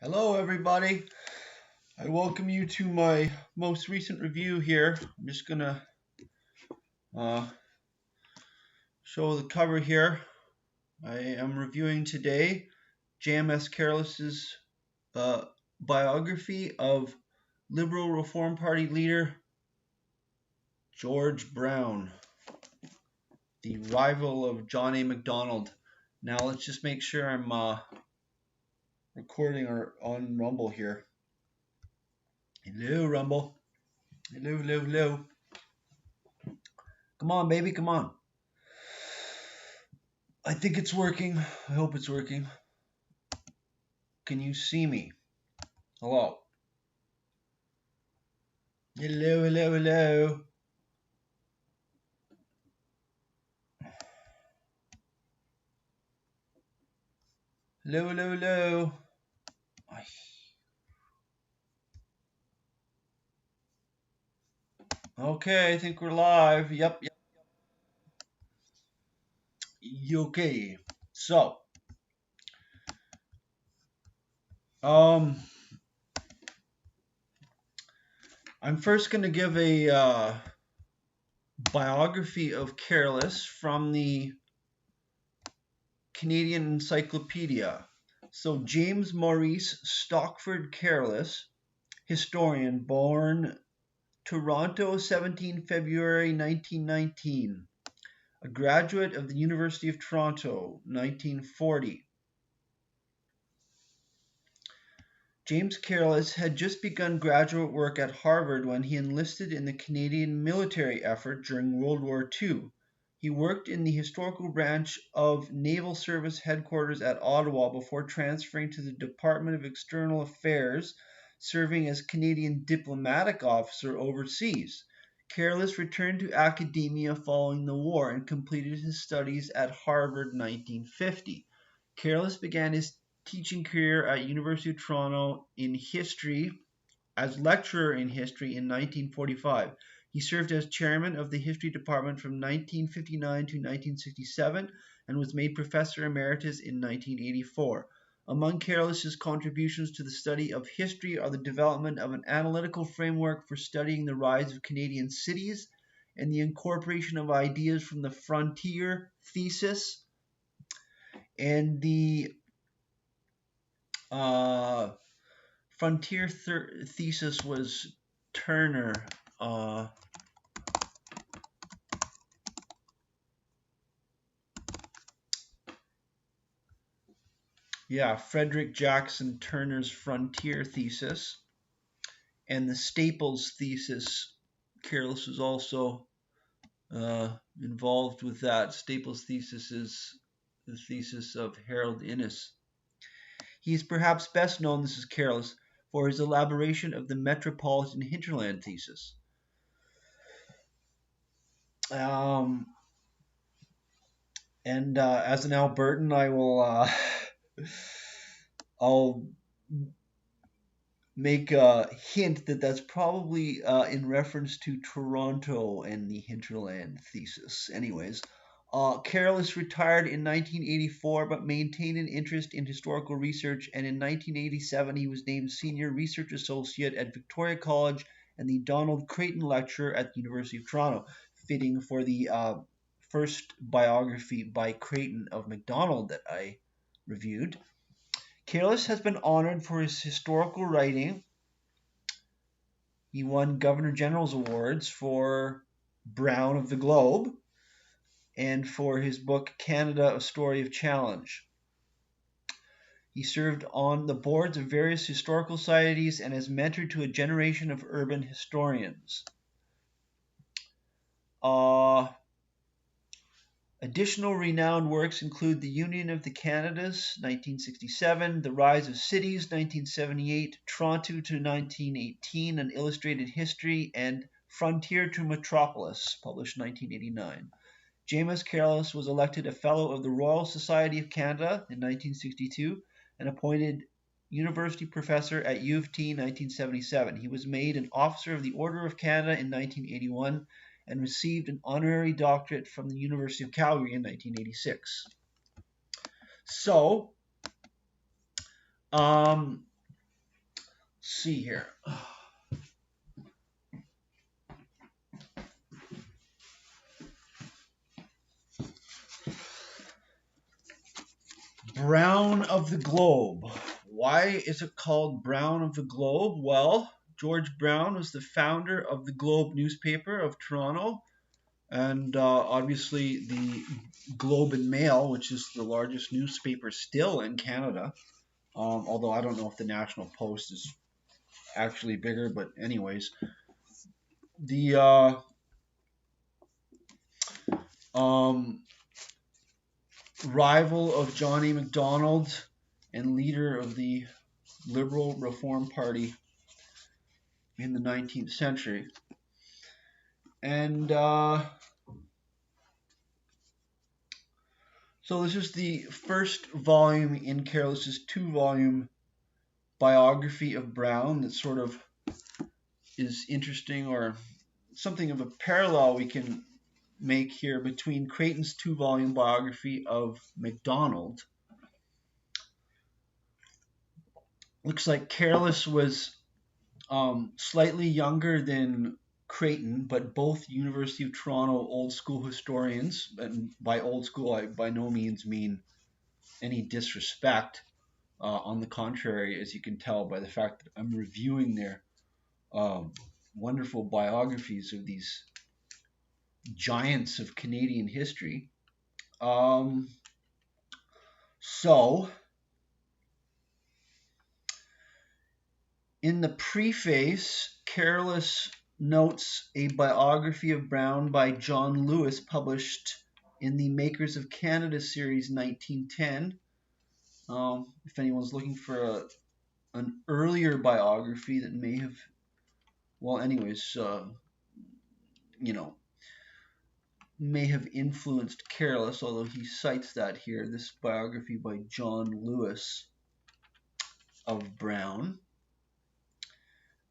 Hello, everybody. I welcome you to my most recent review here. I'm just gonna uh, show the cover here. I am reviewing today J.M.S Careless's biography of Liberal Reform Party leader George Brown, the rival of John A. Macdonald. Now let's just make sure I'm recording on Rumble here. Hello, Rumble. Hello, hello, hello. Come on, baby, come on. I think it's working. I hope it's working. Can you see me? Hello. Hello, hello, hello. Hello, hello, hello. Okay, I think we're live. Yep. Okay. So, I'm first going to give a biography of Careless from the Canadian Encyclopedia. So, James Maurice Stockford Careless, historian, born Toronto, 17 February 1919. A graduate of the University of Toronto, 1940. James Careless had just begun graduate work at Harvard when he enlisted in the Canadian military effort during World War II. He worked in the historical branch of Naval Service Headquarters at Ottawa before transferring to the Department of External Affairs, serving as Canadian diplomatic officer overseas. Careless returned to academia following the war and completed his studies at Harvard in 1950. Careless began his teaching career at University of Toronto in history as lecturer in history in 1945. He served as chairman of the history department from 1959 to 1967 and was made professor emeritus in 1984. Among Careless's contributions to the study of history are the development of an analytical framework for studying the rise of Canadian cities and the incorporation of ideas from the frontier thesis and the frontier thesis was Turner. Frederick Jackson Turner's frontier thesis, and the Staples thesis. Careless was also involved with that. Staples thesis is the thesis of Harold Innis. He is perhaps best known, this is Careless, for his elaboration of the metropolitan hinterland thesis. And as an Albertan, I'll make a hint that that's probably in reference to Toronto and the hinterland thesis. Anyways, Careless retired in 1984 but maintained an interest in historical research, and in 1987 he was named Senior Research Associate at Victoria College and the Donald Creighton Lecturer at the University of Toronto, fitting for the first biography by Creighton of Macdonald that I reviewed. Careless has been honored for his historical writing. He won Governor General's Awards for Brown of the Globe and for his book Canada, A Story of Challenge. He served on the boards of various historical societies and has mentored to a generation of urban historians. Additional renowned works include The Union of the Canadas, 1967, The Rise of Cities, 1978, Toronto to 1918, An Illustrated History, and Frontier to Metropolis, published 1989. J.M.S Careless was elected a Fellow of the Royal Society of Canada in 1962 and appointed University Professor at U of T in 1977. He was made an Officer of the Order of Canada in 1981 and received an honorary doctorate from the University of Calgary in 1986. So, see here. Brown of the Globe. Why is it called Brown of the Globe? Well, George Brown was the founder of the Globe newspaper of Toronto, and obviously the Globe and Mail, which is the largest newspaper still in Canada. Although I don't know if the National Post is actually bigger, but anyways, the rival of John A. Macdonald and leader of the Liberal Reform Party in the 19th century. And so this is the first volume in Careless's 2-volume biography of Brown that sort of is interesting, or something of a parallel we can make here between Creighton's 2-volume biography of Macdonald. Looks like Careless was slightly younger than Creighton, but both University of Toronto old school historians, and by old school I by no means mean any disrespect. On the contrary, as you can tell by the fact that I'm reviewing their wonderful biographies of these giants of Canadian history. So, in the preface, Careless notes a biography of Brown by John Lewis published in the Makers of Canada series 1910. If anyone's looking for an earlier biography that may have, well, anyways, may have influenced Careless, although he cites that here, this biography by John Lewis of Brown.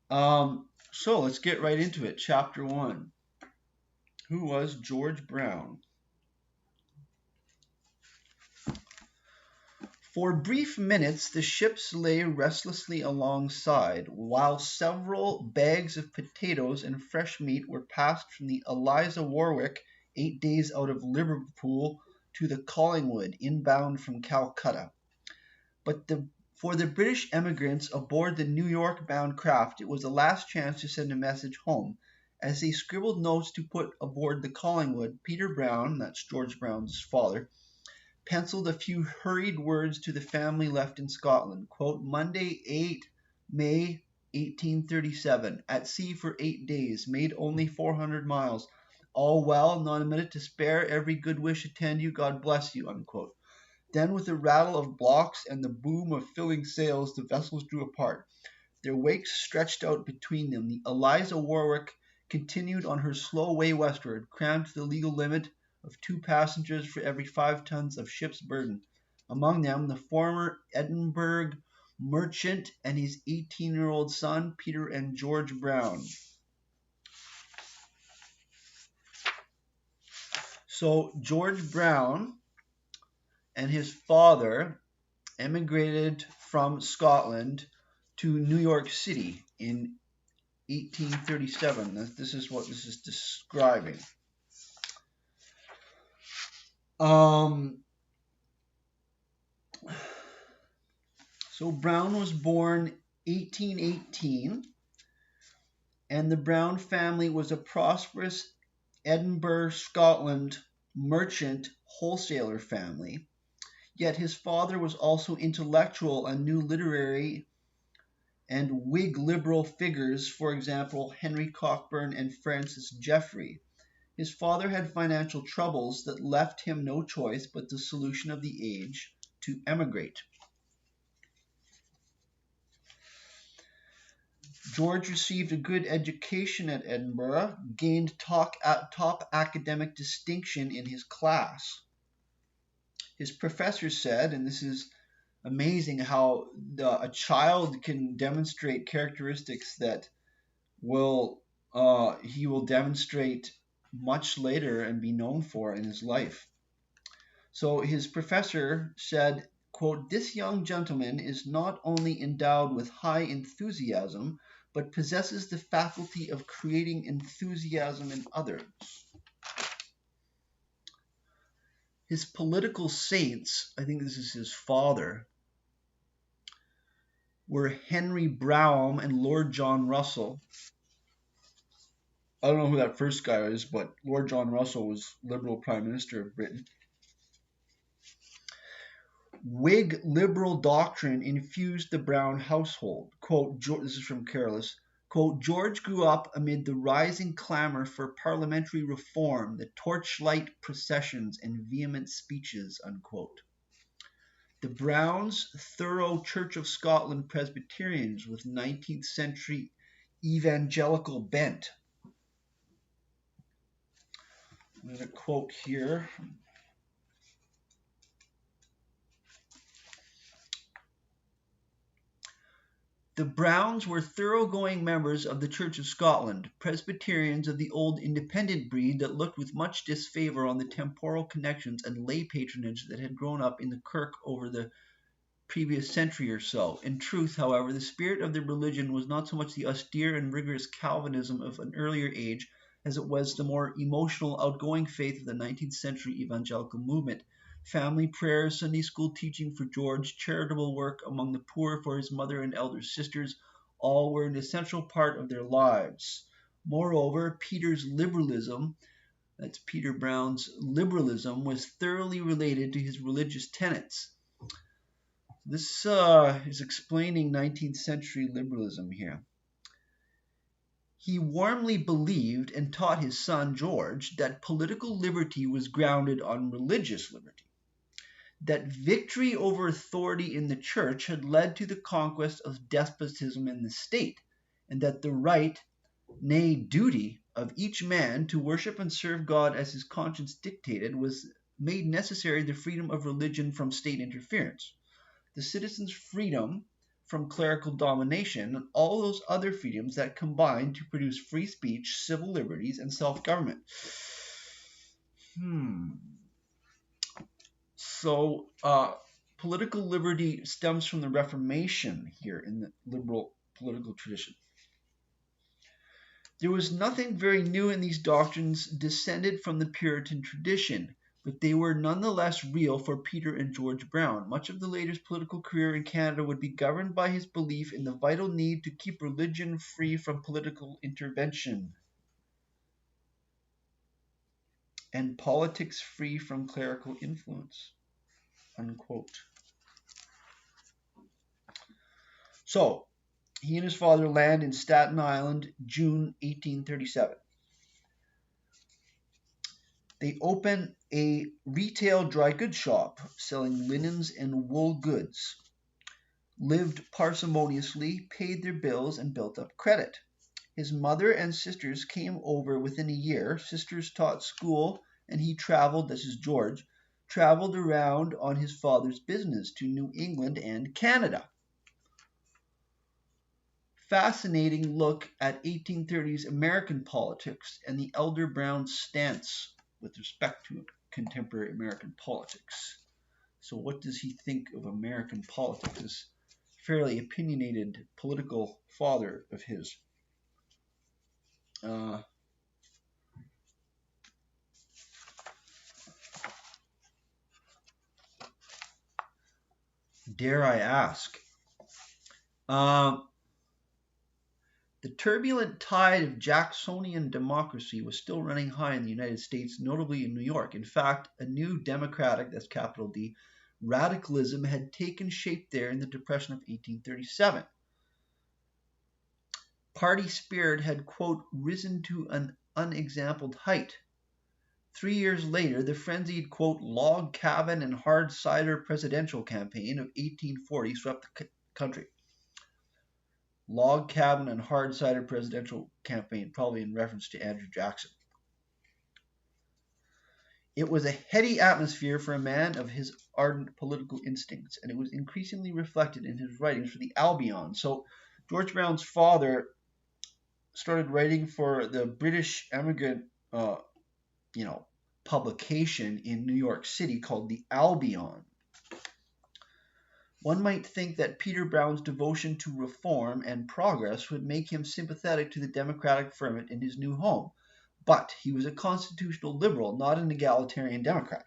So let's get right into it. Chapter 1. Who was George Brown? For brief minutes the ships lay restlessly alongside, while several bags of potatoes and fresh meat were passed from the Eliza Warwick, 8 days out of Liverpool, to the Collingwood, inbound from Calcutta. But for the British emigrants aboard the New York-bound craft, it was the last chance to send a message home. As they scribbled notes to put aboard the Collingwood, Peter Brown, that's George Brown's father, penciled a few hurried words to the family left in Scotland. Quote, Monday, 8 May 1837, at sea for 8 days, made only 400 miles. All well, not a minute to spare, every good wish attend you, God bless you, unquote. Then with a rattle of blocks and the boom of filling sails, the vessels drew apart. Their wakes stretched out between them. The Eliza Warwick continued on her slow way westward, crammed to the legal limit of 2 passengers for every 5 tons of ship's burden. Among them, the former Edinburgh merchant and his 18-year-old son, Peter and George Brown. So George Brown and his father emigrated from Scotland to New York City in 1837. This is what this is describing. So Brown was born 1818, and the Brown family was a prosperous Edinburgh, Scotland merchant wholesaler family. Yet his father was also intellectual and knew literary and Whig liberal figures, for example, Henry Cockburn and Francis Jeffrey. His father had financial troubles that left him no choice but the solution of the age, to emigrate. George received a good education at Edinburgh, gained top academic distinction in his class. His professor said, and this is amazing how a child can demonstrate characteristics that he will demonstrate much later and be known for in his life. So his professor said, quote, "This young gentleman is not only endowed with high enthusiasm, but possesses the faculty of creating enthusiasm in others." His political saints, I think this is his father, were Henry Brougham and Lord John Russell. I don't know who that first guy is, but Lord John Russell was Liberal Prime Minister of Britain. Whig liberal doctrine infused the Brown household. Quote, this is from Careless. Quote, "George grew up amid the rising clamor for parliamentary reform, the torchlight processions and vehement speeches." Unquote. The Browns, thorough Church of Scotland Presbyterians with 19th century evangelical bent. I'm going to quote here. The Browns were thoroughgoing members of the Church of Scotland, Presbyterians of the old independent breed that looked with much disfavour on the temporal connections and lay patronage that had grown up in the kirk over the previous century or so. In truth, however, the spirit of their religion was not so much the austere and rigorous Calvinism of an earlier age as it was the more emotional, outgoing faith of the 19th century evangelical movement. Family prayers, Sunday school teaching for George, charitable work among the poor for his mother and elder sisters, all were an essential part of their lives. Moreover, Peter's liberalism, that's Peter Brown's liberalism, was thoroughly related to his religious tenets. This is explaining 19th century liberalism here. He warmly believed and taught his son George that political liberty was grounded on religious liberty, that victory over authority in the church had led to the conquest of despotism in the state, and that the right, nay duty, of each man to worship and serve God as his conscience dictated was made necessary the freedom of religion from state interference, the citizens' freedom from clerical domination, and all those other freedoms that combine to produce free speech, civil liberties, and self-government. So, political liberty stems from the Reformation here in the liberal political tradition. There was nothing very new in these doctrines descended from the Puritan tradition, but they were nonetheless real for Peter and George Brown. Much of the latter's political career in Canada would be governed by his belief in the vital need to keep religion free from political intervention and politics free from clerical influence. Unquote. So, he and his father land in Staten Island, June 1837. They open a retail dry goods shop selling linens and wool goods, lived parsimoniously, paid their bills, and built up credit. His mother and sisters came over within a year. Sisters taught school, and he traveled, this is George, traveled around on his father's business to New England and Canada. Fascinating look at 1830s American politics and the elder Brown's stance with respect to contemporary American politics. So what does he think of American politics? This fairly opinionated political father of his. Dare I ask? The turbulent tide of Jacksonian democracy was still running high in the United States, notably in New York. In fact, a new democratic, that's capital D, radicalism had taken shape there in the Depression of 1837. Party spirit had, quote, risen to an unexampled height. 3 years later, the frenzied, quote, log cabin and hard cider presidential campaign of 1840 swept the country. Log cabin and hard cider presidential campaign, probably in reference to Andrew Jackson. It was a heady atmosphere for a man of his ardent political instincts, and it was increasingly reflected in his writings for the Albion. So George Brown's father started writing for the British Immigrant, publication in New York City called the Albion. One might think that Peter Brown's devotion to reform and progress would make him sympathetic to the democratic ferment in his new home, but he was a constitutional liberal, not an egalitarian Democrat.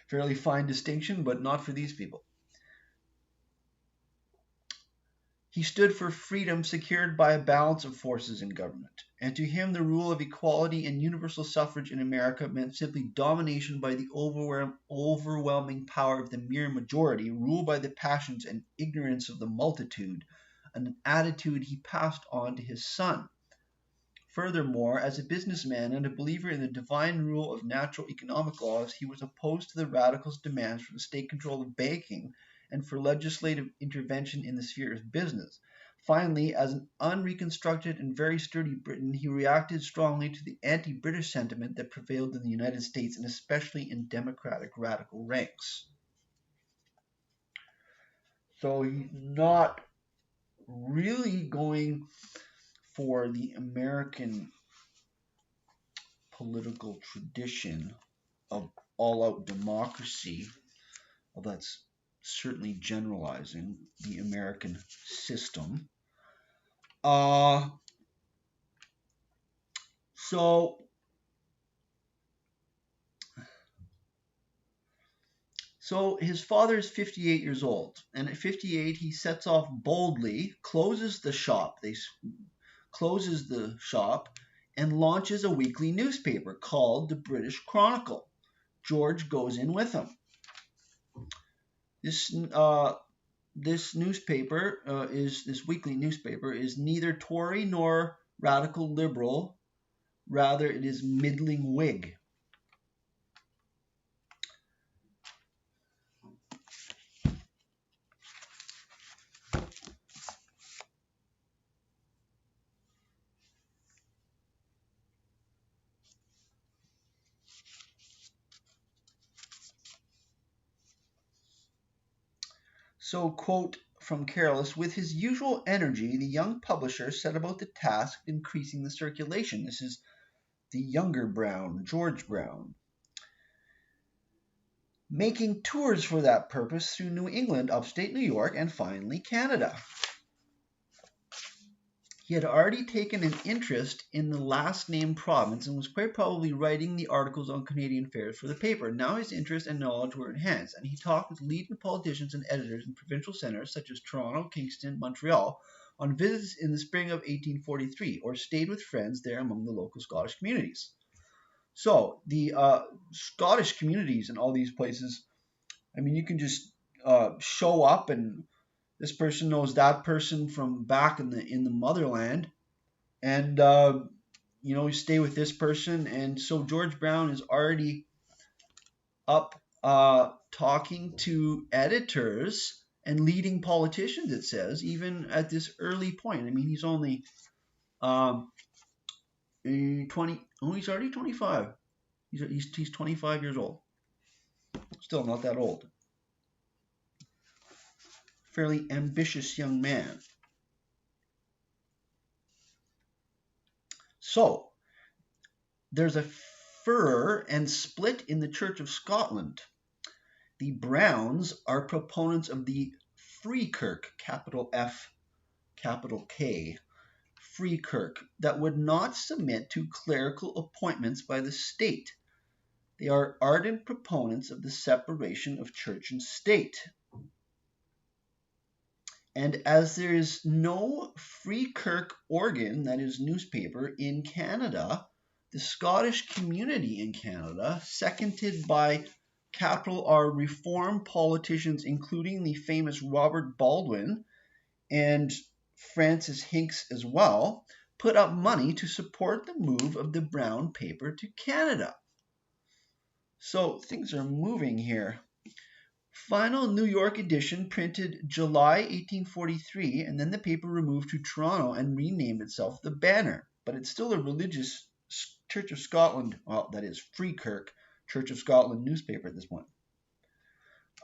Fairly fine distinction, but not for these people. He stood for freedom secured by a balance of forces in government, and to him the rule of equality and universal suffrage in America meant simply domination by the overwhelming power of the mere majority, ruled by the passions and ignorance of the multitude, an attitude he passed on to his son. Furthermore, as a businessman and a believer in the divine rule of natural economic laws, he was opposed to the radicals' demands for the state control of banking and for legislative intervention in the sphere of business. Finally, as an unreconstructed and very sturdy Briton, he reacted strongly to the anti-British sentiment that prevailed in the United States and especially in Democratic radical ranks. So he's not really going for the American political tradition of all-out democracy. Well, that's certainly generalizing the American system. So his father is 58 years old, and at 58 he sets off boldly, closes the shop, and launches a weekly newspaper called the British Chronicle. George goes in with him. This weekly newspaper is neither Tory nor radical liberal. Rather, it is middling Whig. So, quote from Careless, with his usual energy, the young publisher set about the task of increasing the circulation. This is the younger Brown, George Brown. Making tours for that purpose through New England, upstate New York, and finally Canada. He had already taken an interest in the last named province and was quite probably writing the articles on Canadian affairs for the paper. Now his interest and knowledge were enhanced, and he talked with leading politicians and editors in provincial centres such as Toronto, Kingston, Montreal, on visits in the spring of 1843, or stayed with friends there among the local Scottish communities. So the Scottish communities in all these places, I mean, you can just show up and this person knows that person from back in the motherland, and you stay with this person, and so George Brown is already up talking to editors and leading politicians. It says even at this early point. I mean, he's only 20. Oh, he's already 25. He's 25 years old. Still not that old. Fairly ambitious young man. So, there's a furor and split in the Church of Scotland. The Browns are proponents of the Free Kirk, capital F, capital K, Free Kirk, that would not submit to clerical appointments by the state. They are ardent proponents of the separation of church and state. And as there is no Free Kirk organ, that is newspaper, in Canada, the Scottish community in Canada, seconded by capital R reform politicians, including the famous Robert Baldwin and Francis Hincks as well, put up money to support the move of the Brown paper to Canada. So things are moving here. Final New York edition printed July 1843, and then the paper removed to Toronto and renamed itself the Banner. But it's still a religious Church of Scotland, well, that is Free Kirk, Church of Scotland newspaper at this point.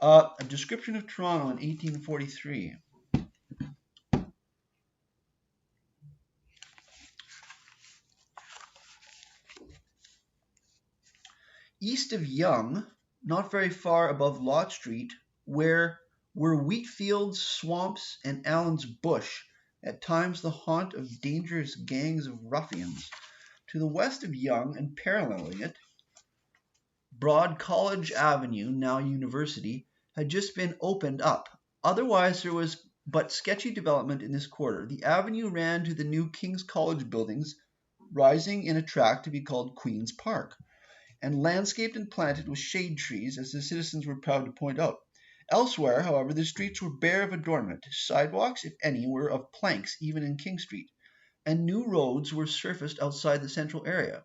A description of Toronto in 1843. East of Yonge, not very far above Lot Street, where were wheat fields, swamps, and Allen's Bush, at times the haunt of dangerous gangs of ruffians. To the west of Yonge and paralleling it, broad College Avenue, now University, had just been opened up. Otherwise, there was but sketchy development in this quarter. The avenue ran to the new King's College buildings, rising in a tract to be called Queen's Park, and landscaped and planted with shade trees, as the citizens were proud to point out. Elsewhere, however, the streets were bare of adornment. Sidewalks, if any, were of planks, even in King Street, and new roads were surfaced outside the central area.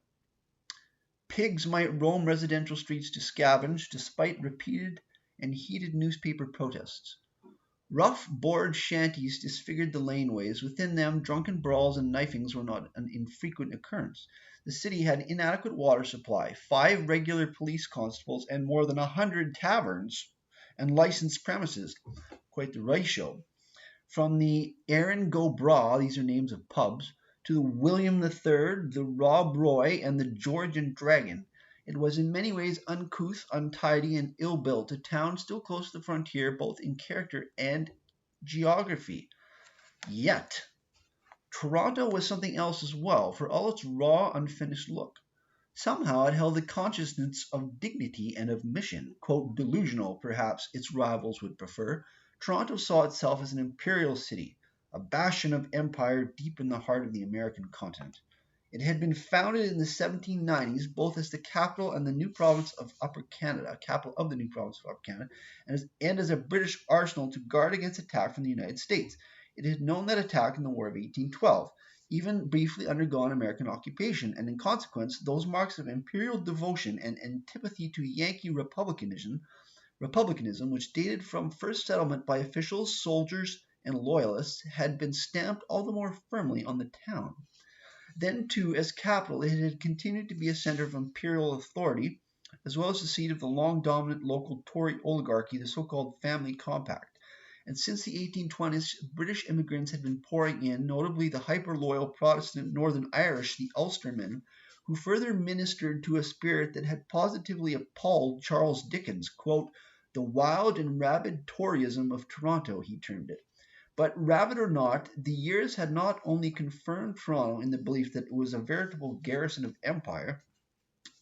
Pigs might roam residential streets to scavenge, despite repeated and heated newspaper protests. Rough board shanties disfigured the laneways. Within them, drunken brawls and knifings were not an infrequent occurrence. The city had inadequate water supply, 5 regular police constables, and more than 100 taverns and licensed premises. Quite the ratio. From the Aaron Go Bra, these are names of pubs, to the William III, the Rob Roy, and the George and Dragon. It was in many ways uncouth, untidy, and ill-built, a town still close to the frontier, both in character and geography. Yet, Toronto was something else as well, for all its raw, unfinished look. Somehow it held the consciousness of dignity and of mission. Quote, delusional, perhaps its rivals would prefer. Toronto saw itself as an imperial city, a bastion of empire deep in the heart of the American continent. It had been founded in the 1790s both as the capital and the new province of Upper Canada, capital of the new province of Upper Canada, and as a British arsenal to guard against attack from the United States. It had known that attack in the War of 1812, even briefly undergone American occupation, and in consequence, those marks of imperial devotion and antipathy to Yankee republicanism, which dated from first settlement by officials, soldiers, and loyalists, had been stamped all the more firmly on the town. Then, too, as capital, it had continued to be a center of imperial authority, as well as the seat of the long-dominant local Tory oligarchy, the so-called Family Compact. And since the 1820s, British immigrants had been pouring in, notably the hyper-loyal Protestant Northern Irish, the Ulstermen, who further ministered to a spirit that had positively appalled Charles Dickens, quote, the wild and rabid Toryism of Toronto, he termed it. But rabid or not, the years had not only confirmed Toronto in the belief that it was a veritable garrison of empire,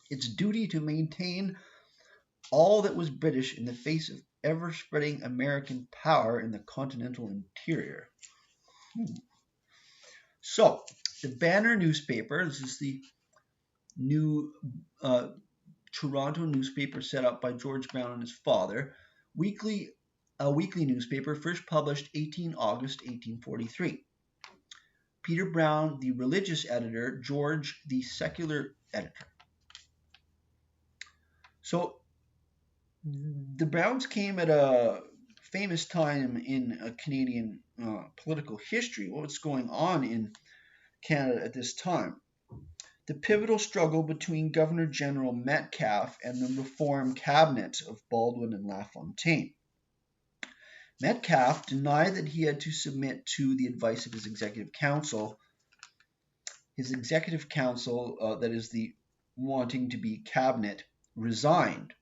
its duty to maintain all that was British in the face of ever-spreading American power in the continental interior. So, the Banner newspaper, this is the new Toronto newspaper set up by George Brown and his father, a weekly newspaper first published 18 August 1843. Peter Brown, the religious editor, George, the secular editor. So the Browns came at a famous time in Canadian political history. What's going on in Canada at this time? The pivotal struggle between Governor General Metcalfe and the Reform cabinet of Baldwin and LaFontaine. Metcalfe denied that he had to submit to the advice of his executive council. His executive council, that is the wanting to be cabinet, resigned.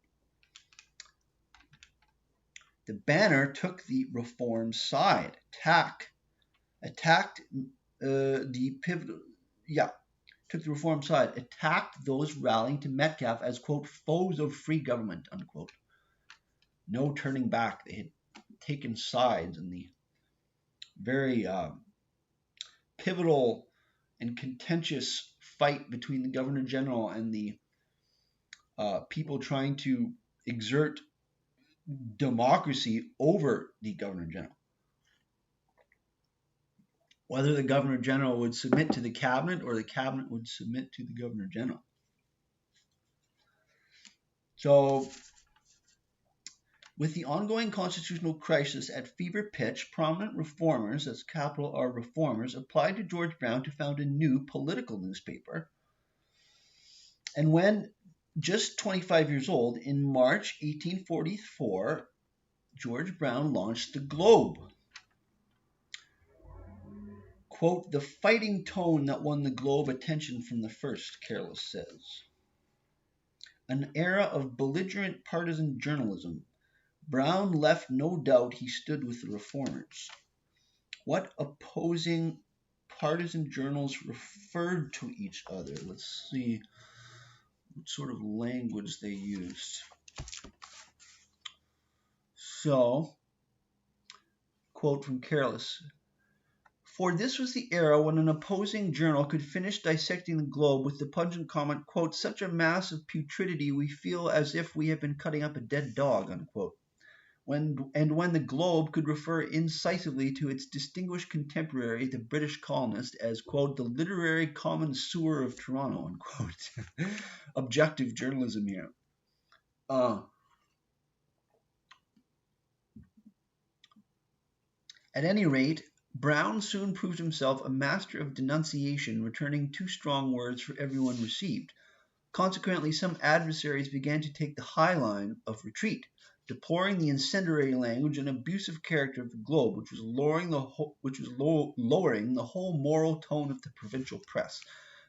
The Banner took the Reform side, attacked those rallying to Metcalfe as, quote, foes of free government, unquote. No turning back. They had taken sides in the very pivotal and contentious fight between the Governor General and the people trying to exert democracy over the Governor General. Whether the Governor General would submit to the cabinet or the cabinet would submit to the Governor General. So, with the ongoing constitutional crisis at fever pitch, prominent reformers, as capital R reformers, applied to George Brown to found a new political newspaper. And when just 25 years old, in March 1844, George Brown launched the Globe. Quote, the fighting tone that won the Globe attention from the first, Careless says. An era of belligerent partisan journalism, Brown left no doubt he stood with the reformers. What opposing partisan journals referred to each other? Let's see what sort of language they used. So, quote from Careless. For this was the era when an opposing journal could finish dissecting the Globe with the pungent comment, quote, such a mass of putridity we feel as if we had been cutting up a dead dog, unquote. When the Globe could refer incisively to its distinguished contemporary, the British colonist, as, quote, the literary common sewer of Toronto, unquote. Objective journalism here. At any rate, Brown soon proved himself a master of denunciation, returning 2 strong words for every one received. Consequently, some adversaries began to take the high line of retreat, deploring the incendiary language and abusive character of the Globe, which was lowering the whole moral tone of the provincial press.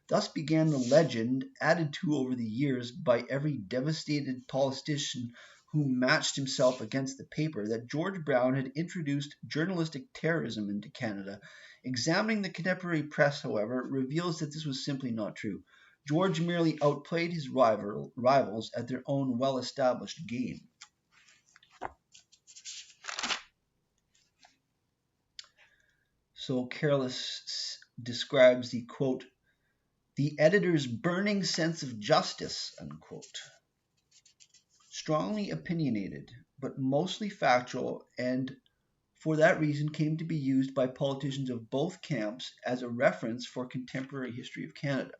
Thus began the legend, added to over the years by every devastated politician who matched himself against the paper, that George Brown had introduced journalistic terrorism into Canada. Examining the contemporary press, however, reveals that this was simply not true. George merely outplayed his rivals at their own well-established game. So Careless describes the, quote, the editor's burning sense of justice, unquote. Strongly opinionated, but mostly factual, and for that reason came to be used by politicians of both camps as a reference for contemporary history of Canada.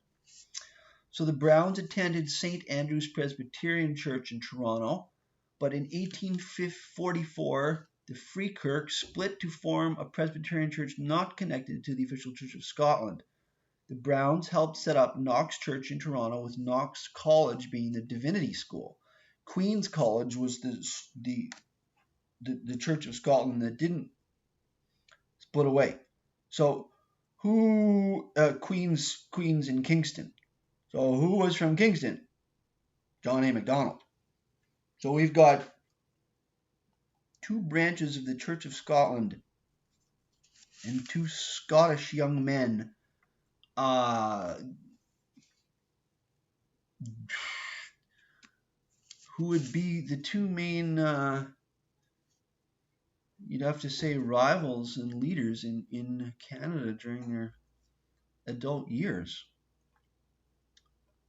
So the Browns attended St. Andrew's Presbyterian Church in Toronto, but in 1844 the Free Kirk split to form a Presbyterian church not connected to the official Church of Scotland. The Browns helped set up Knox Church in Toronto, with Knox College being the divinity school. Queen's College was the Church of Scotland that didn't split away. So who Queen's in Kingston. So who was from Kingston? John A. Macdonald. So we've got 2 branches of the Church of Scotland and 2 Scottish young men who would be the 2 main, you'd have to say, rivals and leaders in Canada during their adult years.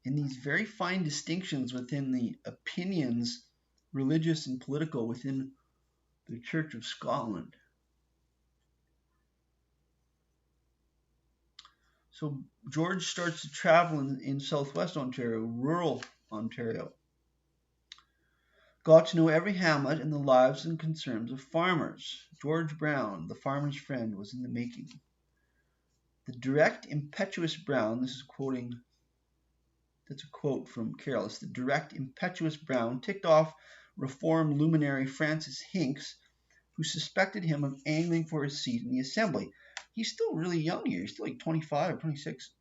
And these very fine distinctions within the opinions, religious and political, within the Church of Scotland. So George starts to travel in southwest Ontario, rural Ontario. Got to know every hamlet and the lives and concerns of farmers. George Brown, the farmer's friend, was in the making. The direct, impetuous Brown, that's a quote from Careless, the direct, impetuous Brown ticked off Reform luminary Francis Hincks, who suspected him of angling for his seat in the Assembly. He's still really young here. He's still like 25 or 26.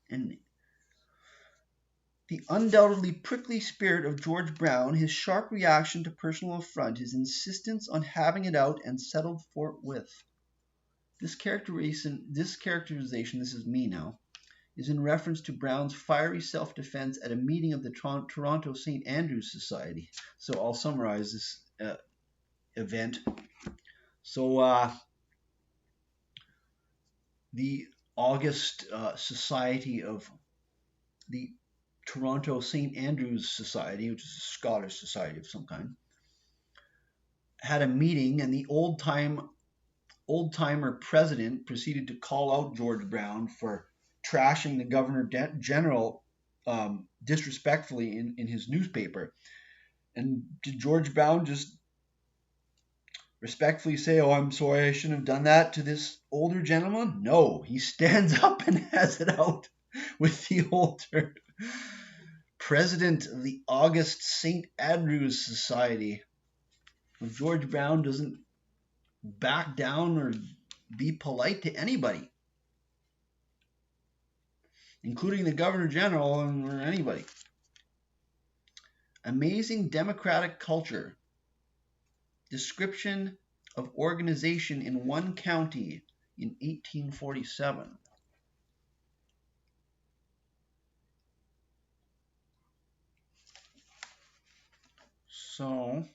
And the undoubtedly prickly spirit of George Brown, his sharp reaction to personal affront, his insistence on having it out and settled forthwith. This characterization, this is me now, is in reference to Brown's fiery self-defense at a meeting of the Toronto St. Andrew's Society. So I'll summarize this event. So the August Society of the Toronto St. Andrew's Society, which is a Scottish society of some kind, had a meeting, and the old-timer president proceeded to call out George Brown for trashing the Governor General disrespectfully in his newspaper. And did George Brown just respectfully say, oh, I'm sorry, I shouldn't have done that to this older gentleman? No, he stands up and has it out with the older president of the August St. Andrew's Society. George Brown doesn't back down or be polite to anybody, including the Governor General or anybody. Amazing Democratic Culture. Description of Organization in One County in 1847. So,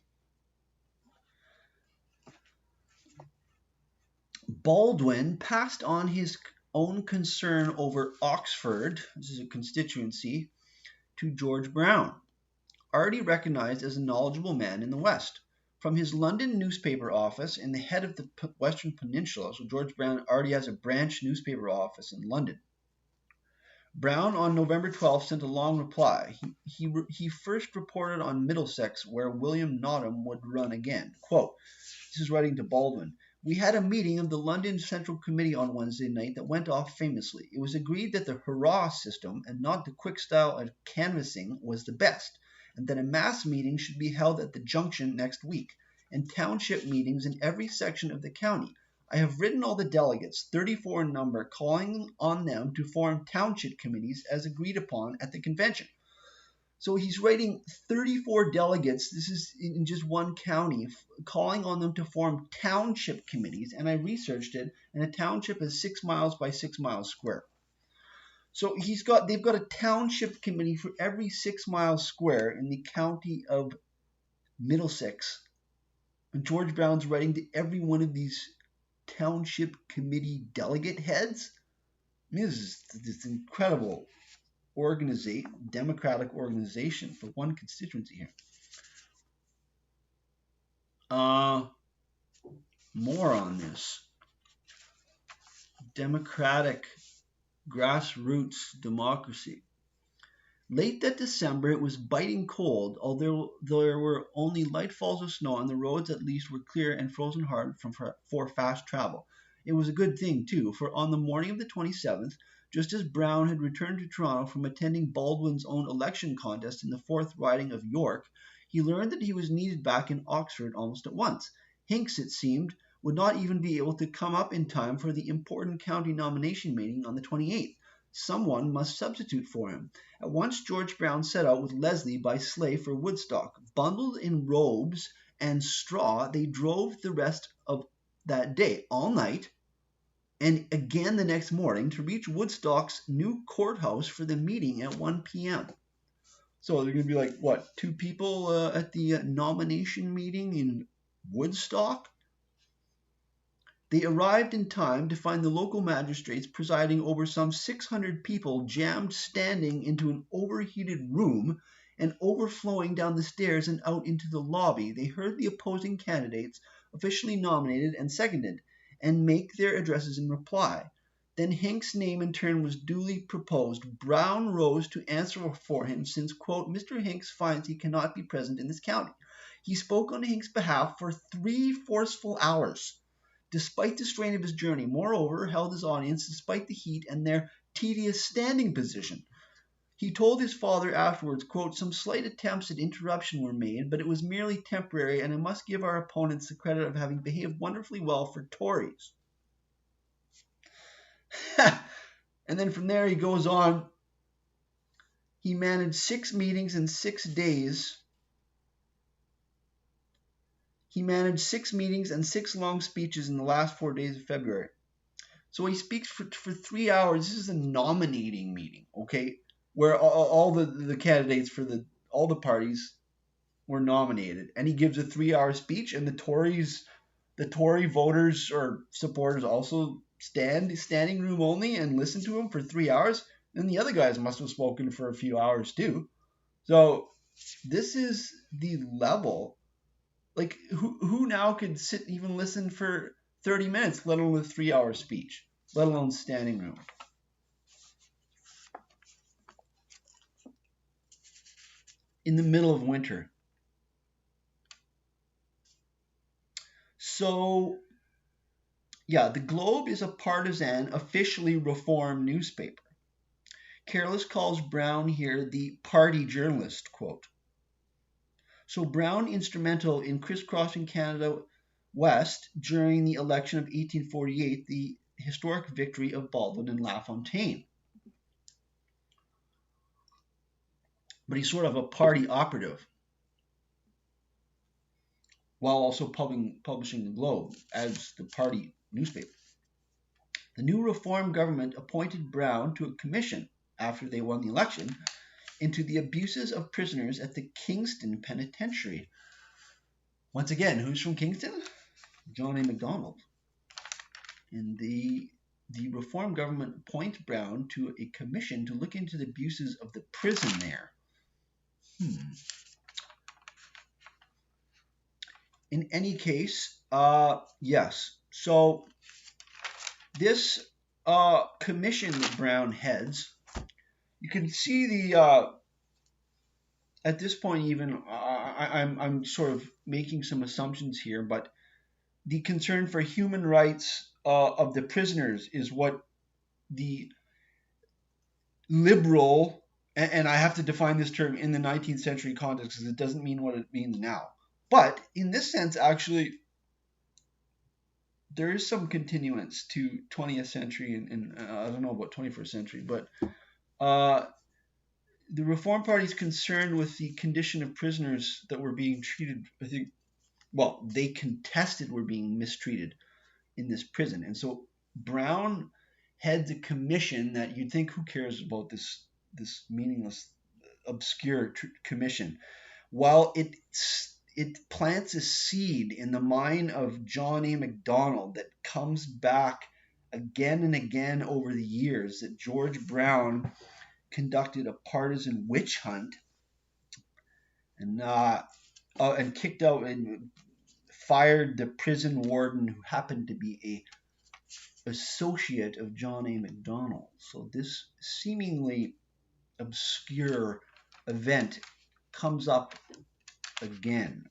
Baldwin passed on his own concern over Oxford, this is a constituency, to George Brown, already recognized as a knowledgeable man in the West. From his London newspaper office in the head of the Western Peninsula, so George Brown already has a branch newspaper office in London. Brown on November 12th sent a long reply. He first reported on Middlesex, where William Nottam would run again. Quote, this is writing to Baldwin. We had a meeting of the London Central Committee on Wednesday night that went off famously. It was agreed that the hurrah system and not the quick style of canvassing was the best, and that a mass meeting should be held at the Junction next week, and township meetings in every section of the county. I have written all the delegates, 34 in number, calling on them to form township committees as agreed upon at the convention. So he's writing 34 delegates, this is in just one county, calling on them to form township committees, and I researched it, and a township is 6 miles by 6 miles square. So they've got a township committee for every 6 miles square in the county of Middlesex. And George Brown's writing to every one of these township committee delegate heads. I mean, this is this incredible democratic organization for one constituency here. More on this. Democratic grassroots democracy. Late that December, it was biting cold, although there were only light falls of snow, and the roads at least were clear and frozen hard for fast travel. It was a good thing, too, for on the morning of the 27th, just as Brown had returned to Toronto from attending Baldwin's own election contest in the 4th riding of York, he learned that he was needed back in Oxford almost at once. Hincks, it seemed, would not even be able to come up in time for the important county nomination meeting on the 28th. Someone must substitute for him. At once George Brown set out with Leslie by sleigh for Woodstock. Bundled in robes and straw, they drove the rest of that day, all night, and again the next morning to reach Woodstock's new courthouse for the meeting at 1 p.m. So they're going to be like, what, 2 people at the nomination meeting in Woodstock? They arrived in time to find the local magistrates presiding over some 600 people jammed standing into an overheated room and overflowing down the stairs and out into the lobby. They heard the opposing candidates, officially nominated and seconded, and make their addresses in reply. Then Hincks' name in turn was duly proposed. Brown rose to answer for him since, quote, Mr. Hincks finds he cannot be present in this county. He spoke on Hincks' behalf for 3 forceful hours. Despite the strain of his journey, moreover, held his audience despite the heat and their tedious standing position. He told his father afterwards, quote, some slight attempts at interruption were made, but it was merely temporary, and I must give our opponents the credit of having behaved wonderfully well for Tories. And then from there he goes on. He managed 6 meetings in 6 days. He managed 6 meetings and 6 long speeches in the last 4 days of February. So he speaks for 3 hours. This is a nominating meeting, okay, where all the candidates for all the parties were nominated. And he gives a 3-hour speech, and the Tory voters or supporters also standing room only and listen to him for 3 hours. And the other guys must have spoken for a few hours too. So this is the level. Like, who now could sit and even listen for 30 minutes, let alone a 3-hour speech, let alone standing room? In the middle of winter. So, yeah, the Globe is a partisan, officially reform newspaper. Careless calls Brown here the party journalist, quote. So Brown instrumental in crisscrossing Canada West during the election of 1848, the historic victory of Baldwin and LaFontaine. But he's sort of a party operative. while also publishing the Globe as the party newspaper. The new Reform government appointed Brown to a commission after they won the election into the abuses of prisoners at the Kingston Penitentiary. Once again, who's from Kingston? John A. Macdonald. And the Reform government appoints Brown to a commission to look into the abuses of the prison there. In any case, yes. So this commission that Brown heads, you can see the at this point even I'm sort of making some assumptions here, but the concern for human rights of the prisoners is what the liberal, and I have to define this term in the 19th century context because it doesn't mean what it means now. But in this sense, actually, there is some continuance to 20th century and I don't know about 21st century, but the Reform Party is concerned with the condition of prisoners that were being treated, I think, well, they contested were being mistreated in this prison. And so Brown heads a commission that you'd think, who cares about this meaningless, obscure commission? While it plants a seed in the mind of John A. Macdonald that comes back again and again over the years, that George Brown conducted a partisan witch hunt and kicked out and fired the prison warden who happened to be a associate of John A. Macdonald. So this seemingly obscure event comes up again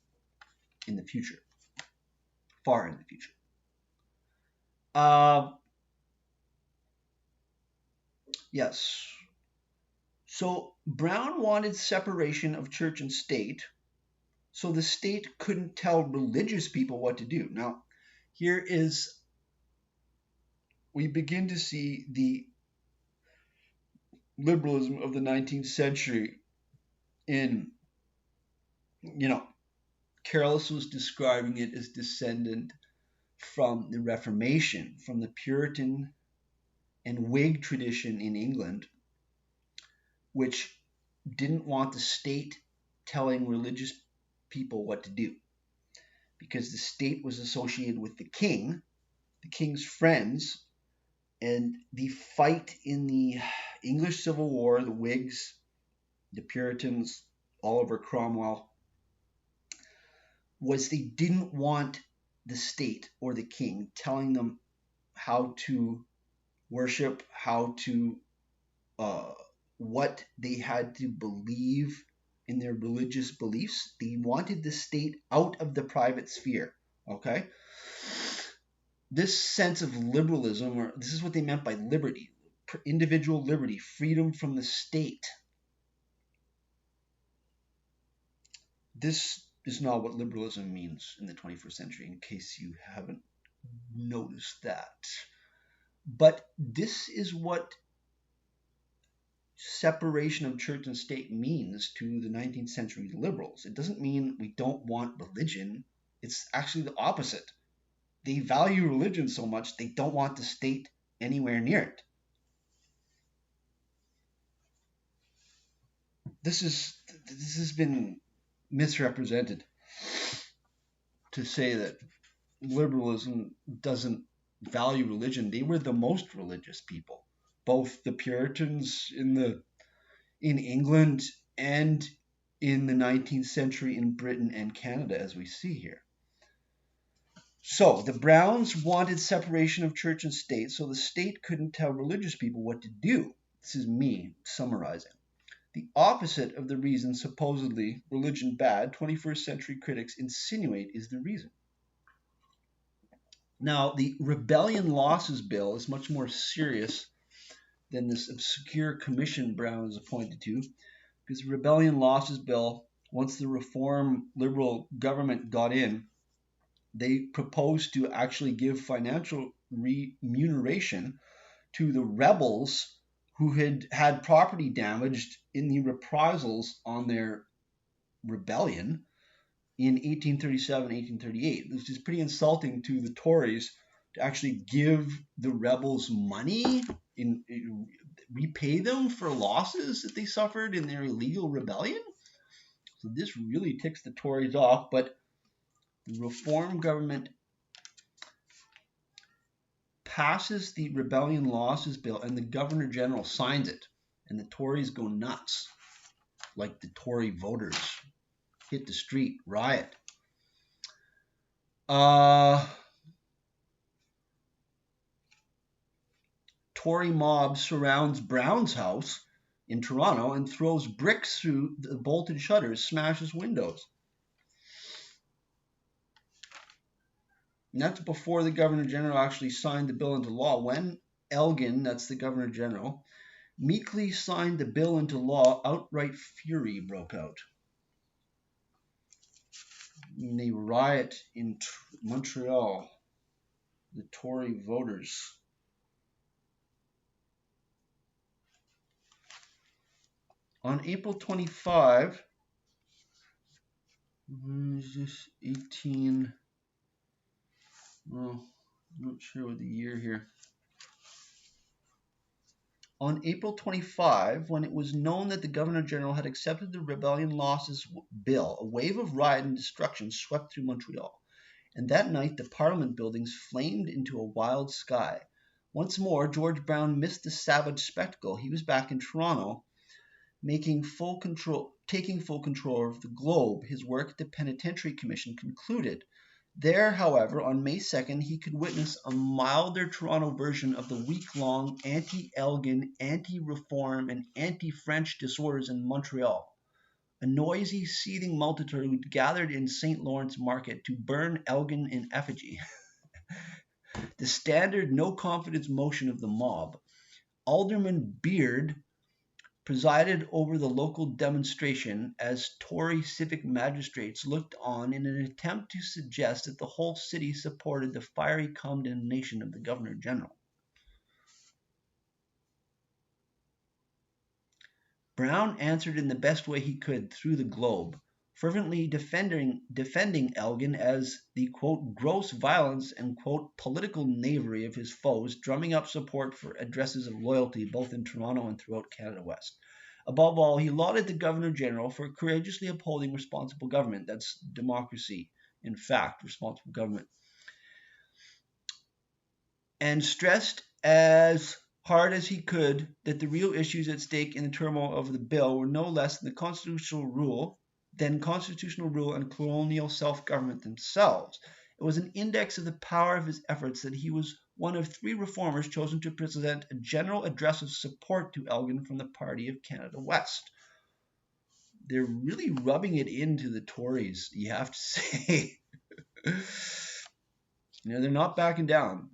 in the future, far in the future. Yes. So Brown wanted separation of church and state, so the state couldn't tell religious people what to do. Now, here is, we begin to see the liberalism of the 19th century in, Careless was describing it as descendant from the Reformation, from the Puritan and Whig tradition in England, which didn't want the state telling religious people what to do, because the state was associated with the king, the king's friends, and the fight in the English Civil War, the Whigs, the Puritans, Oliver Cromwell, was they didn't want the state or the king telling them how to worship, how to what they had to believe in their religious beliefs. They wanted the state out of the private sphere. Okay, this sense of liberalism, or this is what they meant by liberty, individual liberty, freedom from the state. This is not what liberalism means in the 21st century, in case you haven't noticed that. But this is what separation of church and state means to the 19th century liberals. It doesn't mean we don't want religion. It's actually the opposite. They value religion so much they don't want the state anywhere near it. This has been misrepresented to say that liberalism doesn't value religion. They were the most religious people, both the Puritans in England and in the 19th century in Britain and Canada, as we see here. So the Browns wanted separation of church and state, so the state couldn't tell religious people what to do. This is me summarizing. The opposite of the reason supposedly religion bad, 21st century critics insinuate is the reason. Now, the Rebellion Losses Bill is much more serious than this obscure commission Brown is appointed to, because the Rebellion Losses Bill, once the Reform Liberal government got in, they proposed to actually give financial remuneration to the rebels who had property damaged in the reprisals on their rebellion. in 1837, 1838, which is pretty insulting to the Tories to actually give the rebels money in repay them for losses that they suffered in their illegal rebellion. So this really ticks the Tories off, but the Reform government passes the Rebellion Losses Bill and the Governor General signs it, and the Tories go nuts, like the Tory voters hit the street, riot. Tory mob surrounds Brown's house in Toronto and throws bricks through the bolted shutters, smashes windows. And that's before the Governor General actually signed the bill into law. When Elgin, that's the Governor General, meekly signed the bill into law, outright fury broke out. And they riot in Montreal, the Tory voters. On April 25, is this 18? Well, I'm not sure what the year here. On April 25, when it was known that the Governor General had accepted the Rebellion Losses Bill, a wave of riot and destruction swept through Montreal, and that night the Parliament buildings flamed into a wild sky. Once more, George Brown missed the savage spectacle. He was back in Toronto, taking full control of the Globe. His work at the Penitentiary Commission concluded. There, however, on May 2nd, he could witness a milder Toronto version of the week-long anti-Elgin, anti-reform, and anti-French disorders in Montreal. A noisy, seething multitude gathered in St. Lawrence Market to burn Elgin in effigy. The standard no-confidence motion of the mob. Alderman Beard presided over the local demonstration as Tory civic magistrates looked on in an attempt to suggest that the whole city supported the fiery condemnation of the Governor General. Brown answered in the best way he could through the Globe, fervently defending Elgin as the, quote, gross violence and, quote, political knavery of his foes, drumming up support for addresses of loyalty both in Toronto and throughout Canada West. Above all, he lauded the Governor General for courageously upholding responsible government. That's democracy, in fact, responsible government. And stressed as hard as he could that the real issues at stake in the turmoil of the bill were no less than constitutional rule and colonial self-government themselves. It was an index of the power of his efforts that he was one of three reformers chosen to present a general address of support to Elgin from the party of Canada West. They're really rubbing it into the Tories, you have to say. They're not backing down.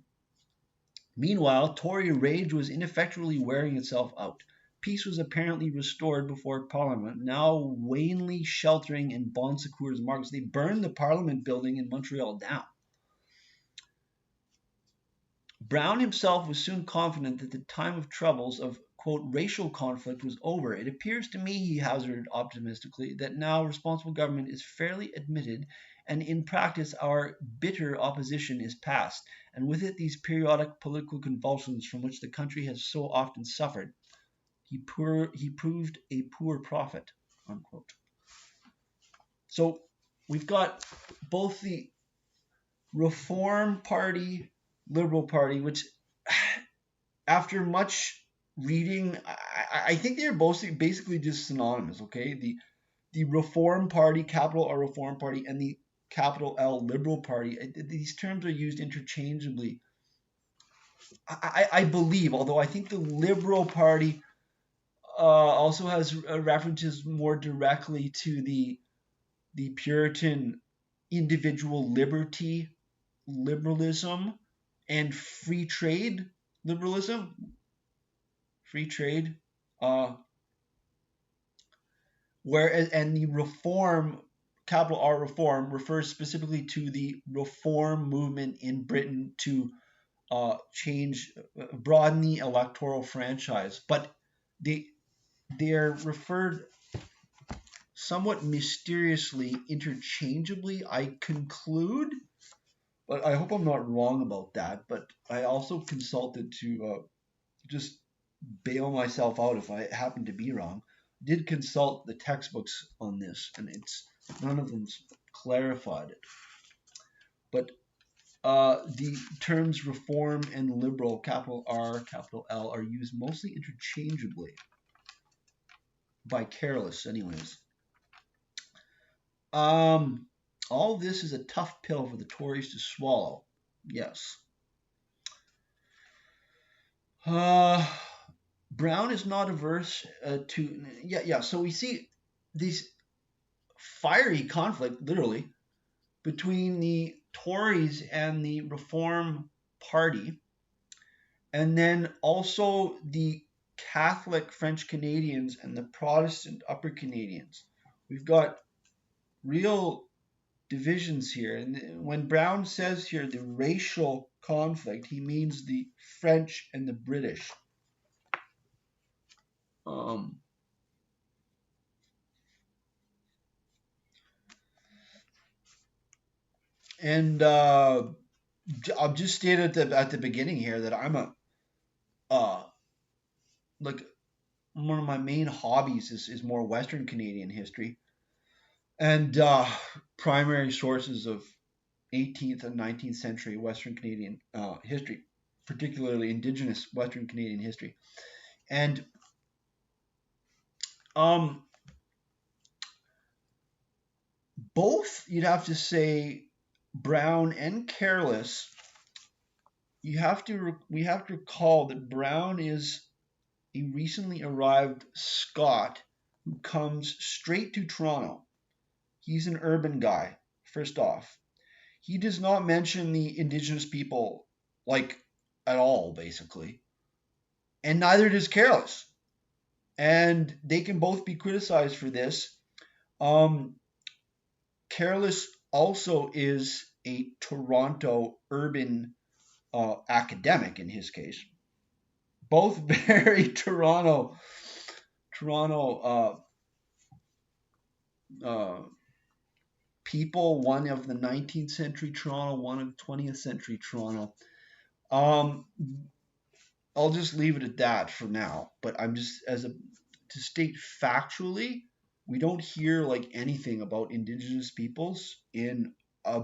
Meanwhile, Tory rage was ineffectually wearing itself out. Peace was apparently restored before Parliament, now wanly sheltering in Bon Secours markets. They burned the Parliament building in Montreal down. Brown himself was soon confident that the time of troubles of, quote, racial conflict was over. It appears to me, he hazarded optimistically, that now responsible government is fairly admitted, and in practice our bitter opposition is past, and with it these periodic political convulsions from which the country has so often suffered. He proved a poor prophet, unquote. So we've got both the Reform Party, Liberal Party, which after much reading, I think they're both basically just synonymous, okay? The Reform Party, capital R Reform Party, and the capital L Liberal Party, these terms are used interchangeably. I believe, although I think the Liberal Party also has references more directly to the Puritan individual liberty liberalism and free trade liberalism. Free trade. And the reform, capital R Reform, refers specifically to the reform movement in Britain to broaden the electoral franchise. But they're referred somewhat mysteriously interchangeably, I conclude. But I hope I'm not wrong about that. But I also consulted to just bail myself out if I happen to be wrong. Did consult the textbooks on this, and it's none of them's clarified it. But the terms reform and liberal, capital R, capital L, are used mostly interchangeably by Careless, anyways. All this is a tough pill for the Tories to swallow. Yes. Brown is not averse to. Yeah. So we see this fiery conflict, literally, between the Tories and the Reform Party, and then also the Catholic French Canadians and the Protestant Upper Canadians. We've got real divisions here. And when Brown says here the racial conflict, he means the French and the British. And I'll just state at the beginning here that I'm like one of my main hobbies is more Western Canadian history, and primary sources of 18th and 19th century Western Canadian history, particularly Indigenous Western Canadian history. And both, you'd have to say, Brown and Careless, we have to recall that Brown is a recently arrived Scot who comes straight to Toronto. He's an urban guy, first off. He does not mention the Indigenous people, like, at all, basically. And neither does Careless. And they can both be criticized for this. Careless also is a Toronto urban academic in his case. Both very Toronto people, one of the 19th century Toronto, one of 20th century Toronto. I'll just leave it at that for now. But I'm just to state factually, we don't hear like anything about Indigenous peoples in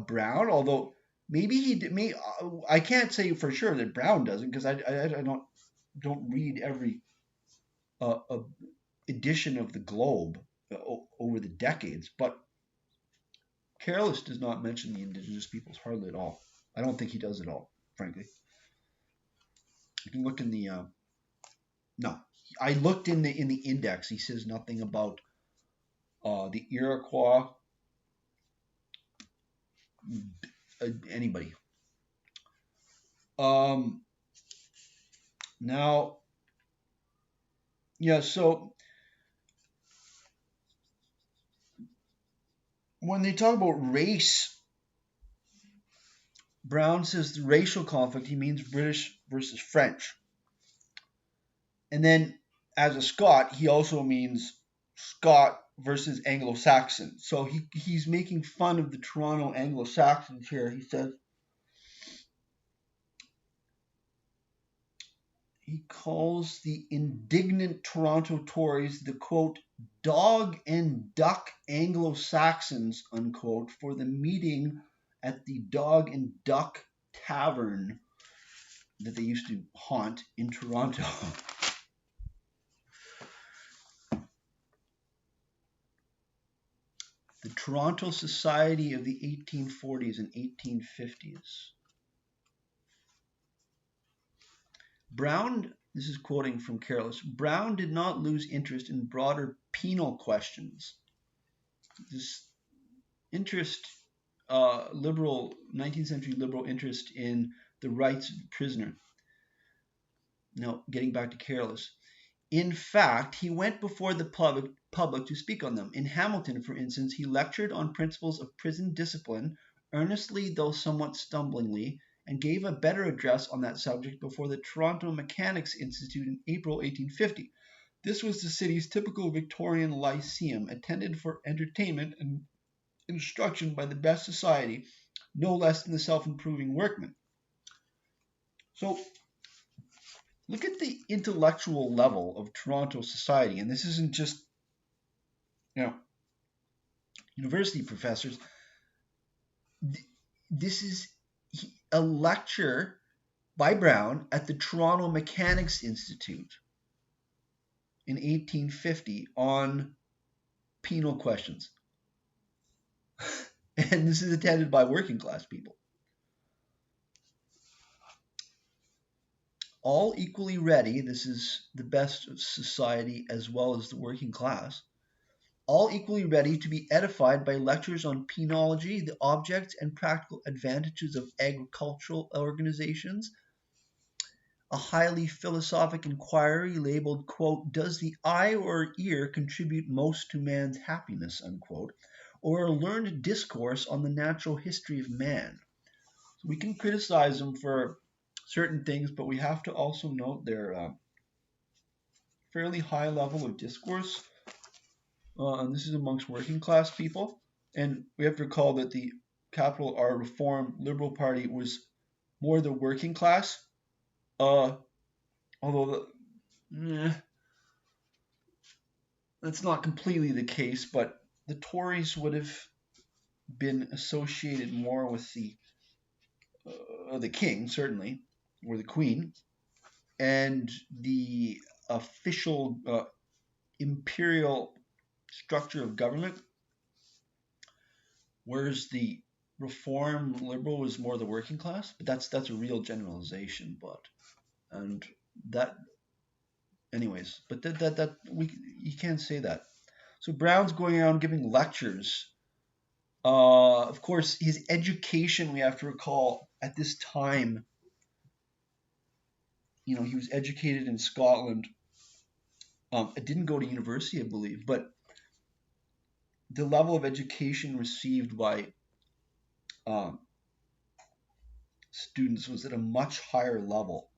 Brown. Although maybe he did. I can't say for sure that Brown doesn't because I don't read every edition of the Globe over the decades. But Careless does not mention the Indigenous peoples hardly at all. I don't think he does at all, frankly. You can look in the no. I looked in the index. He says nothing about the Iroquois, anybody. Now, yeah. So when they talk about race, Brown says the racial conflict. He means British versus French. And then, as a Scot, he also means Scot versus Anglo-Saxon. So he's making fun of the Toronto Anglo-Saxons here. He says he calls the indignant Toronto Tories the quote dog and duck Anglo-Saxons unquote for the meeting at the Dog and Duck Tavern that they used to haunt in Toronto. The Toronto Society of the 1840s and 1850s. Brown, this is quoting from Careless, Brown did not lose interest in broader penal questions. This interest, 19th century liberal interest in the rights of the prisoner. Now, getting back to Careless. In fact, he went before the public to speak on them. In Hamilton, for instance, he lectured on principles of prison discipline, earnestly though somewhat stumblingly, and gave a better address on that subject before the Toronto Mechanics Institute in April 1850. This was the city's typical Victorian lyceum, attended for entertainment and instruction by the best society, no less than the self-improving workmen. So look at the intellectual level of Toronto society, and this isn't just, you know, university professors. This is a lecture by Brown at the Toronto Mechanics Institute in 1850 on penal questions. And this is attended by working class people. All equally ready, this is the best of society as well as the working class, all equally ready to be edified by lectures on penology, the objects and practical advantages of agricultural organizations, a highly philosophic inquiry labeled, quote, "Does the eye or ear contribute most to man's happiness," unquote, or a learned discourse on the natural history of man. So we can criticize them for certain things, but we have to also note their fairly high level of discourse, and this is amongst working class people. And we have to recall that the capital R Reform Liberal Party was more the working class, although that's not completely the case, but the Tories would have been associated more with the king, certainly, or the queen, and the official imperial structure of government, whereas the Reform Liberal was more the working class. But that's a real generalization, and that anyways. But that you can't say that. So Brown's going around giving lectures. Of course, his education, we have to recall, at this time, he was educated in Scotland. It didn't go to university, I believe, but the level of education received by students was at a much higher level.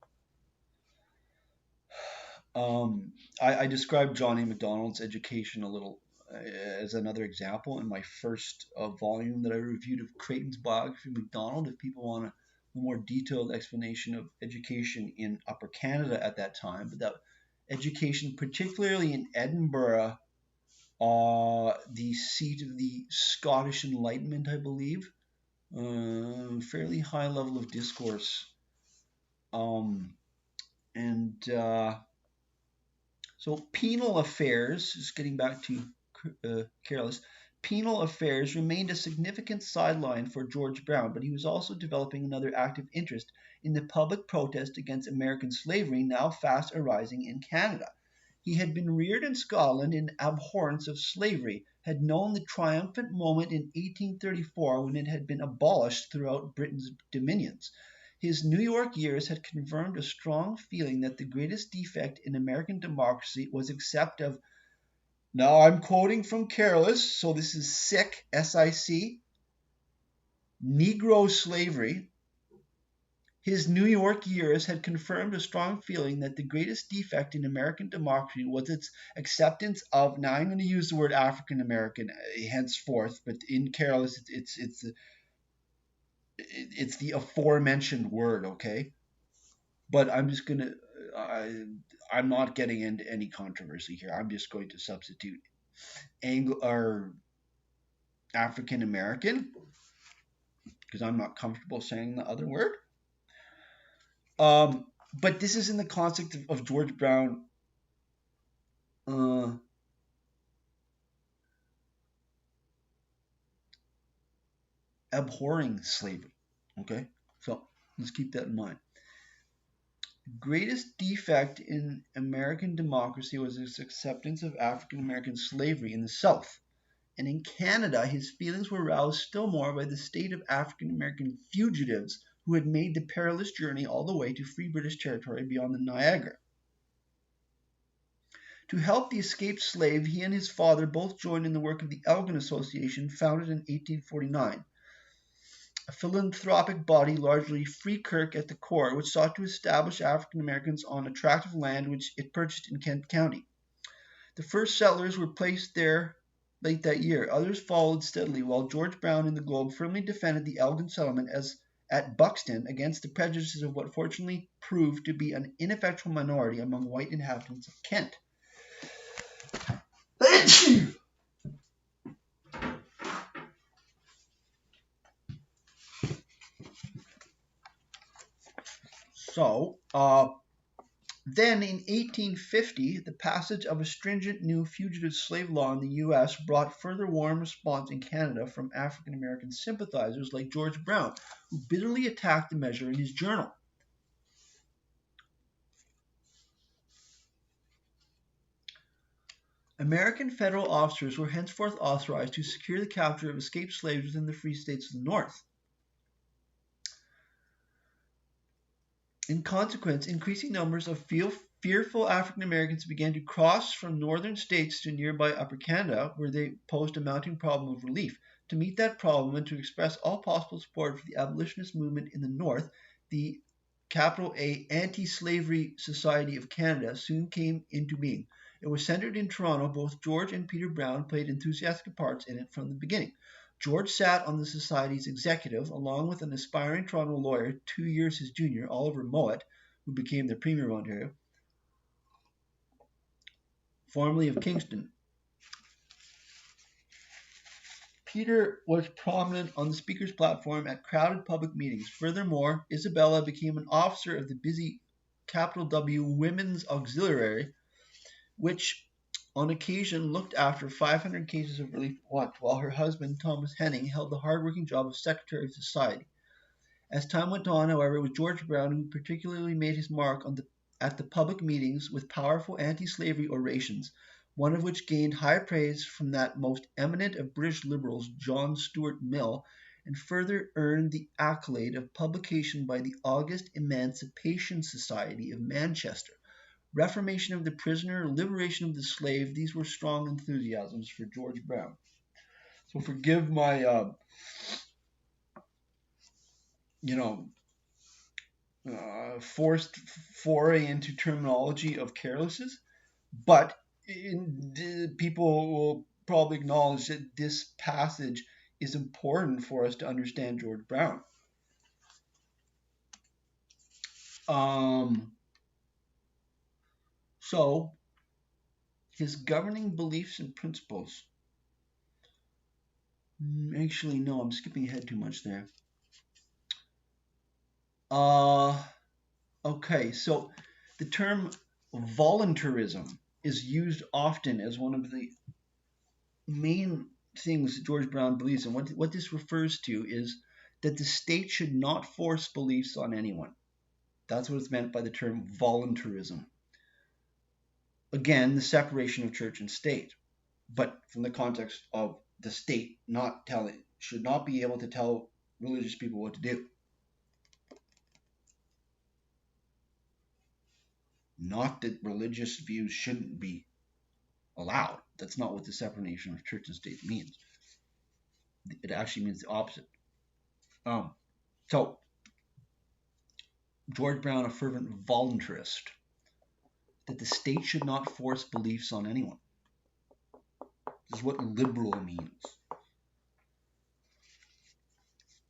I described John A. Macdonald's education a little as another example in my first volume that I reviewed of Creighton's biography of Macdonald. If people want a more detailed explanation of education in Upper Canada at that time, but that education, particularly in Edinburgh, the seat of the Scottish Enlightenment, I believe, fairly high level of discourse, and so penal affairs, just getting back to Careless, penal affairs remained a significant sideline for George Brown, but he was also developing another active interest in the public protest against American slavery now fast arising in Canada. He had been reared in Scotland in abhorrence of slavery, had known the triumphant moment in 1834 when it had been abolished throughout Britain's dominions. His New York years had confirmed a strong feeling that the greatest defect in American democracy was accept of, now I'm quoting from Careless, so this is sick, S-I-C, Negro slavery. His New York years had confirmed a strong feeling that the greatest defect in American democracy was its acceptance of, now I'm going to use the word African American henceforth, but in Careless it's the aforementioned word, okay? But I'm just going to, I'm not getting into any controversy here. I'm just going to substitute African American because I'm not comfortable saying the other word. But this is in the context of George Brown abhorring slavery. Okay, so let's keep that in mind. Greatest defect in American democracy was its acceptance of African American slavery in the South. And in Canada, his feelings were roused still more by the state of African American fugitives who had made the perilous journey all the way to Free British territory beyond the Niagara. To help the escaped slave, he and his father both joined in the work of the Elgin Association, founded in 1849, a philanthropic body largely Free Kirk at the core, which sought to establish African Americans on attractive land which it purchased in Kent County. The first settlers were placed there late that year. Others followed steadily, while George Brown in the Globe firmly defended the Elgin settlement as at Buxton against the prejudices of what fortunately proved to be an ineffectual minority among white inhabitants of Kent. So, then in 1850, the passage of a stringent new fugitive slave law in the U.S. brought further warm response in Canada from African American sympathizers like George Brown, who bitterly attacked the measure in his journal. American federal officers were henceforth authorized to secure the capture of escaped slaves within the free states of the North. In consequence, increasing numbers of fearful African Americans began to cross from northern states to nearby Upper Canada, where they posed a mounting problem of relief. To meet that problem and to express all possible support for the abolitionist movement in the North, the A Anti-Slavery Society of Canada soon came into being. It was centered in Toronto. Both George and Peter Brown played enthusiastic parts in it from the beginning. George sat on the Society's executive, along with an aspiring Toronto lawyer, 2 years his junior, Oliver Mowat, who became the Premier of Ontario, formerly of Kingston. Peter was prominent on the speaker's platform at crowded public meetings. Furthermore, Isabella became an officer of the busy W Women's Auxiliary, which on occasion looked after 500 cases of relief at once, while her husband, Thomas Henning, held the hard-working job of Secretary of Society. As time went on, however, it was George Brown who particularly made his mark at the public meetings with powerful anti-slavery orations, one of which gained high praise from that most eminent of British Liberals, John Stuart Mill, and further earned the accolade of publication by the August Emancipation Society of Manchester. Reformation of the prisoner, liberation of the slave, these were strong enthusiasms for George Brown. So forgive my, forced foray into terminology of Careless's, but people will probably acknowledge that this passage is important for us to understand George Brown. So, his governing beliefs and principles. Actually, no, I'm skipping ahead too much there. Okay, so the term voluntarism is used often as one of the main things George Brown believes in. What this refers to is that the state should not force beliefs on anyone. That's what is meant by the term voluntarism. Again, the separation of church and state, but from the context of the state should not be able to tell religious people what to do. Not that religious views shouldn't be allowed. That's not what the separation of church and state means. It actually means the opposite. So, George Brown, a fervent voluntarist, that the state should not force beliefs on anyone. This is what liberal means.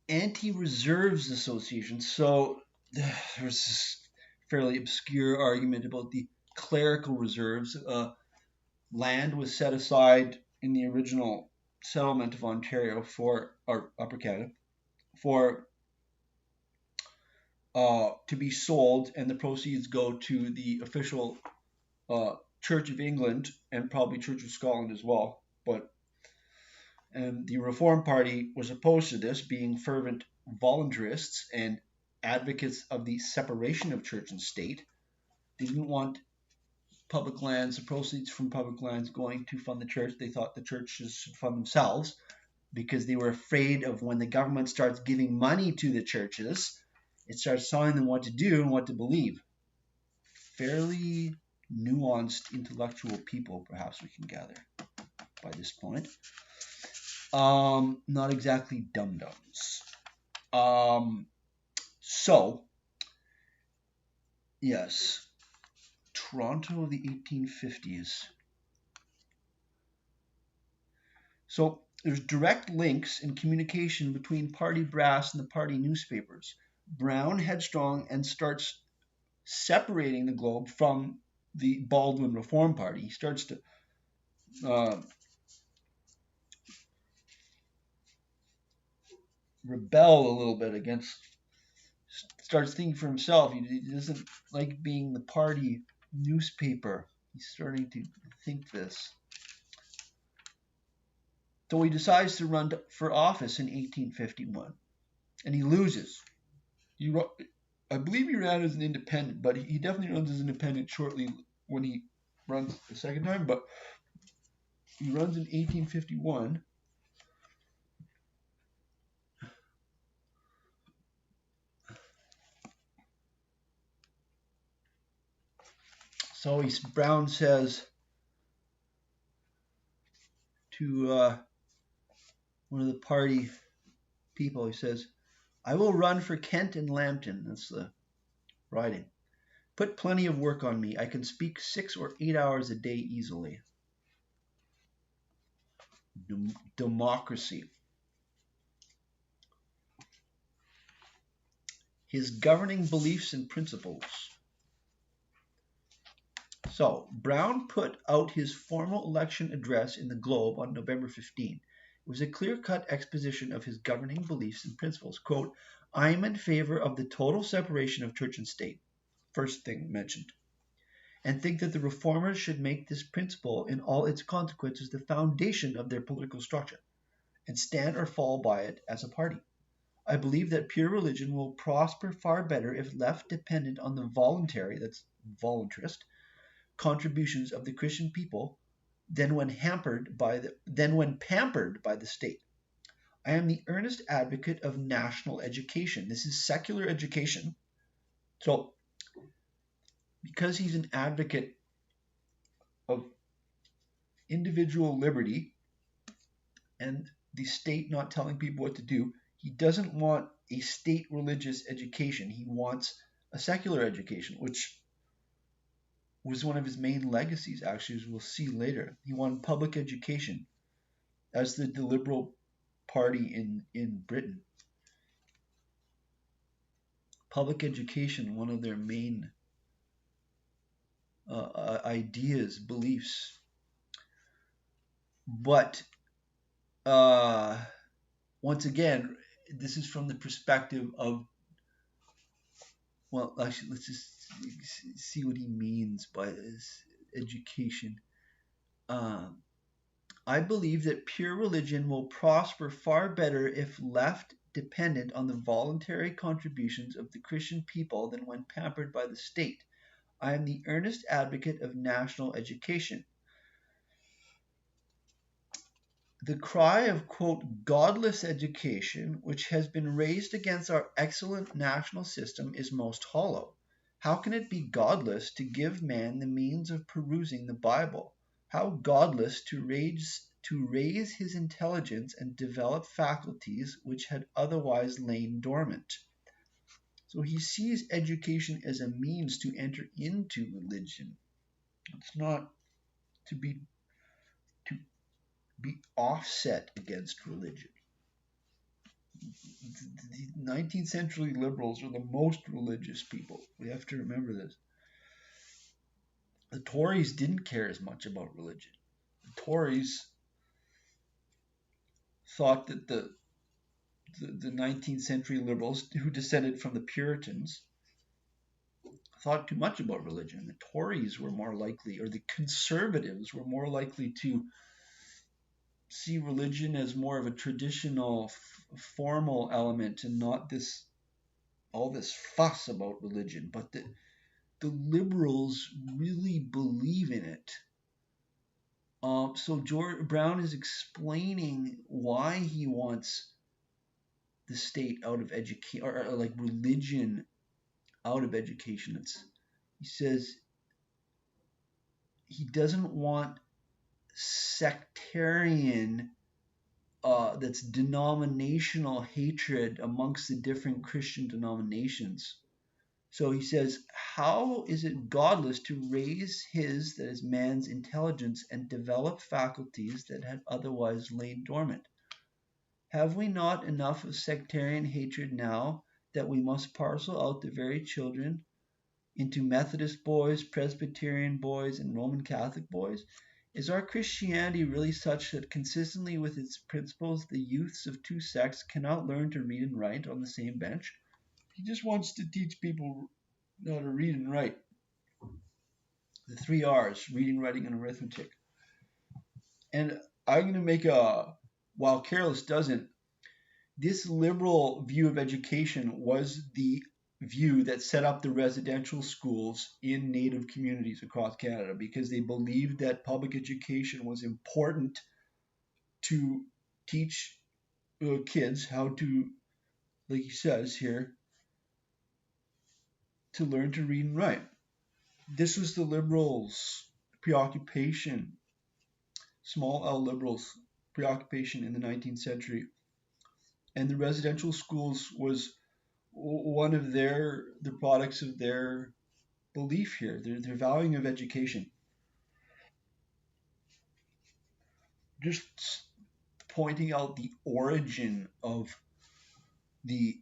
Anti-reserves association. So there's this fairly obscure argument about the clerical reserves. Land was set aside in the original settlement of Ontario or Upper Canada to be sold, and the proceeds go to the official Church of England and probably Church of Scotland as well. And the Reform Party was opposed to this, being fervent voluntarists and advocates of the separation of church and state. They didn't want public lands, the proceeds from public lands going to fund the church. They thought the churches should fund themselves because they were afraid of when the government starts giving money to the churches, it starts telling them what to do and what to believe. Fairly nuanced intellectual people, perhaps we can gather by this point. Not exactly dum-dums. So, yes, Toronto of the 1850s. So there's direct links in communication between party brass and the party newspapers. Brown headstrong and starts separating the Globe from the Baldwin Reform Party. He starts to rebel a little bit against, starts thinking for himself. He doesn't like being the party newspaper. He's starting to think this. So he decides to run for office in 1851, and he loses. I believe he ran as an independent, but he definitely runs as an independent shortly when he runs the second time. But he runs in 1851. So Brown says to one of the party people, he says, "I will run for Kent and Lambton." That's the riding. "Put plenty of work on me. I can speak 6 or 8 hours a day easily." Democracy. His governing beliefs and principles. So, Brown put out his formal election address in the Globe on November 15. It was a clear-cut exposition of his governing beliefs and principles. Quote, "I am in favor of the total separation of church and state," first thing mentioned, "and think that the reformers should make this principle in all its consequences the foundation of their political structure, and stand or fall by it as a party. I believe that pure religion will prosper far better if left dependent on the voluntary, that's voluntarist, contributions of the Christian people than when pampered by the state. I am the earnest advocate of national education." This is secular education. So, because he's an advocate of individual liberty and the state not telling people what to do, he doesn't want a state religious education. He wants a secular education, which was one of his main legacies, actually, as we'll see later. He wanted public education, as did the Liberal Party in Britain. Public education, one of their main ideas, beliefs. But once again, this is from the perspective of, well, actually, let's just see what he means by this education. I believe that pure religion will prosper far better if left dependent on the voluntary contributions of the Christian people than when pampered by the state. I am the earnest advocate of national education. The cry of, quote, "godless education," which has been raised against our excellent national system, is most hollow. How can it be godless to give man the means of perusing the Bible? How godless to raise his intelligence and develop faculties which had otherwise lain dormant? So he sees education as a means to enter into religion. It's not to be offset against religion. The 19th century liberals are the most religious people. We have to remember this. The Tories didn't care as much about religion. The Tories thought that the 19th century liberals, who descended from the Puritans, thought too much about religion. The Tories were more likely, or the conservatives were more likely to see religion as more of a traditional, formal element and not all this fuss about religion. But the liberals really believe in it. So Brown is explaining why he wants the state out of education, or like religion out of education. He says he doesn't want sectarian, that's denominational hatred amongst the different Christian denominations. So he says, how is it godless to raise his, that is man's, intelligence and develop faculties that had otherwise lain dormant? Have we not enough of sectarian hatred now that we must parcel out the very children into Methodist boys, Presbyterian boys, and Roman Catholic boys? Is our Christianity really such that consistently with its principles the youths of two sects cannot learn to read and write on the same bench? He just wants to teach people how to read and write. The three R's, reading, writing, and arithmetic. And I'm going to make while Careless doesn't, this liberal view of education was the view that set up the residential schools in Native communities across Canada, because they believed that public education was important to teach kids how to, like he says here, to learn to read and write. This was the liberals' preoccupation, small L liberals' preoccupation in the 19th century. And the residential schools was one of the products of their belief here, their valuing of education. Just pointing out the origin of the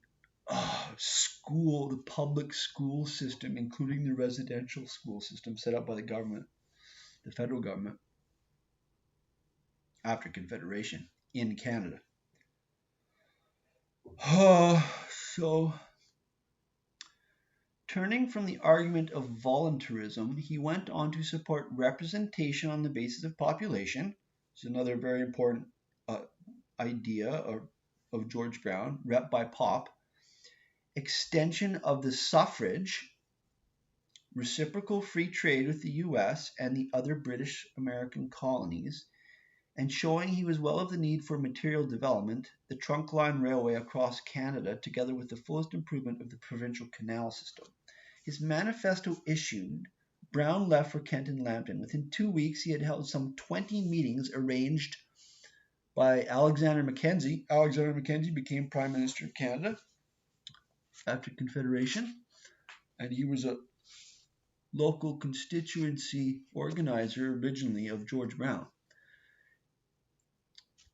school, the public school system, including the residential school system set up by the government, the federal government, after Confederation in Canada. So, turning from the argument of voluntarism, he went on to support representation on the basis of population. It's another very important idea of George Brown, rep by pop. Extension of the suffrage, reciprocal free trade with the US and the other British American colonies, and showing he was well of the need for material development, the trunk line railway across Canada, together with the fullest improvement of the provincial canal system. His manifesto issued, Brown left for Kent and Lambton. Within 2 weeks, he had held some 20 meetings arranged by Alexander Mackenzie. Alexander Mackenzie became Prime Minister of Canada after Confederation, and he was a local constituency organizer originally of George Brown.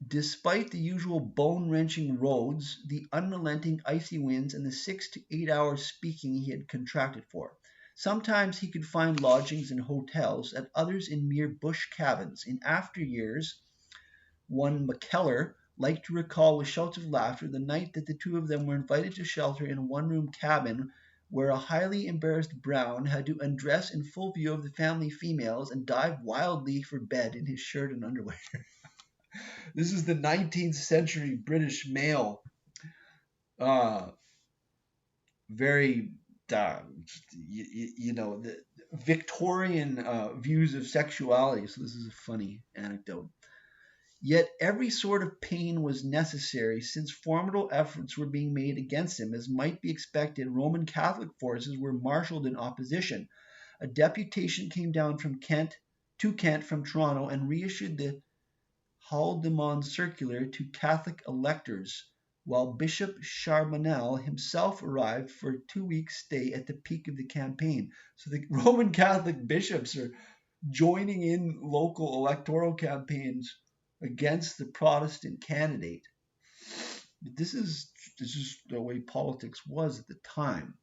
Despite the usual bone-wrenching roads, the unrelenting icy winds, and the 6 to 8 hours speaking he had contracted for, sometimes he could find lodgings in hotels, at others in mere bush cabins. In after years, one McKellar liked to recall with shouts of laughter the night that the two of them were invited to shelter in a one-room cabin where a highly embarrassed Brown had to undress in full view of the family females and dive wildly for bed in his shirt and underwear. This is the 19th century British male. Very, the Victorian views of sexuality. So this is a funny anecdote. Yet every sort of pain was necessary, since formidable efforts were being made against him. As might be expected, Roman Catholic forces were marshalled in opposition. A deputation came down from Kent from Toronto and reissued the Haldimand circular to Catholic electors, while Bishop Charbonnel himself arrived for a 2-week stay at the peak of the campaign. So the Roman Catholic bishops are joining in local electoral campaigns against the Protestant candidate. But this is the way politics was at the time.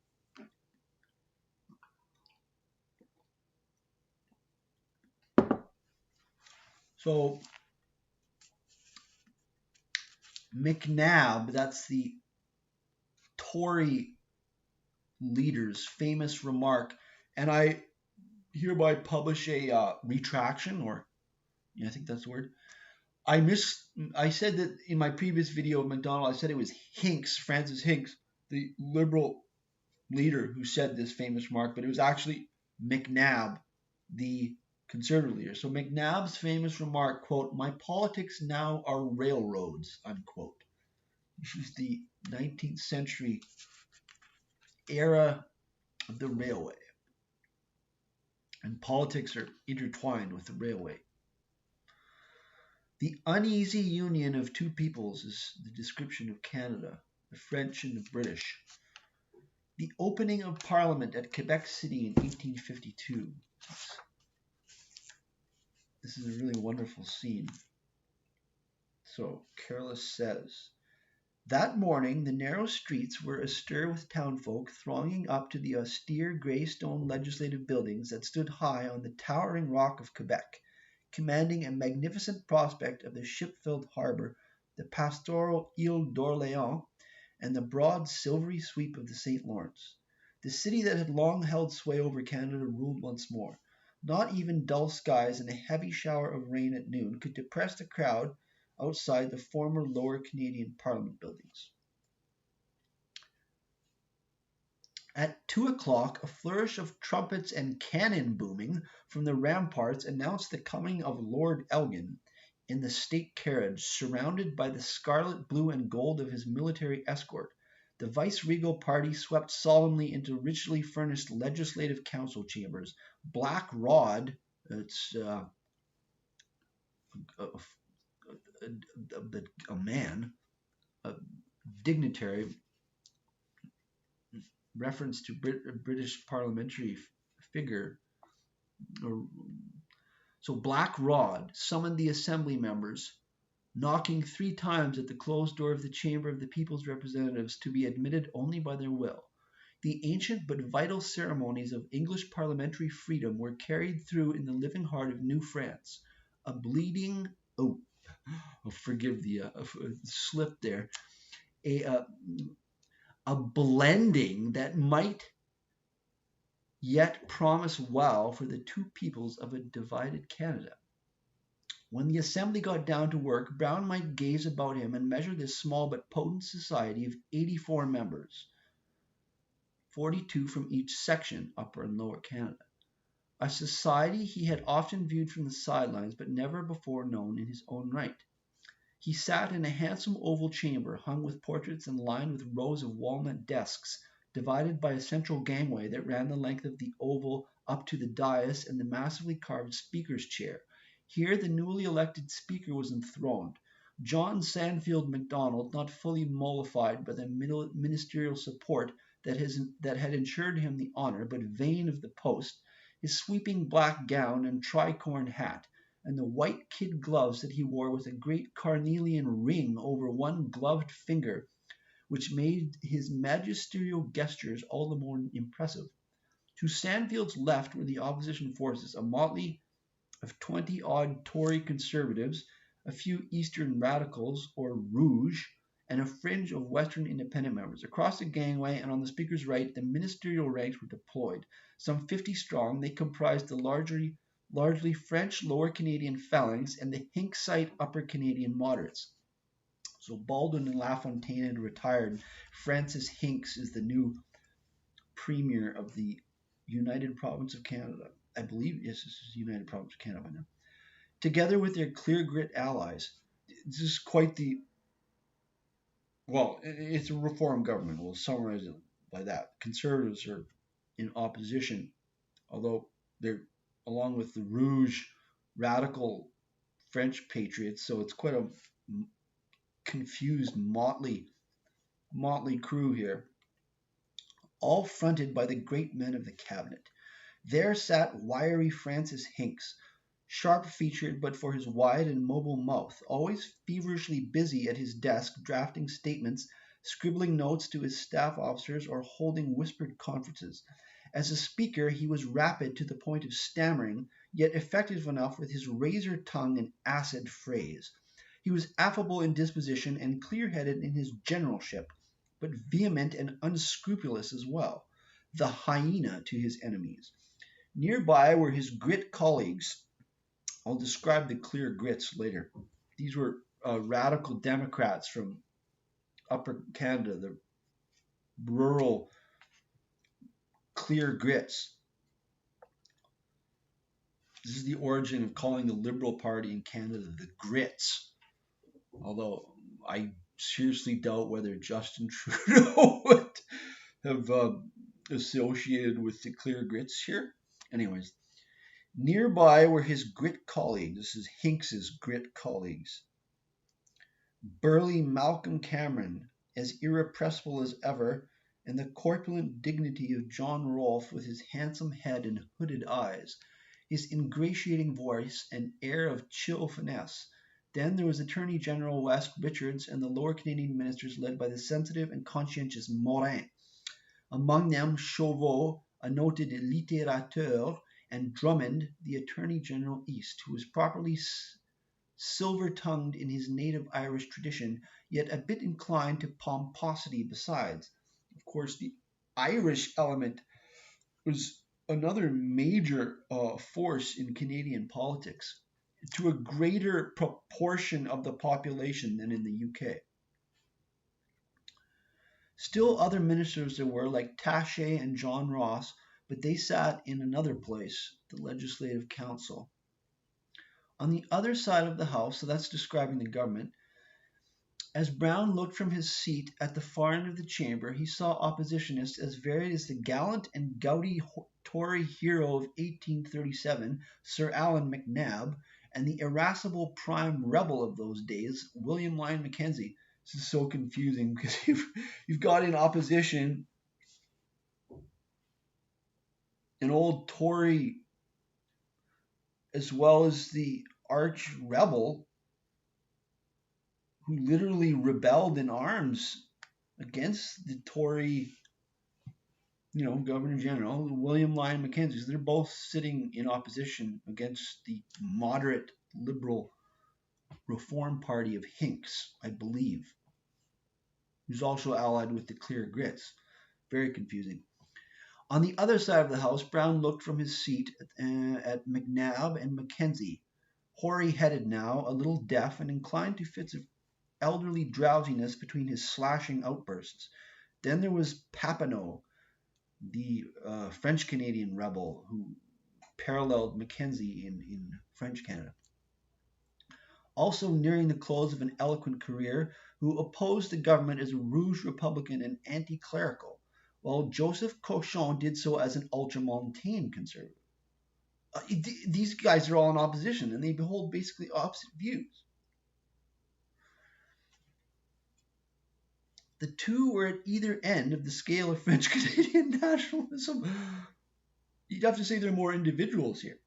So McNabb, that's the Tory leader's famous remark, and I hereby publish a retraction, or I think that's the word. I said that in my previous video of Macdonald, I said it was Hincks, Francis Hincks, the liberal leader, who said this famous remark, but it was actually McNabb, the conservative leader. So McNabb's famous remark, quote, "My politics now are railroads," unquote. This is the 19th century era of the railway. And politics are intertwined with the railway. The uneasy union of two peoples is the description of Canada, the French and the British. The opening of Parliament at Quebec City in 1852. This is a really wonderful scene. So Careless says, that morning the narrow streets were astir with townfolk thronging up to the austere grey stone legislative buildings that stood high on the towering rock of Quebec, commanding a magnificent prospect of the ship-filled harbour, the pastoral Ile d'Orléans, and the broad silvery sweep of the St. Lawrence. The city that had long held sway over Canada ruled once more. Not even dull skies and a heavy shower of rain at noon could depress the crowd outside the former Lower Canadian Parliament buildings. At 2 o'clock, a flourish of trumpets and cannon booming from the ramparts announced the coming of Lord Elgin in the state carriage, surrounded by the scarlet, blue, and gold of his military escort. The vice-regal party swept solemnly into richly furnished legislative council chambers. Black Rod, it's a man, a dignitary, reference to British parliamentary figure. So Black Rod summoned the assembly members, knocking 3 times at the closed door of the chamber of the people's representatives to be admitted only by their will. The ancient but vital ceremonies of English parliamentary freedom were carried through in the living heart of New France. A bleeding, forgive the slip there, a blending that might yet promise well for the two peoples of a divided Canada. When the assembly got down to work, Brown might gaze about him and measure this small but potent society of 84 members, 42 from each section, Upper and Lower Canada. A society he had often viewed from the sidelines, but never before known in his own right. He sat in a handsome oval chamber hung with portraits and lined with rows of walnut desks, divided by a central gangway that ran the length of the oval up to the dais and the massively carved speaker's chair. Here the newly elected speaker was enthroned. John Sandfield Macdonald, not fully mollified by the ministerial support that had ensured him the honour, but vain of the post, his sweeping black gown and tricorn hat, and the white kid gloves that he wore with a great carnelian ring over one gloved finger, which made his magisterial gestures all the more impressive. To Sandfield's left were the opposition forces, a motley of 20-odd Tory conservatives, a few Eastern radicals, or Rouge, and a fringe of Western independent members. Across the gangway and on the speaker's right, the ministerial ranks were deployed. Some 50 strong, they comprised the largely French Lower Canadian phalanx and the Hinksite Upper Canadian moderates. So Baldwin and LaFontaine had retired. Francis Hincks is the new premier of the United Province of Canada. I believe, yes, this is the United Province of Canada now. Together with their clear grit allies. This is quite the, well, it's a reform government. We'll summarize it by that. Conservatives are in opposition, although they're along with the Rouge radical French patriots, so it's quite a confused, motley crew here, all fronted by the great men of the cabinet. There sat wiry Francis Hincks, sharp-featured but for his wide and mobile mouth, always feverishly busy at his desk drafting statements, scribbling notes to his staff officers, or holding whispered conferences. As a speaker, he was rapid to the point of stammering, yet effective enough with his razor tongue and acid phrase. He was affable in disposition and clear-headed in his generalship, but vehement and unscrupulous as well, the hyena to his enemies. Nearby were his grit colleagues. I'll describe the clear grits later. These were radical Democrats from Upper Canada, the rural clear grits. This is the origin of calling the Liberal Party in Canada the Grits. Although I seriously doubt whether Justin Trudeau would have associated with the clear grits here. Anyways, nearby were his grit colleagues. This is Hinks's grit colleagues. Burly Malcolm Cameron, as irrepressible as ever, and the corpulent dignity of John Rolfe with his handsome head and hooded eyes, his ingratiating voice and air of chill finesse. Then there was Attorney General West Richards and the Lower Canadian ministers led by the sensitive and conscientious Morin. Among them Chauveau, a noted littérateur, and Drummond, the Attorney General East, who was properly silver-tongued in his native Irish tradition, yet a bit inclined to pomposity besides. Of course, the Irish element was another major force in Canadian politics, to a greater proportion of the population than in the UK. Still other ministers there were, like Taché and John Ross, but they sat in another place, the Legislative Council. On the other side of the House, so that's describing the government, as Brown looked from his seat at the far end of the chamber, he saw oppositionists as varied as the gallant and gouty Tory hero of 1837, Sir Allan MacNab, and the irascible prime rebel of those days, William Lyon Mackenzie. This is so confusing because you've got in opposition an old Tory as well as the arch rebel who literally rebelled in arms against the Tory, Governor General, William Lyon Mackenzie. So they're both sitting in opposition against the moderate liberal Reform Party of Hinks, I believe, who's also allied with the Clear Grits. Very confusing. On the other side of the House, Brown looked from his seat at MacNab and Mackenzie, hoary-headed now, a little deaf, and inclined to fits of elderly drowsiness between his slashing outbursts. Then there was Papineau, the French-Canadian rebel who paralleled Mackenzie in French Canada. Also nearing the close of an eloquent career, who opposed the government as a rouge Republican and anti-clerical, while Joseph Cochon did so as an ultramontane conservative. These guys are all in opposition, and they hold basically opposite views. The two were at either end of the scale of French Canadian nationalism. You'd have to say they're more individuals here.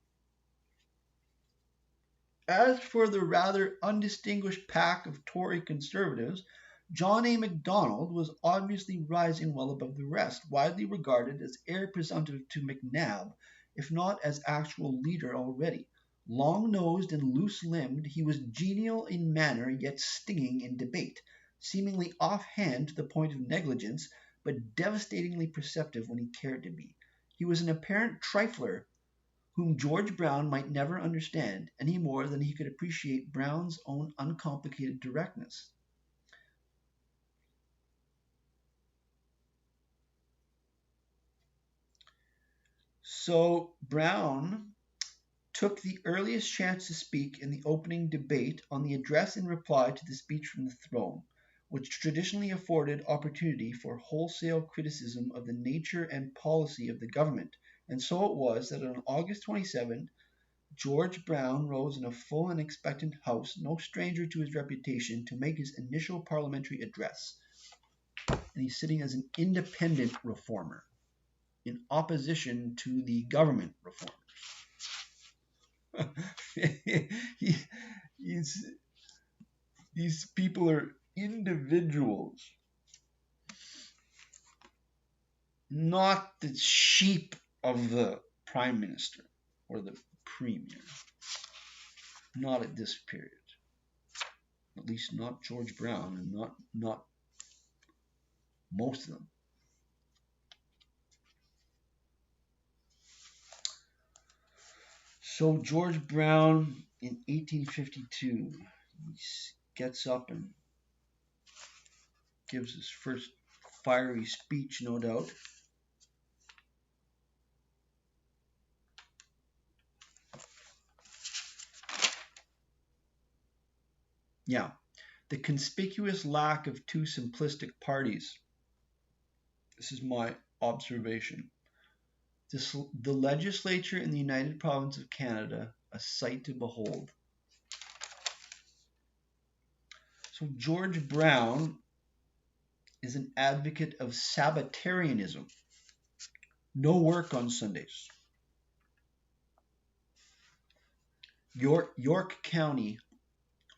As for the rather undistinguished pack of Tory conservatives, John A. Macdonald was obviously rising well above the rest, widely regarded as heir presumptive to MacNab, if not as actual leader already. Long-nosed and loose-limbed, he was genial in manner yet stinging in debate, seemingly offhand to the point of negligence, but devastatingly perceptive when he cared to be. He was an apparent trifler whom George Brown might never understand, any more than he could appreciate Brown's own uncomplicated directness. So Brown took the earliest chance to speak in the opening debate on the address in reply to the speech from the throne, which traditionally afforded opportunity for wholesale criticism of the nature and policy of the government. And so it was that on August 27, George Brown rose in a full and expectant House, no stranger to his reputation, to make his initial parliamentary address. And he's sitting as an independent reformer, in opposition to the government reformers. These people are individuals, not the sheep of the prime minister or the premier. Not at this period. At least not George Brown, and not most of them. So George Brown in 1852, he gets up and gives his first fiery speech, no doubt. Yeah, the conspicuous lack of two simplistic parties. This is my observation. The legislature in the United Province of Canada, a sight to behold. So George Brown is an advocate of Sabbatarianism. No work on Sundays. York County,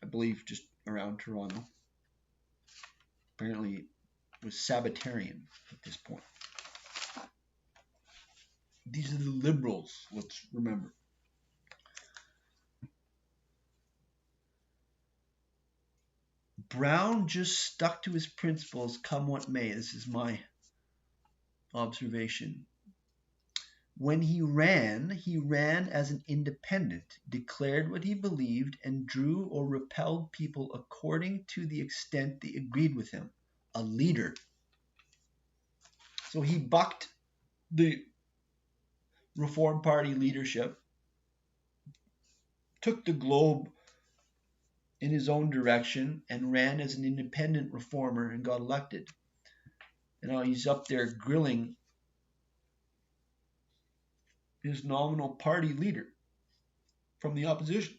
I believe just around Toronto, apparently was Sabbatarian at this point. These are the Liberals, let's remember. Brown just stuck to his principles come what may. This is my observation. When he ran as an independent, declared what he believed, and drew or repelled people according to the extent they agreed with him. A leader. So he bucked the Reform Party leadership, took the globe in his own direction, and ran as an independent reformer and got elected. And now he's up there grilling his nominal party leader from the opposition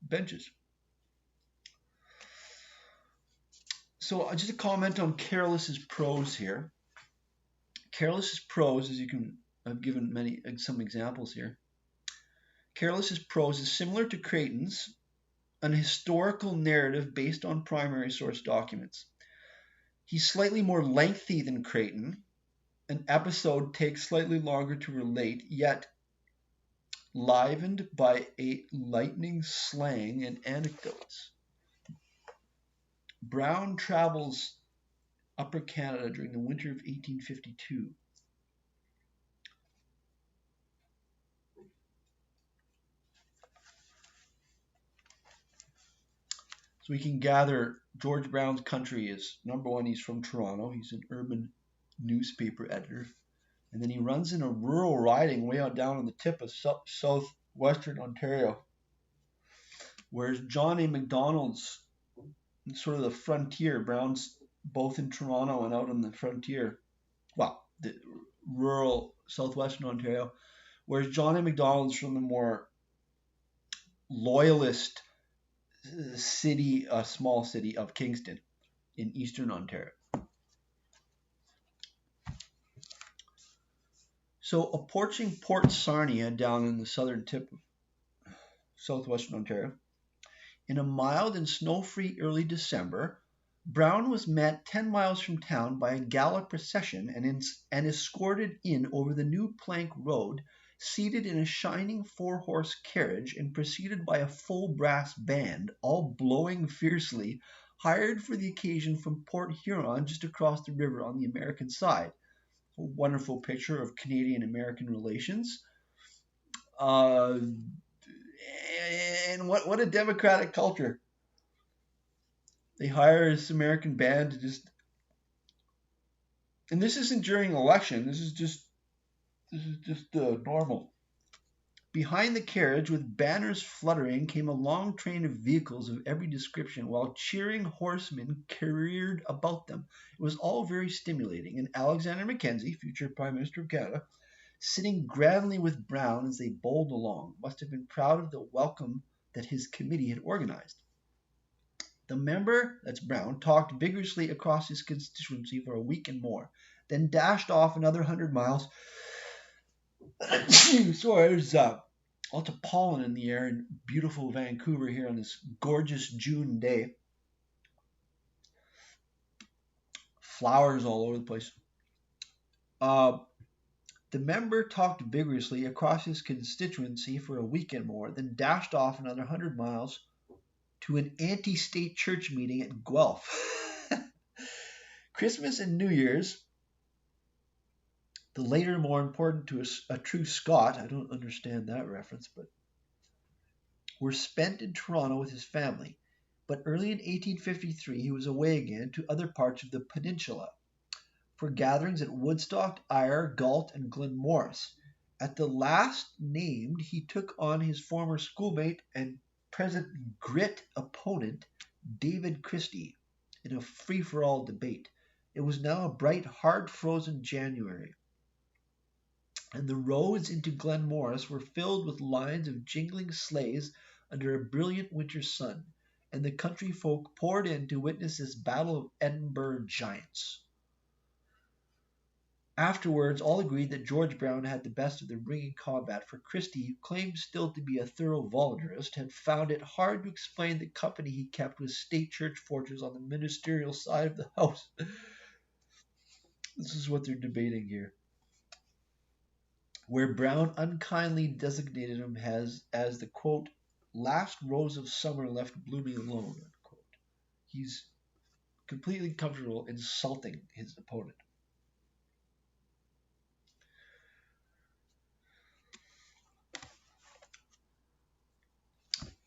benches. So just a comment on Careless's prose here. Careless's prose, as you can, I've given some examples here. Careless's prose is similar to Creighton's, an historical narrative based on primary source documents. He's slightly more lengthy than Creighton. An episode takes slightly longer to relate, yet livened by a lightning slang and anecdotes. Brown travels Upper Canada during the winter of 1852. So we can gather George Brown's country is, number one, he's from Toronto. He's an urban newspaper editor. And then he runs in a rural riding way out down on the tip of southwestern Ontario. Whereas John A. Macdonald's sort of the frontier. Brown's both in Toronto and out on the frontier. Well, the rural southwestern Ontario. Whereas John A. Macdonald's from the more loyalist city, a small city of Kingston in eastern Ontario. So approaching Port Sarnia down in the southern tip of southwestern Ontario, in a mild and snow-free early December, Brown was met 10 miles from town by a Gala procession and escorted in over the new plank road, seated in a shining four-horse carriage and preceded by a full brass band, all blowing fiercely, hired for the occasion from Port Huron just across the river on the American side. A wonderful picture of Canadian-American relations. And what a democratic culture. They hire this American band to just... And this isn't during an election. This is just normal. Behind the carriage, with banners fluttering, came a long train of vehicles of every description, while cheering horsemen careered about them. It was all very stimulating, and Alexander Mackenzie, future Prime Minister of Canada, sitting grandly with Brown as they bowled along, must have been proud of the welcome that his committee had organized. The member, that's Brown, talked vigorously across his constituency for a week and more, then dashed off another 100 miles. Sorry, there's lots of pollen in the air in beautiful Vancouver here on this gorgeous June day. Flowers all over the place. The member talked vigorously across his constituency for a week and more, then dashed off another 100 miles to an anti-state church meeting at Guelph. Christmas and New Year's, the later more important to a true Scot, I don't understand that reference, but were spent in Toronto with his family. But early in 1853 he was away again to other parts of the peninsula for gatherings at Woodstock, Ayr, Galt, and Glenmorris. At the last named he took on his former schoolmate and present grit opponent, David Christie, in a free-for-all debate. It was now a bright, hard-frozen January, and the roads into Glenmorris were filled with lines of jingling sleighs under a brilliant winter sun, and the country folk poured in to witness this battle of Edinburgh giants. Afterwards, all agreed that George Brown had the best of the ringing combat, for Christie, who claimed still to be a thorough voluntarist, had found it hard to explain the company he kept with state church forges on the ministerial side of the house. This is what they're debating here. Where Brown unkindly designated him as the, quote, last rose of summer left blooming alone, unquote. He's completely comfortable insulting his opponent.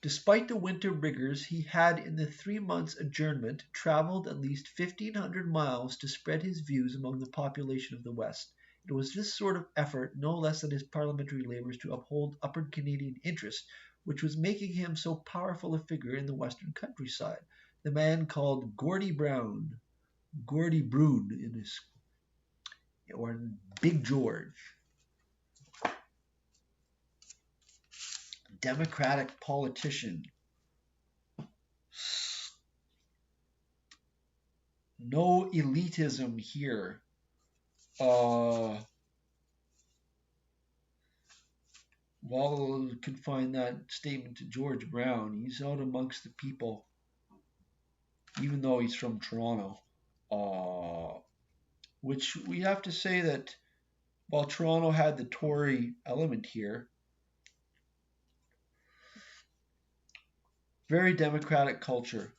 Despite the winter rigors, he had in the 3 months' adjournment travelled at least 1,500 miles to spread his views among the population of the West. It was this sort of effort, no less than his parliamentary labours to uphold Upper Canadian interests, which was making him so powerful a figure in the western countryside. The man called Gordie Brown, Gordie Brown in his, or Big George, Democratic politician, no elitism here. Waddle confined that statement to George Brown. He's out amongst the people, even though he's from Toronto. Which we have to say that while Toronto had the Tory element here, very democratic culture.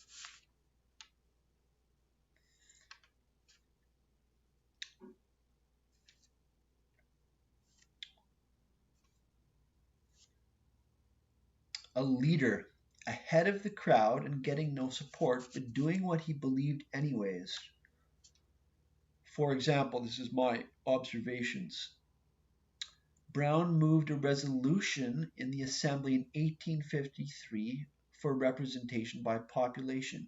A leader, ahead of the crowd and getting no support, but doing what he believed anyways. For example, this is my observations. Brown moved a resolution in the Assembly in 1853 for representation by population,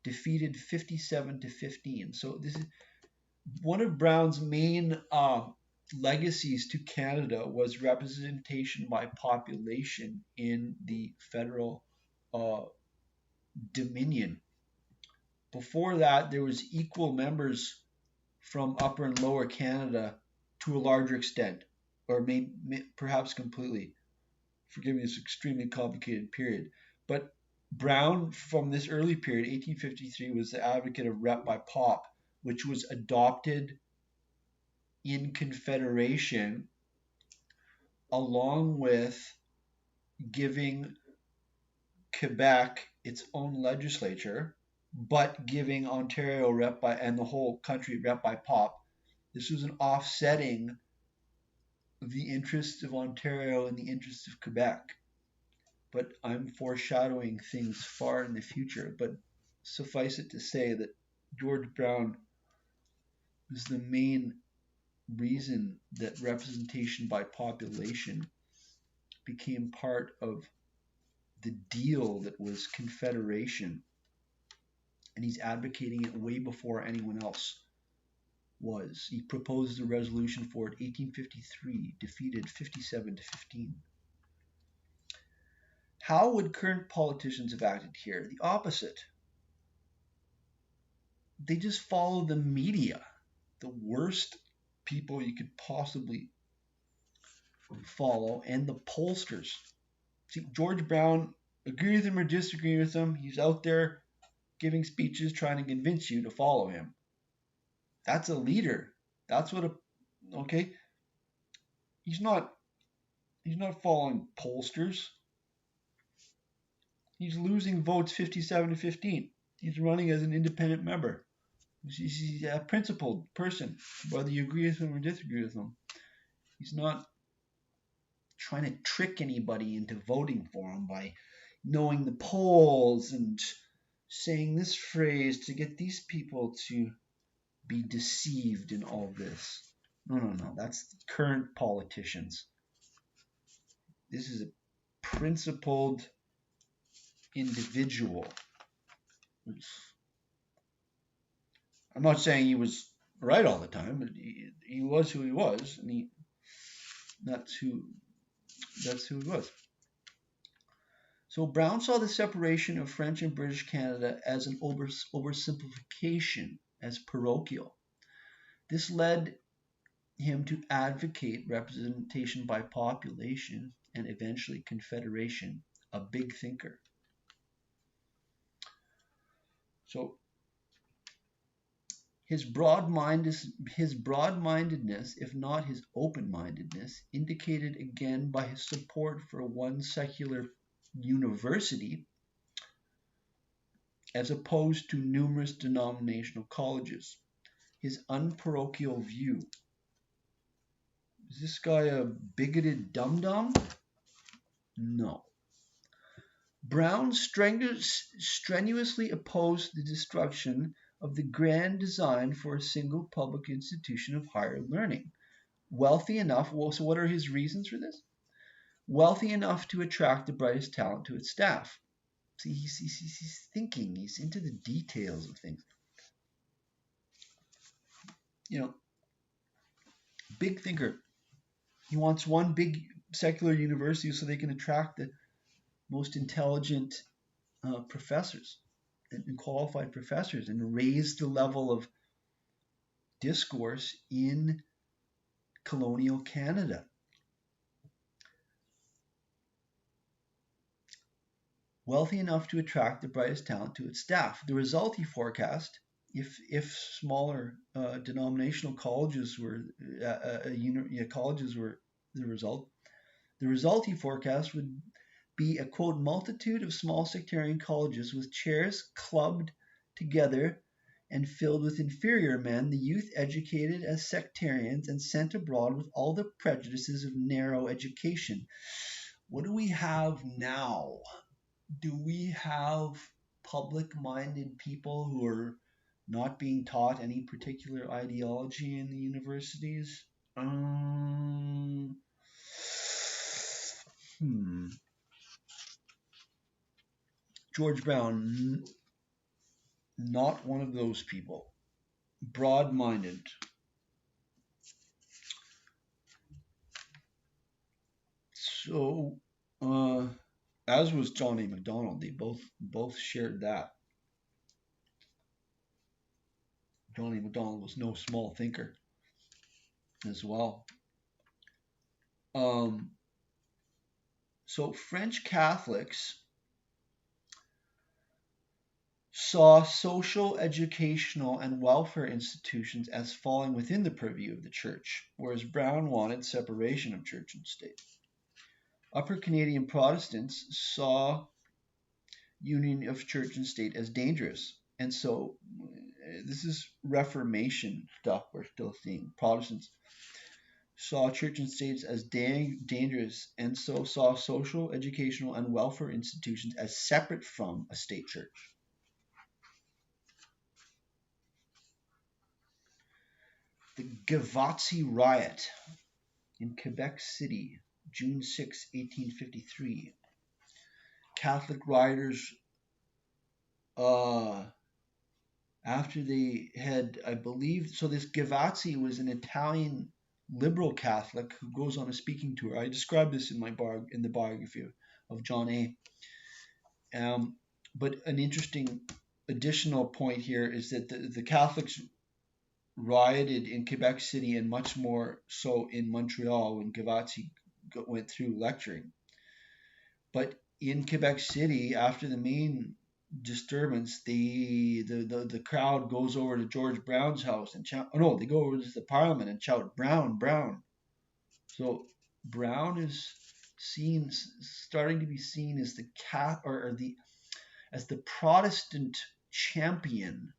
defeated 57 to 15. So this is one of Brown's main legacies to Canada was representation by population in the federal Dominion. Before that, there was equal members from Upper and Lower Canada to a larger extent, or perhaps completely. Forgive me, this extremely complicated period. But Brown, from this early period, 1853, was the advocate of rep by pop, which was adopted in Confederation, along with giving Quebec its own legislature, but giving Ontario rep by, and the whole country rep by pop. This was an offsetting of the interests of Ontario and the interests of Quebec. But I'm foreshadowing things far in the future. But suffice it to say that George Brown was the main reason that representation by population became part of the deal that was Confederation. And he's advocating it way before anyone else was. He proposed a resolution for it 1853, defeated 57 to 15. How would current politicians have acted here? The opposite. They just follow the media, the worst people you could possibly follow, and the pollsters. See, George Brown, agree with him or disagree with him, he's out there giving speeches trying to convince you to follow him. That's a leader. That's what okay. He's not following pollsters. He's losing votes 57 to 15. He's running as an independent member. He's a principled person, whether you agree with him or disagree with him. He's not trying to trick anybody into voting for him by knowing the polls and saying this phrase to get these people to be deceived in all this. No. That's current politicians. This is a principled individual. I'm not saying he was right all the time, but he was who he was, and that's who he was. So Brown saw the separation of French and British Canada as an oversimplification, as parochial. This led him to advocate representation by population and eventually confederation, a big thinker. So his broad-mindedness, if not his open-mindedness, indicated again by his support for one secular university as opposed to numerous denominational colleges. His unparochial view. Is this guy a bigoted dum-dum? No. Brown strenuously opposed the destruction of the grand design for a single public institution of higher learning. Wealthy enough, well, so what are his reasons for this? Wealthy enough to attract the brightest talent to its staff. See, he's thinking, he's into the details of things. You know, big thinker. He wants one big secular university so they can attract the most intelligent professors and qualified professors and raise the level of discourse in colonial Canada. Wealthy enough to attract the brightest talent to its staff. The result he forecast, if smaller denominational colleges were the result he forecast would be a quote multitude of small sectarian colleges with chairs clubbed together and filled with inferior men, the youth educated as sectarians and sent abroad with all the prejudices of narrow education. What do we have now? Do we have public-minded people who are not being taught any particular ideology in the universities? George Brown, not one of those people. Broad-minded. So, as was John A. Macdonald, they both shared that. John A. Macdonald was no small thinker as well. So French Catholics saw social, educational, and welfare institutions as falling within the purview of the church, whereas Brown wanted separation of church and state. Upper Canadian Protestants saw union of church and state as dangerous, and so this is Reformation stuff we're still seeing. Protestants saw church and states as dangerous, and so saw social, educational, and welfare institutions as separate from a state church. The Gavazi riot in Quebec City, June 6, 1853. Catholic rioters, after they had, I believe, so this Gavazi was an Italian liberal Catholic who goes on a speaking tour. I described this in the biography of John A. But an interesting additional point here is that the Catholics rioted in Quebec City and much more so in Montreal when Gavazi went through lecturing. But in Quebec City, after the main disturbance, the crowd goes over to George Brown's house and shout. Oh no, they go over to the Parliament and shout, "Brown, Brown!" So Brown is starting to be seen as the Protestant champion,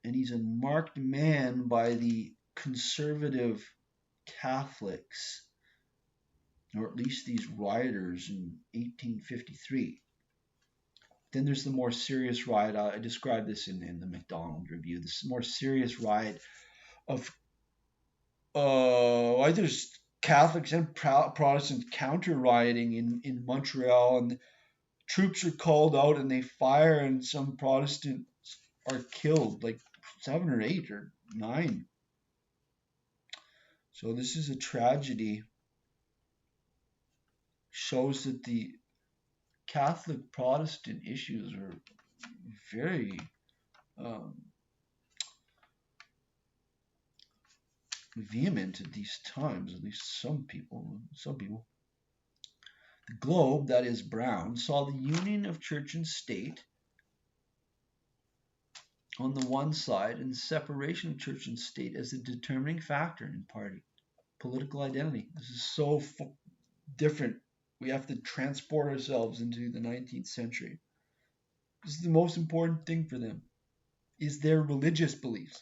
and he's a marked man by the conservative Catholics, or at least these rioters in 1853. Then there's the more serious riot. I described this in the Macdonald Review. This more serious riot of there's Catholics and Protestants counter-rioting in Montreal, and the troops are called out and they fire, and some Protestants are killed, like 7 or 8 or 9. So this is a tragedy. Shows that the Catholic Protestant issues were very um, vehement at these times, at least some people. The Globe, that is Brown, saw the union of church and state on the one side and the separation of church and state as a determining factor in party political identity. This is so different. We have to transport ourselves into the 19th century. This is the most important thing for them, is their religious beliefs.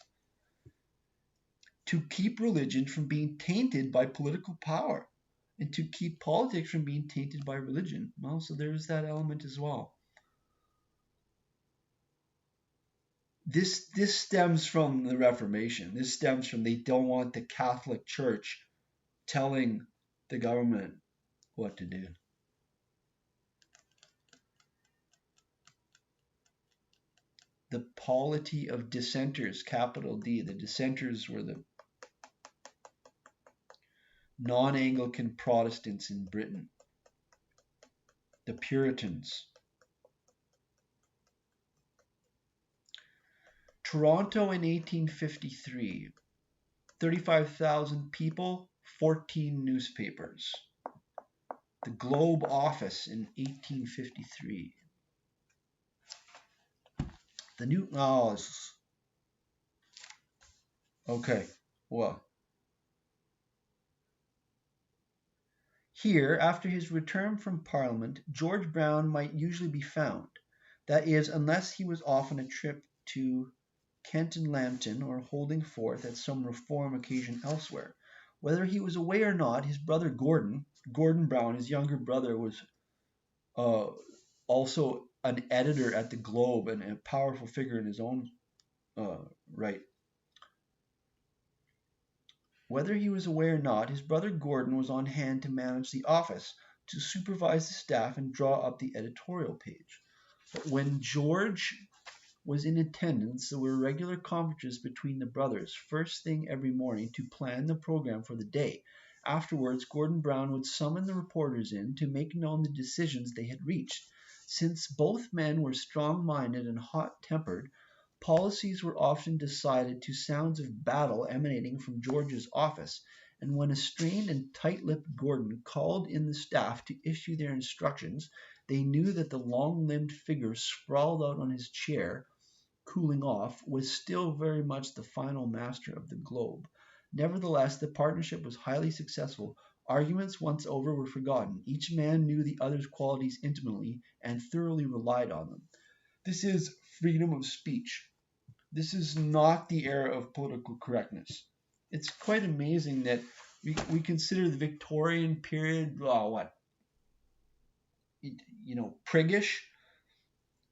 To keep religion from being tainted by political power, and to keep politics from being tainted by religion. Well, so there is that element as well. This stems from the Reformation. This stems from they don't want the Catholic Church telling the government what to do. The polity of dissenters, capital D. The dissenters were the non-Anglican Protestants in Britain, the Puritans. Toronto in 1853, 35,000 people, 14 newspapers. The Globe office in 1853. The new, oh, okay, well. Here, after his return from Parliament, George Brown might usually be found. That is, unless he was off on a trip to Kent and Lambton or holding forth at some reform occasion elsewhere. Whether he was away or not, his brother Gordon Brown, his younger brother, was also an editor at the Globe and a powerful figure in his own right. Whether he was away or not, his brother Gordon was on hand to manage the office, to supervise the staff and draw up the editorial page. But when George was in attendance, there were regular conferences between the brothers, first thing every morning, to plan the program for the day. Afterwards, Gordon Brown would summon the reporters in to make known the decisions they had reached. Since both men were strong-minded and hot-tempered, policies were often decided to sounds of battle emanating from George's office, and when a strained and tight-lipped Gordon called in the staff to issue their instructions, they knew that the long-limbed figure sprawled out on his chair, cooling off, was still very much the final master of the Globe. Nevertheless, the partnership was highly successful. Arguments once over were forgotten. Each man knew the other's qualities intimately and thoroughly relied on them. This is freedom of speech. This is not the era of political correctness. It's quite amazing that we consider the Victorian period, priggish,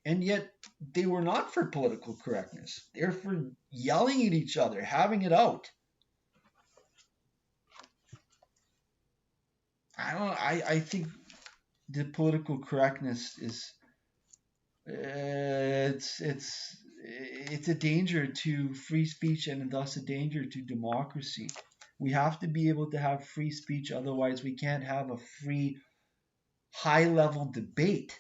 and yet they were not for political correctness. They're for yelling at each other, having it out. I think the political correctness is it's a danger to free speech and thus a danger to democracy. We have to be able to have free speech, otherwise we can't have a free high-level debate.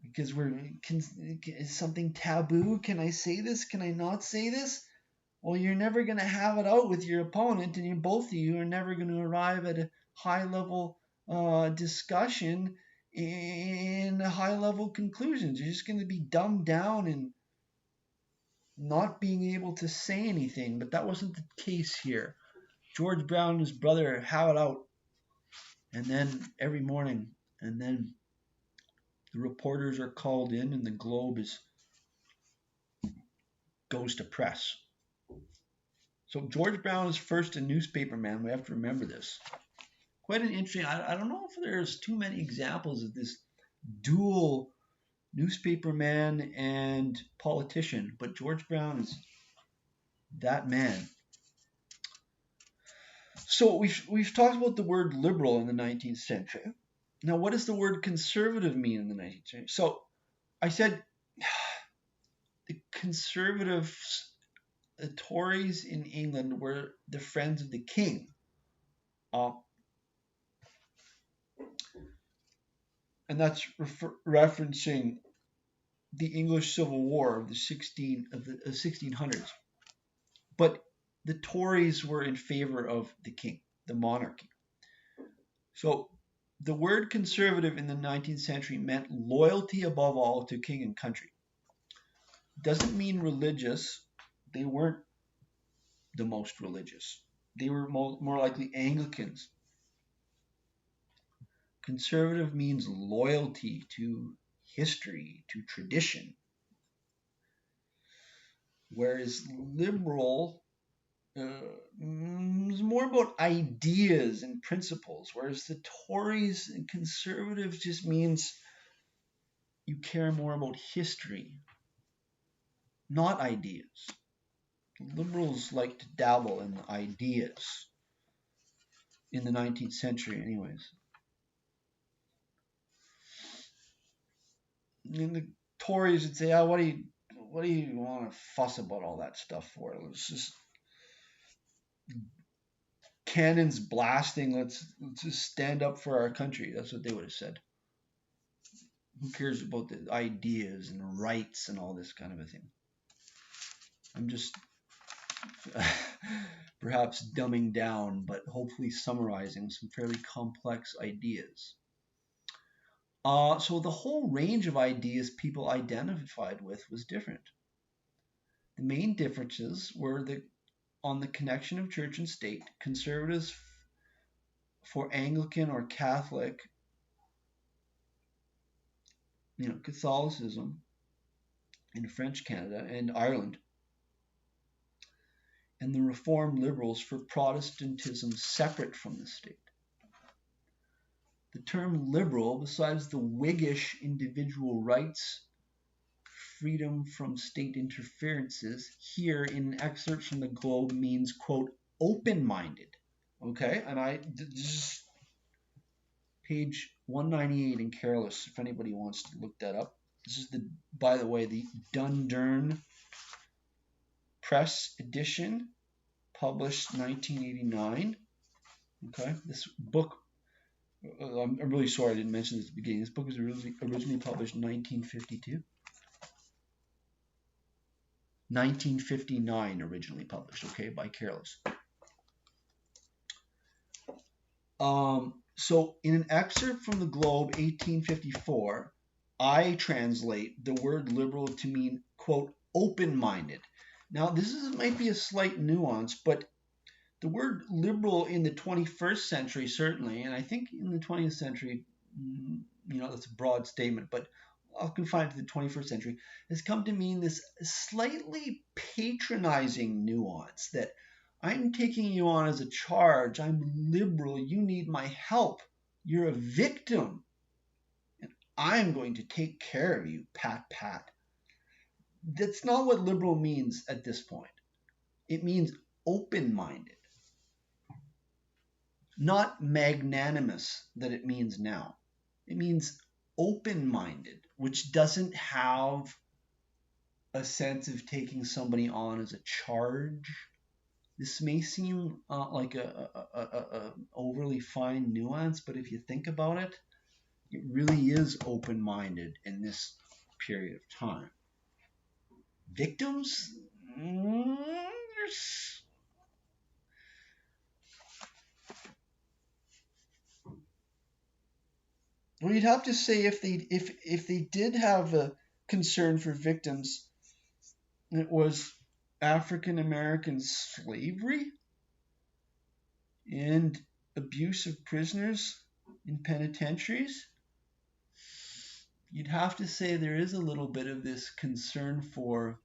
Because is something taboo? Can I say this? Can I not say this? Well, you're never going to have it out with your opponent, and both of you are never going to arrive at a high-level discussion in high-level conclusions. You're just going to be dumbed down and not being able to say anything. But that wasn't the case here. George Brown and his brother have it out, and then every morning, and then the reporters are called in, and the Globe goes to press. So George Brown is first a newspaper man. We have to remember this. Quite an interesting. I don't know if there's too many examples of this dual newspaper man and politician, but George Brown is that man. So we've talked about the word liberal in the 19th century. Now, what does the word conservative mean in the 19th century? So I said the conservatives, the Tories in England, were the friends of the king. and that's referencing the English Civil War of the 1600s. But the Tories were in favor of the king, the monarchy. So the word conservative in the 19th century meant loyalty above all to king and country. Doesn't mean religious. They weren't the most religious. They were more likely Anglicans. Conservative means loyalty to history, to tradition. Whereas liberal is more about ideas and principles, whereas the Tories and conservatives just means you care more about history, not ideas. Liberals like to dabble in ideas in the 19th century, anyways. And the Tories would say, "Oh, what do you want to fuss about all that stuff for? Let's just cannons blasting. Let's just stand up for our country." That's what they would have said. Who cares about the ideas and rights and all this kind of a thing? I'm just perhaps dumbing down, but hopefully summarizing some fairly complex ideas. So the whole range of ideas people identified with was different. The main differences were on the connection of church and state. Conservatives for Anglican or Catholic, Catholicism in French Canada and Ireland, and the Reformed liberals for Protestantism separate from the state. The term liberal, besides the Whiggish individual rights, freedom from state interferences, here in excerpts from the Globe means, quote, open-minded. Okay, and this is page 198 in Careless, if anybody wants to look that up. This is by the way, the Dundurn Press edition, published 1989. Okay, this book, I'm really sorry I didn't mention this at the beginning. This book was originally published in 1952. 1959 originally published, okay, by Careless. So in an excerpt from the Globe, 1854, I translate the word liberal to mean, quote, open-minded. Now, this might be a slight nuance, but the word liberal in the 21st century, certainly, and I think in the 20th century, that's a broad statement, but I'll confine it to the 21st century, has come to mean this slightly patronizing nuance that I'm taking you on as a charge. I'm liberal. You need my help. You're a victim. And I'm going to take care of you, pat, pat. That's not what liberal means at this point. It means open-minded, not magnanimous that it means now. It means open-minded, which doesn't have a sense of taking somebody on as a charge. This may seem like a overly fine nuance, but if you think about it, it really is open-minded in this period of time. Victims? Well, you'd have to say if they did have a concern for victims, it was African American slavery and abuse of prisoners in penitentiaries. You'd have to say there is a little bit of this concern for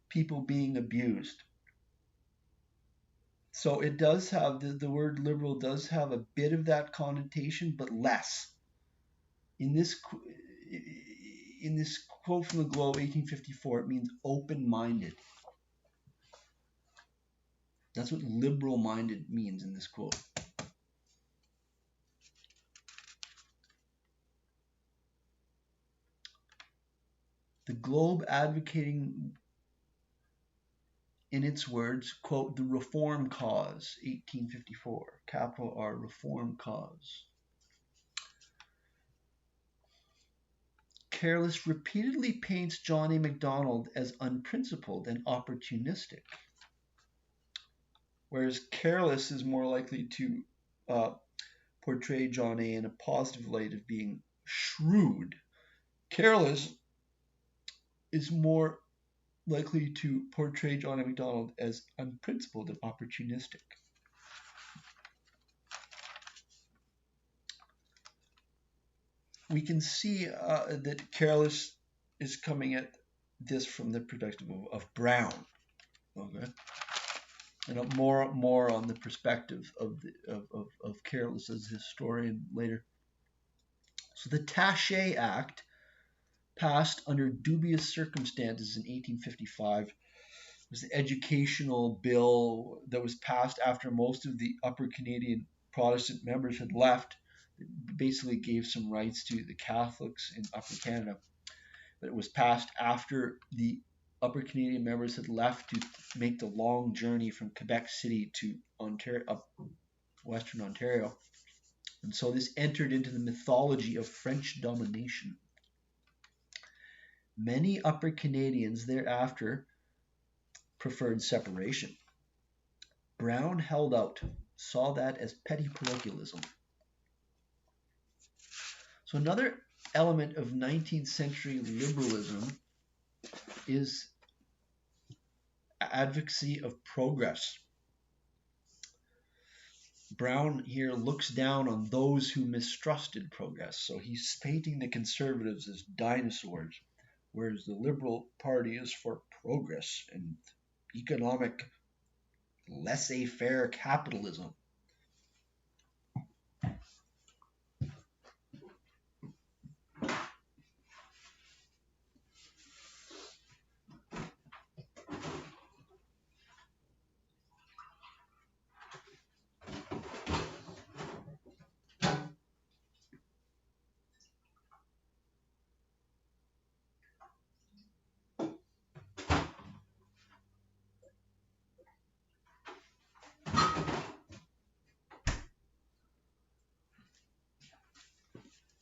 people being abused. So it does have, the word liberal does have a bit of that connotation, but less. In this quote from the Globe, 1854, it means open-minded. That's what liberal-minded means in this quote. The Globe advocating, in its words, quote, the reform cause, 1854, capital R, reform cause. Careless repeatedly paints John A. Macdonald as unprincipled and opportunistic, whereas Careless is more likely to portray John A. in a positive light of being shrewd. Careless is more likely to portray John A. Macdonald as unprincipled and opportunistic. We can see that Careless is coming at this from the perspective of Brown, okay, and more on the perspective of Careless as a historian later. So the Taché Act, passed under dubious circumstances in 1855, was the educational bill that was passed after most of the Upper Canadian Protestant members had left. It basically gave some rights to the Catholics in Upper Canada, but it was passed after the Upper Canadian members had left to make the long journey from Quebec City to Ontario, up Western Ontario. And so this entered into the mythology of French domination. Many Upper Canadians thereafter preferred separation. Brown held out, saw that as petty parochialism. So another element of 19th century liberalism is advocacy of progress. Brown here looks down on those who mistrusted progress. So he's painting the conservatives as dinosaurs, whereas the Liberal Party is for progress and economic laissez-faire capitalism.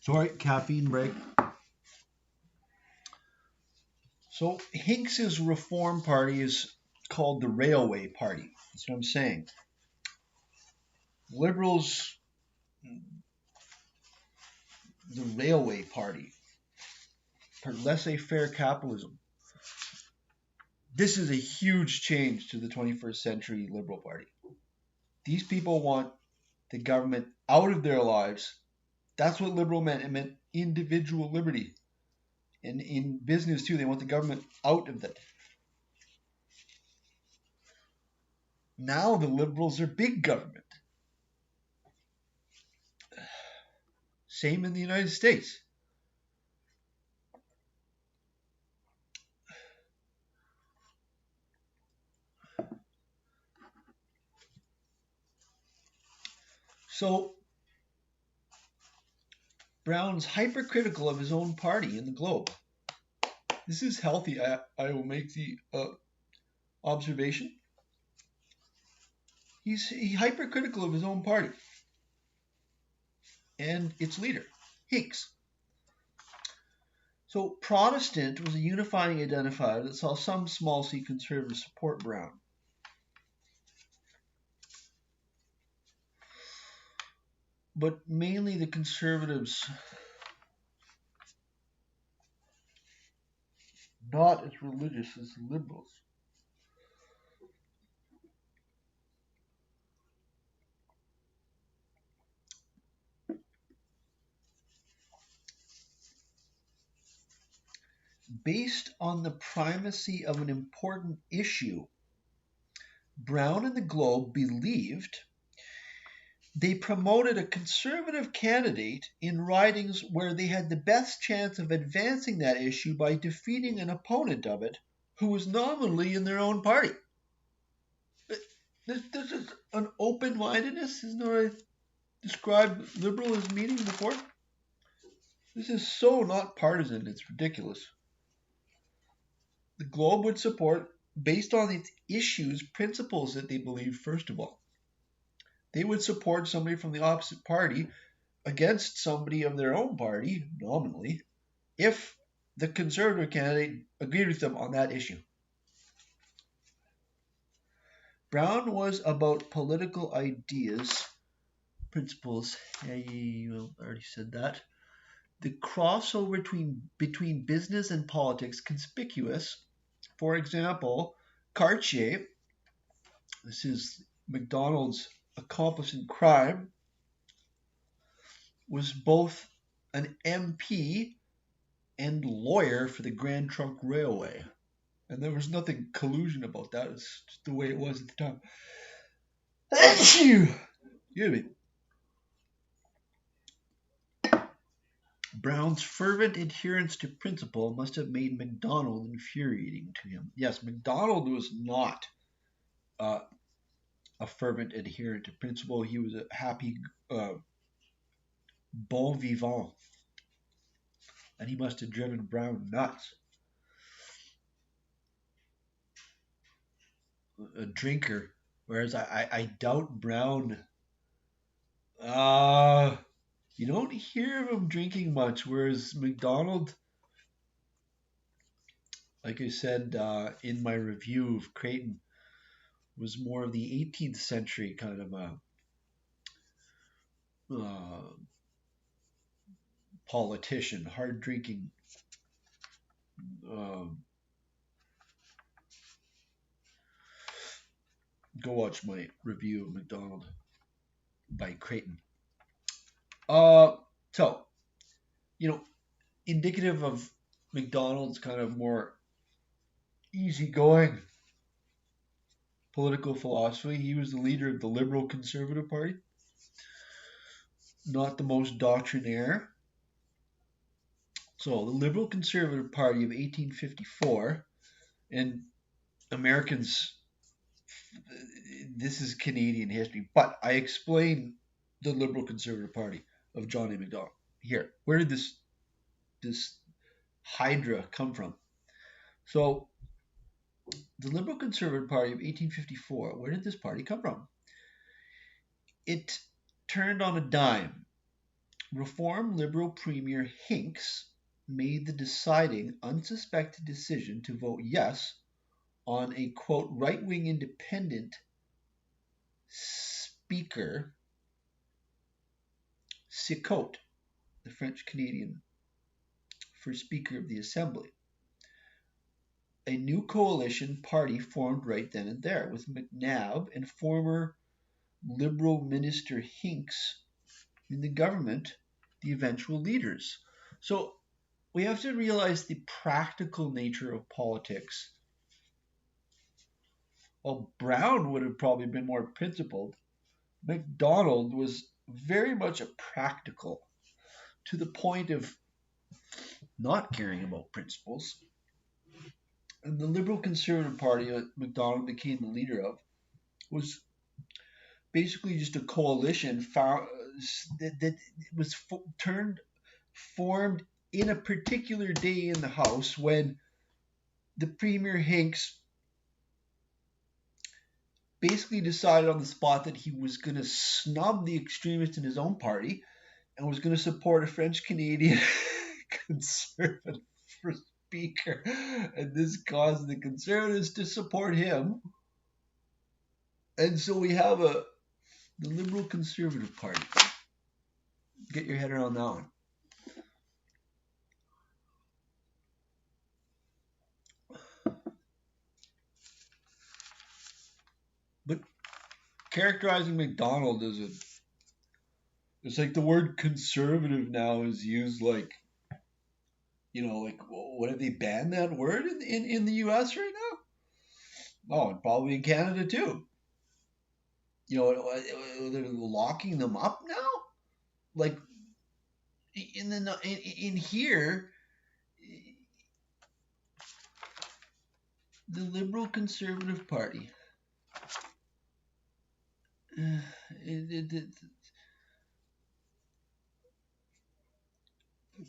Sorry, caffeine break. So Hincks's Reform Party is called the Railway Party. That's what I'm saying. Liberals, the Railway Party, for laissez-faire capitalism. This is a huge change to the 21st century Liberal Party. These people want the government out of their lives. That's what liberal meant. It meant individual liberty. And in business too, they want the government out of that. Now the liberals are big government. Same in the United States. So Brown's hypercritical of his own party in the Globe. This is healthy. I will make the observation. He's hypercritical of his own party and its leader, Hincks. So Protestant was a unifying identifier that saw some small c conservatives support Brown. But mainly the conservatives, not as religious as the liberals. Based on the primacy of an important issue, Brown and the Globe believed they promoted a conservative candidate in ridings where they had the best chance of advancing that issue by defeating an opponent of it who was nominally in their own party. This is an open-mindedness. Isn't that what I described liberal as meaning before? This is so not partisan, it's ridiculous. The Globe would support, based on its issues, principles that they believed, first of all. They would support somebody from the opposite party against somebody of their own party, nominally, if the Conservative candidate agreed with them on that issue. Brown was about political ideas, principles. I already said that. The crossover between business and politics conspicuous. For example, Cartier, this is Macdonald's accomplice in crime, was both an MP and lawyer for the Grand Trunk Railway. And there was nothing collusion about that. It's just the way it was at the time. Excuse me. Brown's fervent adherence to principle must have made Macdonald infuriating to him. Yes, Macdonald was not uh, a fervent adherent to principle. He was a happy bon vivant, and he must have driven Brown nuts. A drinker, whereas I doubt Brown. You don't hear of him drinking much, whereas Macdonald, like I said in my review of Creighton, was more of the 18th century kind of a politician, hard drinking. Go watch my review of Macdonald by Creighton. So, indicative of Macdonald's kind of more easygoing political philosophy, he was the leader of the Liberal Conservative Party, not the most doctrinaire. So, the Liberal Conservative Party of 1854, and Americans, this is Canadian history, but I explain the Liberal Conservative Party of John A. Macdonald here. Where did this hydra come from? So, the Liberal Conservative Party of 1854, where did this party come from? It turned on a dime. Reform Liberal Premier Hincks made the deciding, unsuspected decision to vote yes on a, quote, right-wing independent speaker, Sicotte, the French-Canadian, for Speaker of the Assembly. A new coalition party formed right then and there, with McNabb and former Liberal Minister Hincks in the government, the eventual leaders. So we have to realize the practical nature of politics. While Brown would have probably been more principled, Macdonald was very much a practical, to the point of not caring about principles. And the Liberal Conservative Party that Macdonald became the leader of was basically just a coalition that was formed in a particular day in the House when the Premier Hincks basically decided on the spot that he was going to snub the extremists in his own party and was going to support a French-Canadian conservative for speaker. And this caused the Conservatives to support him. And so we have the Liberal Conservative Party. Get your head around that one. But characterizing Macdonald as it's like the word conservative now is used like, like what, have they banned that word in the US right now? Oh, and probably in Canada too. They're locking them up now. Like in here, the Liberal Conservative Party.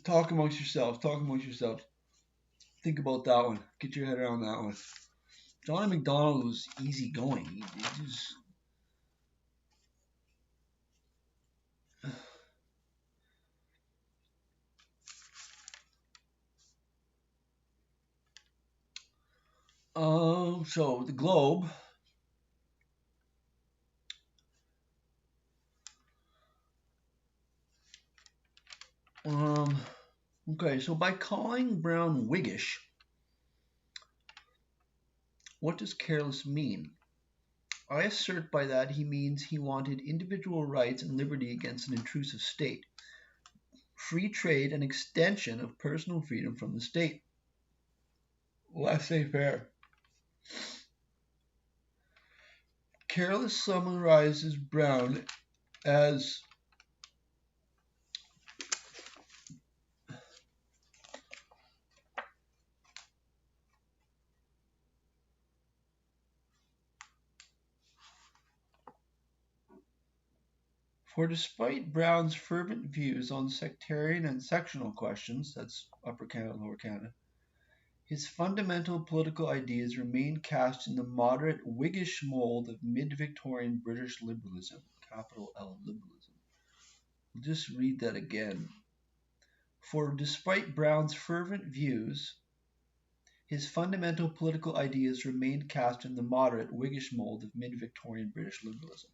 Talk amongst yourselves. Think about that one. Get your head around that one. John Macdonald was easygoing. He just So the Globe. Um, okay, so by calling Brown Whiggish, what does Careless mean? I assert by that he means he wanted individual rights and liberty against an intrusive state, free trade and extension of personal freedom from the state. Laissez-faire. Careless summarizes Brown as for despite Brown's fervent views on sectarian and sectional questions, that's Upper Canada, Lower Canada, his fundamental political ideas remain cast in the moderate Whiggish mold of mid-Victorian British liberalism, capital L liberalism. We'll just read that again. For despite Brown's fervent views, his fundamental political ideas remained cast in the moderate Whiggish mold of mid-Victorian British liberalism.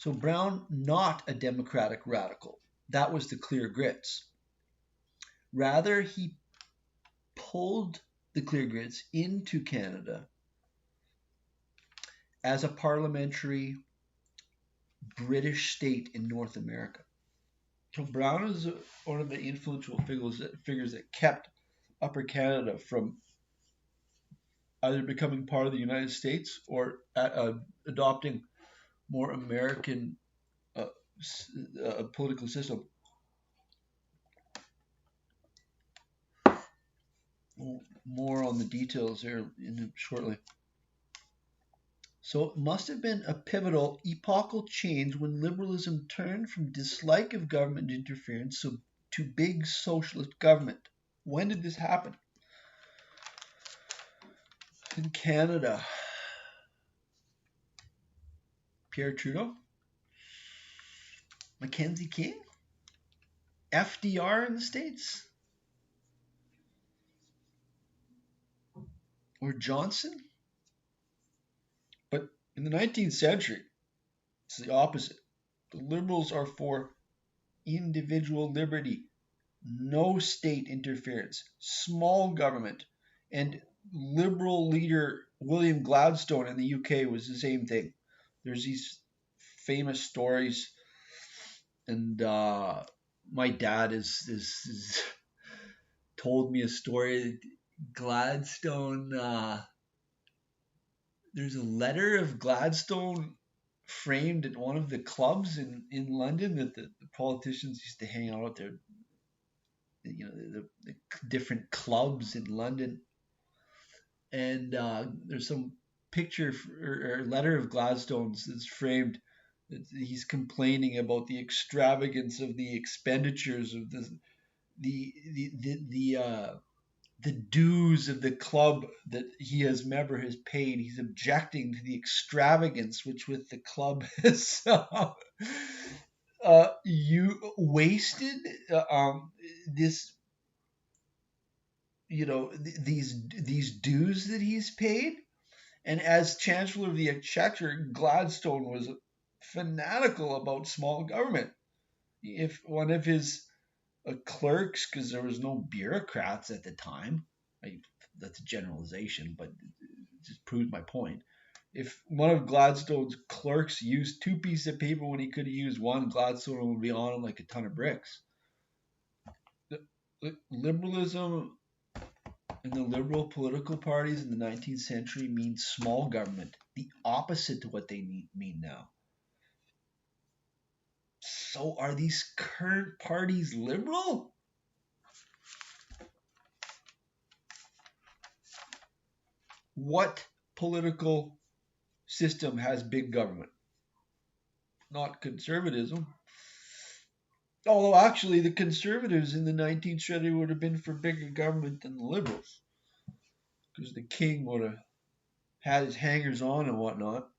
So Brown, not a democratic radical. That was the Clear Grits. Rather, he pulled the Clear Grits into Canada as a parliamentary British state in North America. So Brown is one of the influential figures that kept Upper Canada from either becoming part of the United States or adopting more American uh, political system. More on the details here shortly. So it must have been a pivotal, epochal change when liberalism turned from dislike of government interference to big socialist government. When did this happen? In Canada. Pierre Trudeau? Mackenzie King? FDR in the States? Or Johnson? But in the 19th century, it's the opposite. The Liberals are for individual liberty, no state interference, small government, and Liberal leader William Gladstone in the UK was the same thing. There's these famous stories, and my dad is told me a story. Gladstone, there's a letter of Gladstone framed at one of the clubs in London that the politicians used to hang out at their, the different clubs in London. And there's some picture or letter of Gladstone's that's framed. He's complaining about the extravagance of the expenditures of the dues of the club that he as member has paid. He's objecting to the extravagance which with the club has you wasted this these dues that he's paid. And as Chancellor of the Exchequer, Gladstone was fanatical about small government. If one of his clerks, because there was no bureaucrats at the time, that's a generalization, but it just proves my point. If one of Gladstone's clerks used two pieces of paper when he could have used one, Gladstone would be on him like a ton of bricks. Liberalism and the liberal political parties in the 19th century mean small government, the opposite to what they mean now. So are these current parties liberal? What political system has big government? Not conservatism. Although actually the conservatives in the 19th century would have been for bigger government than the liberals. Because the king would have had his hangers on and whatnot.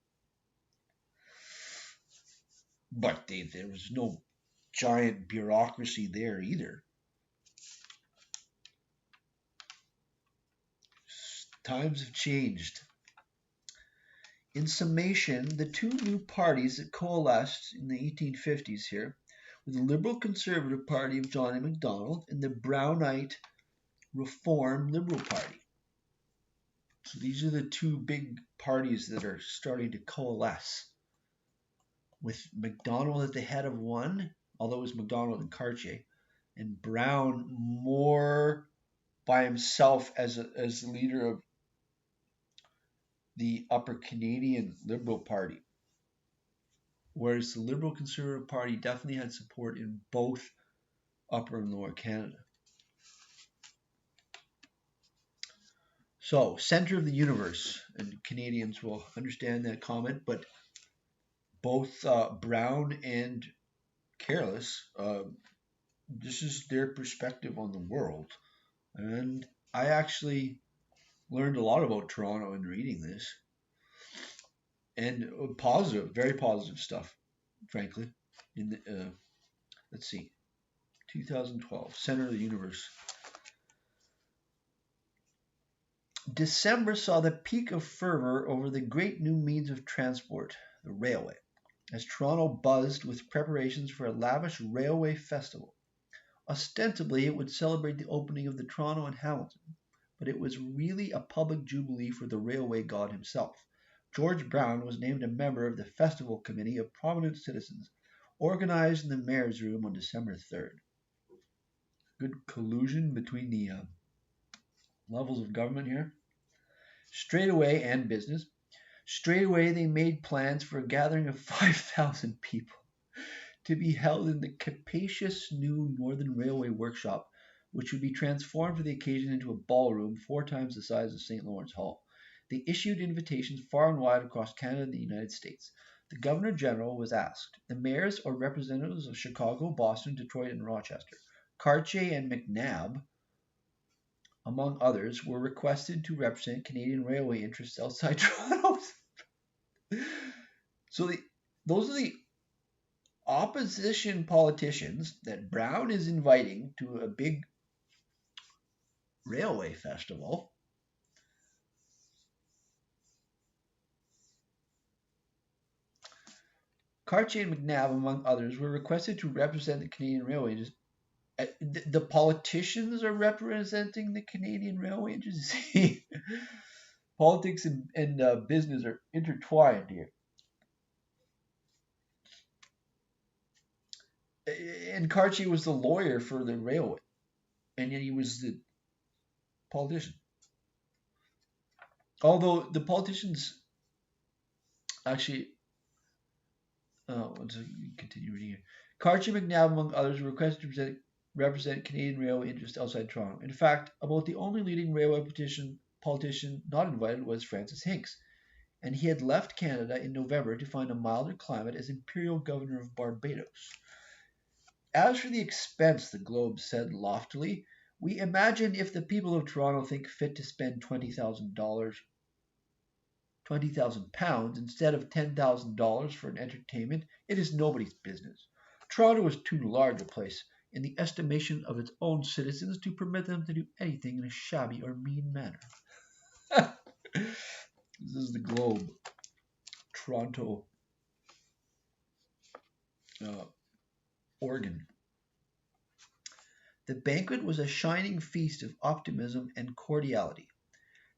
But there was no giant bureaucracy there either. Times have changed. In summation, the two new parties that coalesced in the 1850s here were the Liberal Conservative Party of John A. Macdonald and the Brownite Reform Liberal Party. So these are the two big parties that are starting to coalesce, with Macdonald at the head of one, although it was Macdonald and Cartier, and Brown more by himself as the leader of the Upper Canadian Liberal Party. Whereas the Liberal Conservative Party definitely had support in both Upper and Lower Canada. So, center of the universe, and Canadians will understand that comment, but both Brown and Careless, this is their perspective on the world. And I actually learned a lot about Toronto in reading this. And positive, very positive stuff, frankly. In the, let's see, 2012, Center of the Universe. December saw the peak of fervor over the great new means of transport, the railway, as Toronto buzzed with preparations for a lavish railway festival. Ostensibly, it would celebrate the opening of the Toronto and Hamilton, but it was really a public jubilee for the railway god himself. George Brown was named a member of the festival committee of prominent citizens, organized in the mayor's room on December 3rd. Good collusion between the levels of government here. Straightaway, and business, straightaway they made plans for a gathering of 5,000 people to be held in the capacious new Northern Railway workshop, which would be transformed for the occasion into a ballroom 4 times the size of St. Lawrence Hall. They issued invitations far and wide across Canada and the United States. The Governor General was asked. The mayors or representatives of Chicago, Boston, Detroit, and Rochester, Cartier and McNabb, among others, were requested to represent Canadian railway interests outside Toronto. So those are the opposition politicians that Brown is inviting to a big railway festival. Cartier and McNabb, among others, were requested to represent the Canadian railway industry. The politicians are representing the Canadian railway industry. Politics and business are intertwined here. And Cartier was the lawyer for the railway, and yet he was the politician. Although the politicians actually, let's continue reading here. Cartier and McNabb, among others, were requested to represent Canadian railway interests outside Toronto. In fact, about the only leading railway politician not invited was Francis Hincks, and he had left Canada in November to find a milder climate as Imperial Governor of Barbados. As for the expense, the Globe said loftily, we imagine if the people of Toronto think fit to spend £20,000 instead of $10,000 for an entertainment, it is nobody's business. Toronto is too large a place, in the estimation of its own citizens, to permit them to do anything in a shabby or mean manner. This is the Globe. Toronto, Oregon. The banquet was a shining feast of optimism and cordiality.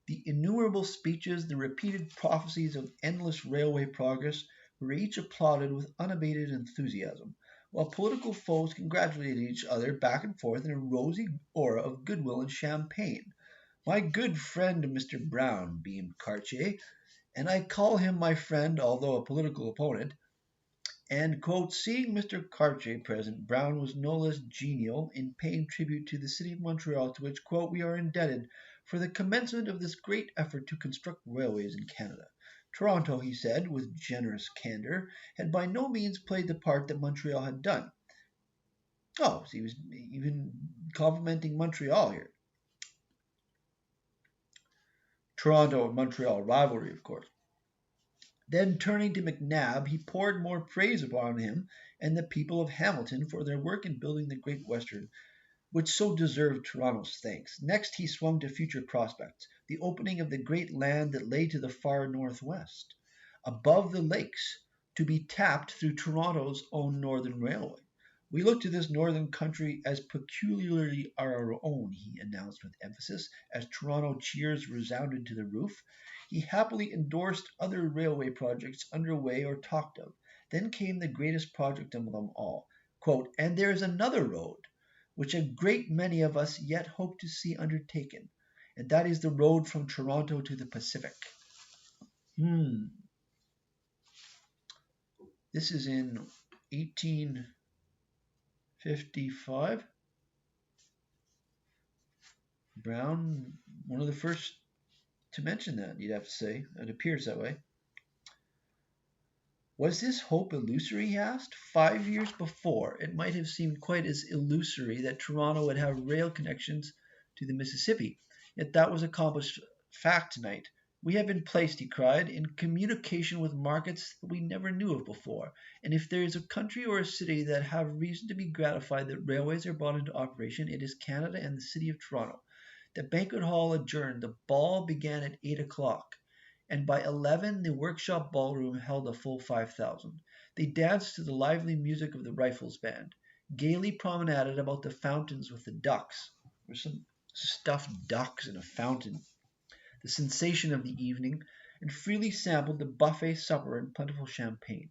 The innumerable speeches, the repeated prophecies of endless railway progress were each applauded with unabated enthusiasm, while political foes congratulated each other back and forth in a rosy aura of goodwill and champagne. My good friend Mr. Brown, beamed Cartier, and I call him my friend although a political opponent, and, quote, seeing Mr. Cartier present, Brown was no less genial in paying tribute to the city of Montreal, to which, quote, we are indebted for the commencement of this great effort to construct railways in Canada. Toronto, he said, with generous candor, had by no means played the part that Montreal had done. Oh, so he was even complimenting Montreal here. Toronto and Montreal rivalry, of course. Then turning to McNabb, he poured more praise upon him and the people of Hamilton for their work in building the Great Western, which so deserved Toronto's thanks. Next he swung to future prospects, the opening of the great land that lay to the far northwest, above the lakes, to be tapped through Toronto's own Northern Railway. We look to this northern country as peculiarly our own, he announced with emphasis, as Toronto cheers resounded to the roof. He happily endorsed other railway projects under way or talked of. Then came the greatest project of them all. Quote, and there is another road, which a great many of us yet hope to see undertaken, and that is the road from Toronto to the Pacific. This is in 1855. Brown, one of the first to mention that, you'd have to say. It appears that way. Was this hope illusory, he asked? 5 years before, it might have seemed quite as illusory that Toronto would have rail connections to the Mississippi. Yet that was accomplished fact tonight. We have been placed, he cried, in communication with markets that we never knew of before. And if there is a country or a city that have reason to be gratified that railways are brought into operation, it is Canada and the city of Toronto. The banquet hall adjourned. The ball began at 8 o'clock, and by 11 the workshop ballroom held a full 5,000. They danced to the lively music of the rifles band, gaily promenaded about the fountains with the ducks. There were some stuffed ducks in a fountain, the sensation of the evening, and freely sampled the buffet supper and plentiful champagne.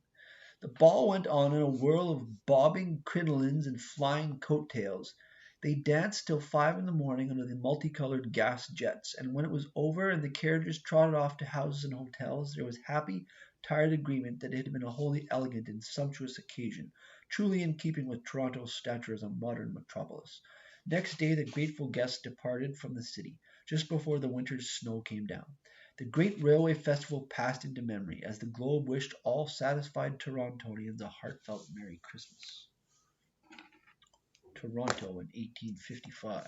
The ball went on in a whirl of bobbing crinolines and flying coat-tails. They danced till 5 in the morning under the multicolored gas jets, and when it was over and the carriages trotted off to houses and hotels, there was happy, tired agreement that it had been a wholly elegant and sumptuous occasion, truly in keeping with Toronto's stature as a modern metropolis. Next day the grateful guests departed from the city, just before the winter's snow came down. The great railway festival passed into memory, as the Globe wished all satisfied Torontonians a heartfelt Merry Christmas. Toronto in 1855.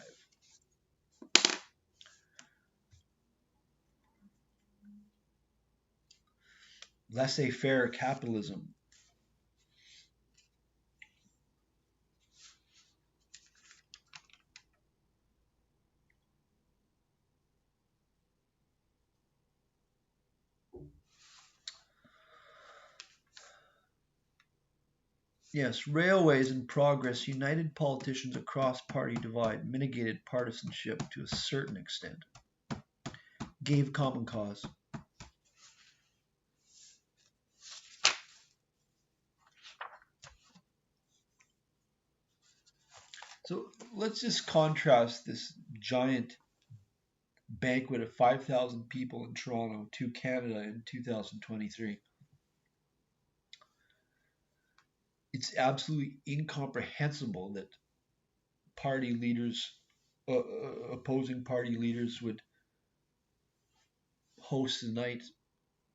Laissez-faire capitalism. Yes, railways in progress united politicians across party divide, mitigated partisanship to a certain extent, gave common cause. So let's just contrast this giant banquet of 5,000 people in Toronto to Canada in 2023. It's absolutely incomprehensible that party leaders, opposing party leaders, would host a night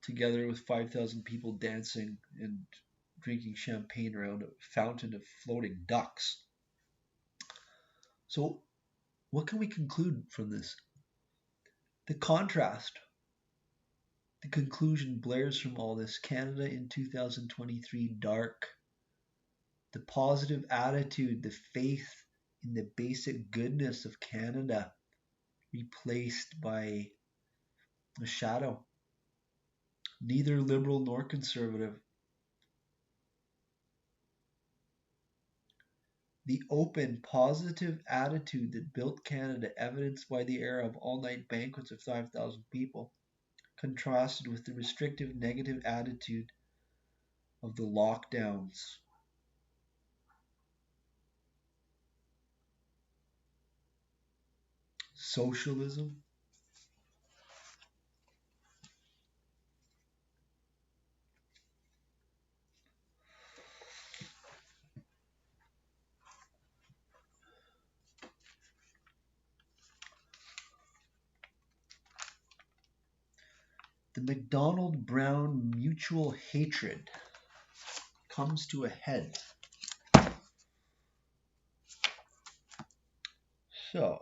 together with 5,000 people dancing and drinking champagne around a fountain of floating ducks. So, what can we conclude from this? The contrast, the conclusion blares from all this. Canada in 2023, dark. The positive attitude, the faith in the basic goodness of Canada, replaced by a shadow. Neither liberal nor conservative. The open, positive attitude that built Canada, evidenced by the era of all-night banquets of 5,000 people, contrasted with the restrictive, negative attitude of the lockdowns. Socialism. The Macdonald-Brown mutual hatred comes to a head. So,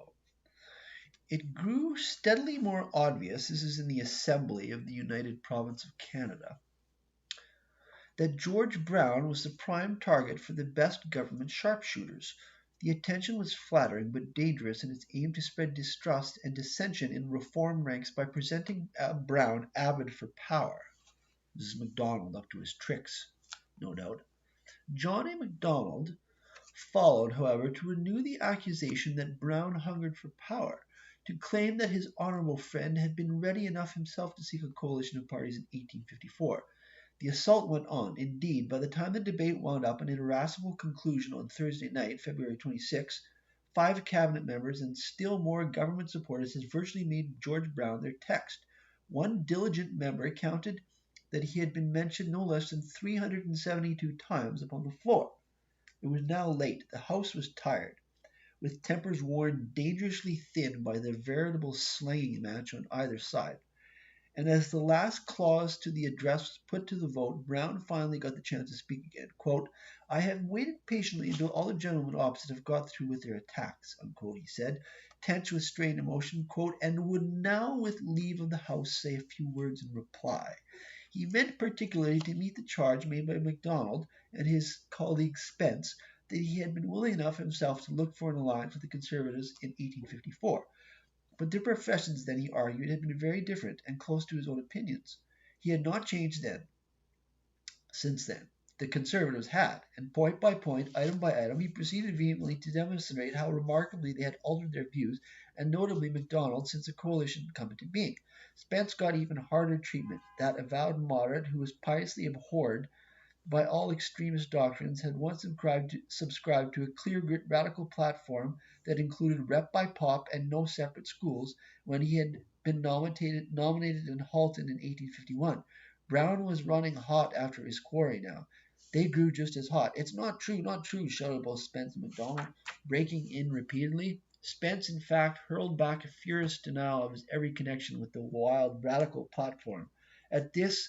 it grew steadily more obvious, this is in the Assembly of the United Province of Canada, that George Brown was the prime target for the best government sharpshooters. The attention was flattering but dangerous in its aim to spread distrust and dissension in reform ranks by presenting Brown avid for power. This is Macdonald up to his tricks, no doubt. John A. Macdonald followed, however, to renew the accusation that Brown hungered for power, to claim that his honourable friend had been ready enough himself to seek a coalition of parties in 1854. The assault went on. Indeed, by the time the debate wound up in an irascible conclusion on Thursday night, February 26, 5 cabinet members and still more government supporters had virtually made George Brown their text. One diligent member counted that he had been mentioned no less than 372 times upon the floor. It was now late. The House was tired, with tempers worn dangerously thin by the veritable slanging match on either side. And as the last clause to the address was put to the vote, Brown finally got the chance to speak again. Quote, "I have waited patiently until all the gentlemen opposite have got through with their attacks," unquote, he said, tense with strained emotion, quote, "and would now, with leave of the House, say a few words in reply." He meant particularly to meet the charge made by Macdonald and his colleague Spence that he had been willing enough himself to look for an alliance with the Conservatives in 1854. But their professions then, he argued, had been very different and close to his own opinions. He had not changed then. Since then, the Conservatives had, and point by point, item by item, he proceeded vehemently to demonstrate how remarkably they had altered their views, and notably Macdonald, since the coalition had come into being. Spence got even harder treatment. That avowed moderate, who was piously abhorred by all extremist doctrines, had once subscribed to a clear-grit radical platform that included rep by pop and no separate schools when he had been nominated in Halton in 1851. Brown was running hot after his quarry now. They grew just as hot. "It's not true, not true," shouted both Spence and Macdonald, breaking in repeatedly. Spence, in fact, hurled back a furious denial of his every connection with the wild radical platform. At this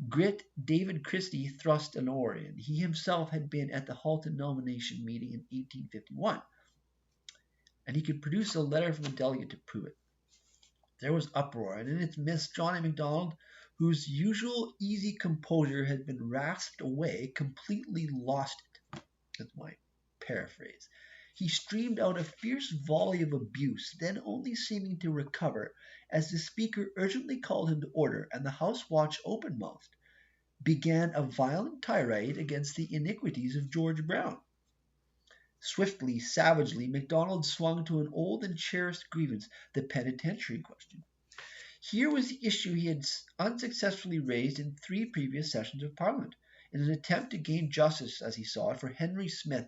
grit, David Christie thrust an oar in. He himself had been at the Halton nomination meeting in 1851, and he could produce a letter from the delegate to prove it. There was uproar, and in its midst John A. Macdonald, whose usual easy composure had been rasped away, completely lost it. That's my paraphrase. He streamed out a fierce volley of abuse, then only seeming to recover, as the speaker urgently called him to order, and the House watch open-mouthed, began a violent tirade against the iniquities of George Brown. Swiftly, savagely, Macdonald swung to an old and cherished grievance, the penitentiary question. Here was the issue he had unsuccessfully raised in 3 previous sessions of Parliament, in an attempt to gain justice, as he saw it, for Henry Smith,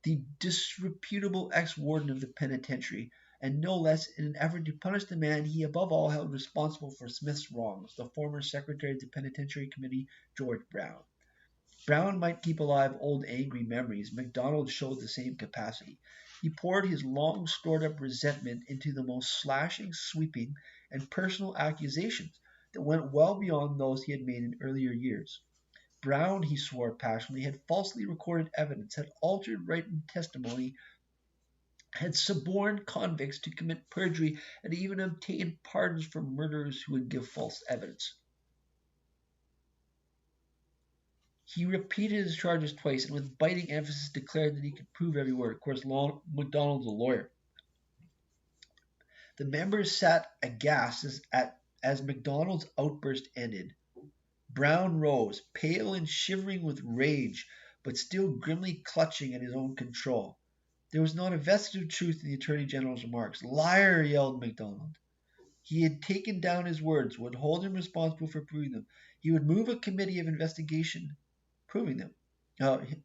the disreputable ex-warden of the penitentiary, and no less in an effort to punish the man he above all held responsible for Smith's wrongs, the former Secretary of the Penitentiary Committee, George Brown. Brown might keep alive old angry memories. Macdonald showed the same capacity. He poured his long stored-up resentment into the most slashing, sweeping, and personal accusations that went well beyond those he had made in earlier years. Brown, he swore passionately, had falsely recorded evidence, had altered written testimony, had suborned convicts to commit perjury, and even obtained pardons from murderers who would give false evidence. He repeated his charges twice, and with biting emphasis declared that he could prove every word. Of course, Macdonald's a lawyer. The members sat aghast as Macdonald's outburst ended. Brown rose, pale and shivering with rage, but still grimly clutching at his own control. There was not a vestige of truth in the Attorney General's remarks. "Liar!" yelled Macdonald. He had taken down his words, would hold him responsible for proving them. He would move a committee of investigation proving them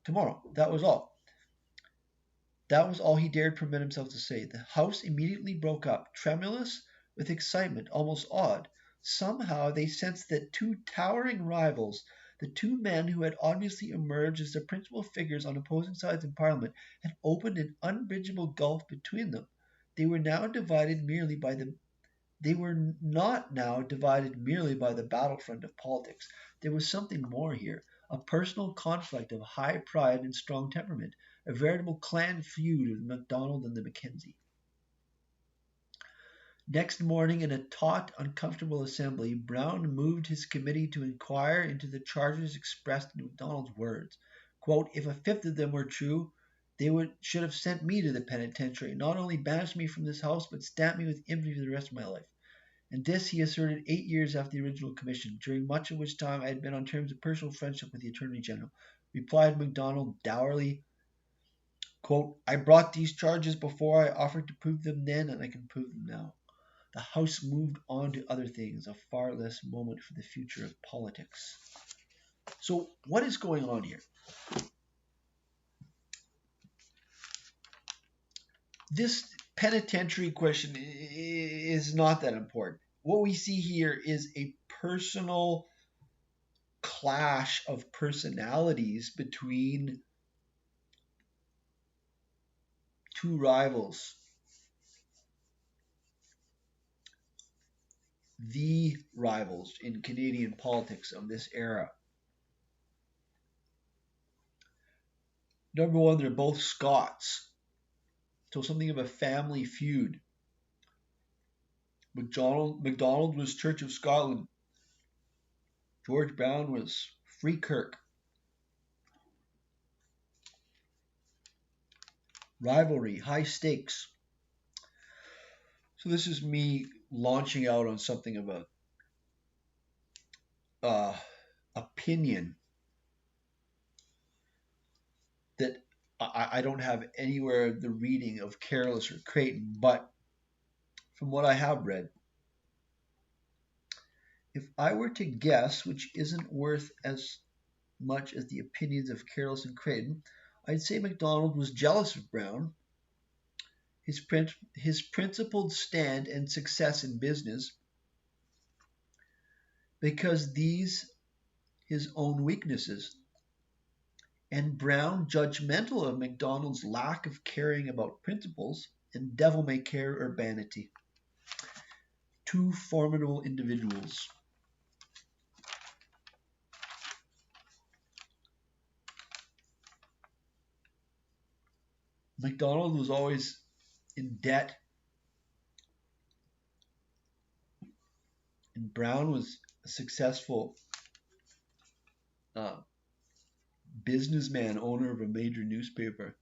tomorrow. That was all. That was all he dared permit himself to say. The House immediately broke up, tremulous with excitement, almost awed. Somehow they sensed that 2 towering rivals, the 2 men who had obviously emerged as the principal figures on opposing sides in Parliament, had opened an unbridgeable gulf between them. They were not now divided merely by the battlefront of politics. There was something more here, a personal conflict of high pride and strong temperament, a veritable clan feud of the Macdonald and the Mackenzie. Next morning, in a taut, uncomfortable assembly, Brown moved his committee to inquire into the charges expressed in Macdonald's words. Quote, if a fifth of them were true, should have sent me to the penitentiary, not only banished me from this house, but stamped me with infamy for the rest of my life. And this he asserted 8 years after the original commission, during much of which time I had been on terms of personal friendship with the Attorney General. Replied Macdonald dourly, quote, I brought these charges before I offered to prove them then, and I can prove them now. The House moved on to other things, of far less moment for the future of politics. So what is going on here? This penitentiary question is not that important. What we see here is a personal clash of personalities between two rivals, the rivals in Canadian politics of this era. Number one, they're both Scots, so something of a family feud. Macdonald was Church of Scotland. George Brown was Free Kirk. Rivalry, high stakes. So this is me launching out on something of a opinion that I don't have anywhere the reading of Careless or Creighton, but from what I have read, if I were to guess, which isn't worth as much as the opinions of Careless and Creighton, I'd say Macdonald was jealous of Brown. His principled stand and success in business, because these his own weaknesses, and Brown judgmental of Macdonald's lack of caring about principles and devil-may-care urbanity. Two formidable individuals. Macdonald was always in debt, and Brown was a successful businessman, owner of a major newspaper.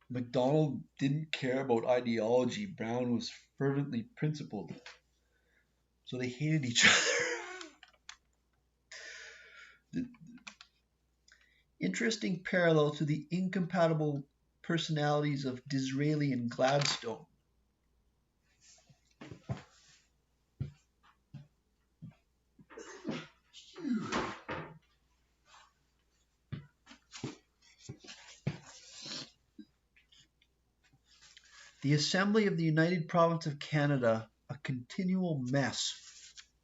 Macdonald didn't care about ideology. Brown was fervently principled. So they hated each other. Interesting parallel to the incompatible personalities of Disraeli and Gladstone. The Assembly of the United Province of Canada, a continual mess,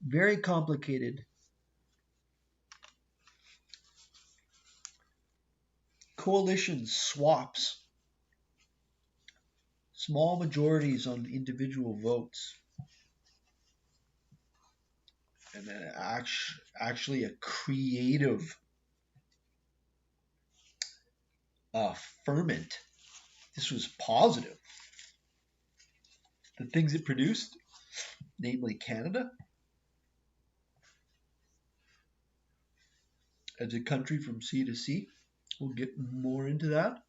very complicated. Coalitions, swaps, small majorities on individual votes, and then actually a creative ferment. This was positive. The things it produced, namely Canada, as a country from sea to sea. We'll get more into that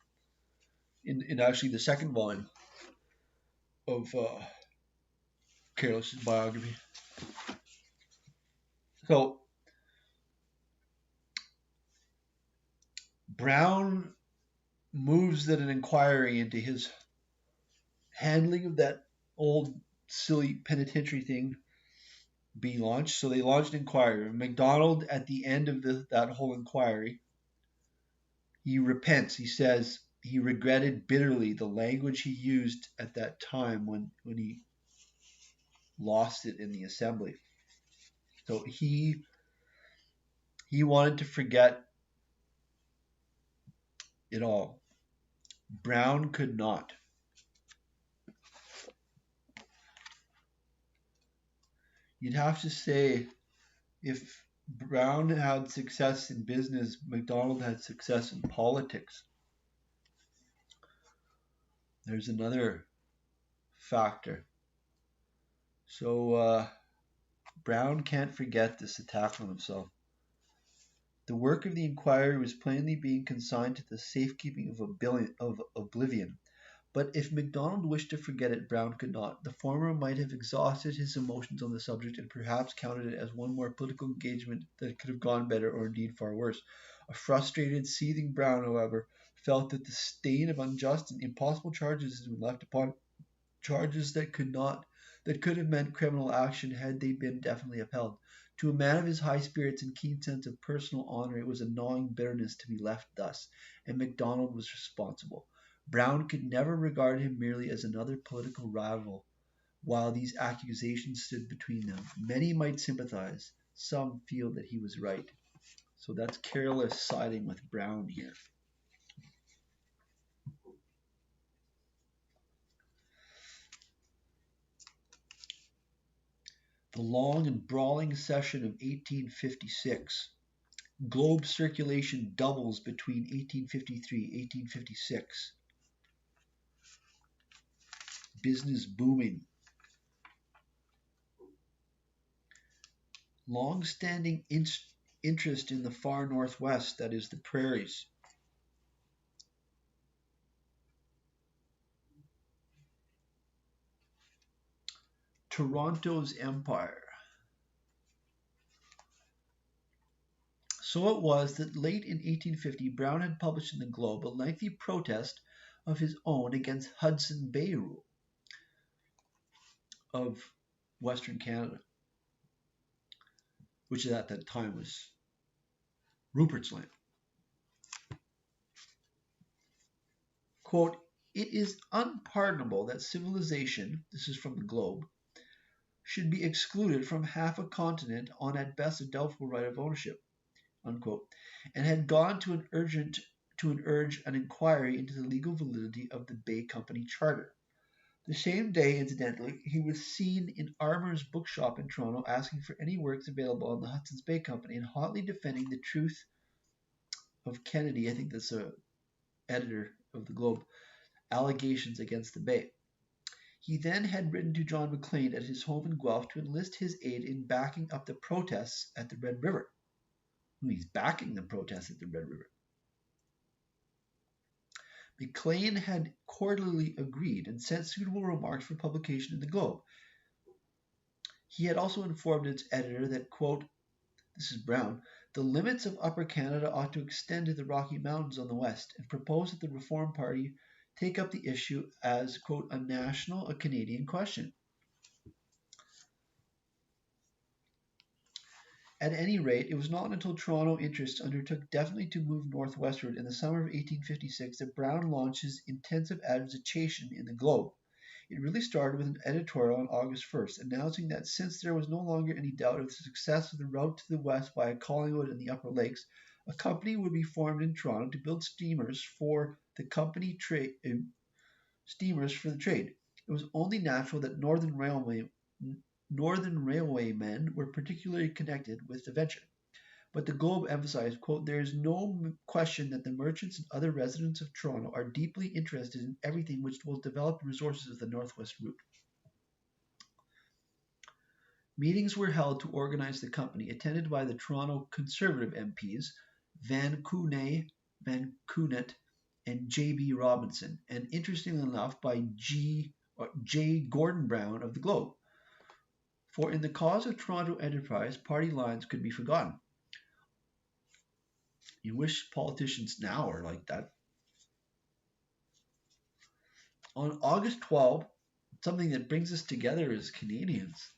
in actually the second volume of Careless's biography. So Brown moves that an inquiry into his handling of that old silly penitentiary thing be launched. So they launched an inquiry. Macdonald, at the end of that whole inquiry, he repents. He says he regretted bitterly the language he used at that time when he lost it in the assembly. So he wanted to forget it all. Brown could not. You'd have to say if Brown had success in business, Macdonald had success in politics. There's another factor. So Brown can't forget this attack on himself. The work of the inquiry was plainly being consigned to the safekeeping of oblivion. But if Macdonald wished to forget it, Brown could not. The former might have exhausted his emotions on the subject and perhaps counted it as one more political engagement that could have gone better or indeed far worse. A frustrated, seething Brown, however, felt that the stain of unjust and impossible charges had been left upon charges that could have meant criminal action had they been definitely upheld. To a man of his high spirits and keen sense of personal honor, it was a gnawing bitterness to be left thus, and Macdonald was responsible. Brown could never regard him merely as another political rival, while these accusations stood between them. Many might sympathize, some feel that he was right. So that's Careless siding with Brown here. The long and brawling session of 1856. Globe circulation doubles between 1853 and 1856. Business booming. Long-standing interest in the far northwest, that is, the prairies. Toronto's empire. So it was that late in 1850 Brown had published in the Globe a lengthy protest of his own against Hudson Bay rule of Western Canada, which at that time was Rupert's Land. Quote, "It is unpardonable that civilization," this is from the Globe, "should be excluded from half a continent on at best a doubtful right of ownership," unquote, and had gone to urge an inquiry into the legal validity of the Bay Company Charter. The same day, incidentally, he was seen in Armour's bookshop in Toronto asking for any works available on the Hudson's Bay Company and hotly defending the truth of Kennedy, I think that's a editor of the Globe, allegations against the Bay. He then had written to John Maclean at his home in Guelph to enlist his aid in backing up the protests at the Red River. He's backing the protests at the Red River. Maclean had cordially agreed and sent suitable remarks for publication in the Globe. He had also informed its editor that, quote, this is Brown, "the limits of Upper Canada ought to extend to the Rocky Mountains on the west, and proposed that the Reform Party take up the issue as, quote, a Canadian question." At any rate, it was not until Toronto interests undertook definitely to move northwestward in the summer of 1856 that Brown launched his intensive agitation in the Globe. It really started with an editorial on August 1st, announcing that since there was no longer any doubt of the success of the route to the west via Collingwood and the Upper Lakes, a company would be formed in Toronto to build steamers for the company steamers for the trade. It was only natural that Northern Railwaymen were particularly connected with the venture. But the Globe emphasized, quote, "there is no question that the merchants and other residents of Toronto are deeply interested in everything which will develop the resources of the Northwest route." Meetings were held to organize the company, attended by the Toronto Conservative MPs, Van Coonet and J.B. Robinson, and interestingly enough by J. Gordon Brown of the Globe. For in the cause of Toronto enterprise, party lines could be forgotten. You wish politicians now are like that. On August 12th, something that brings us together as Canadians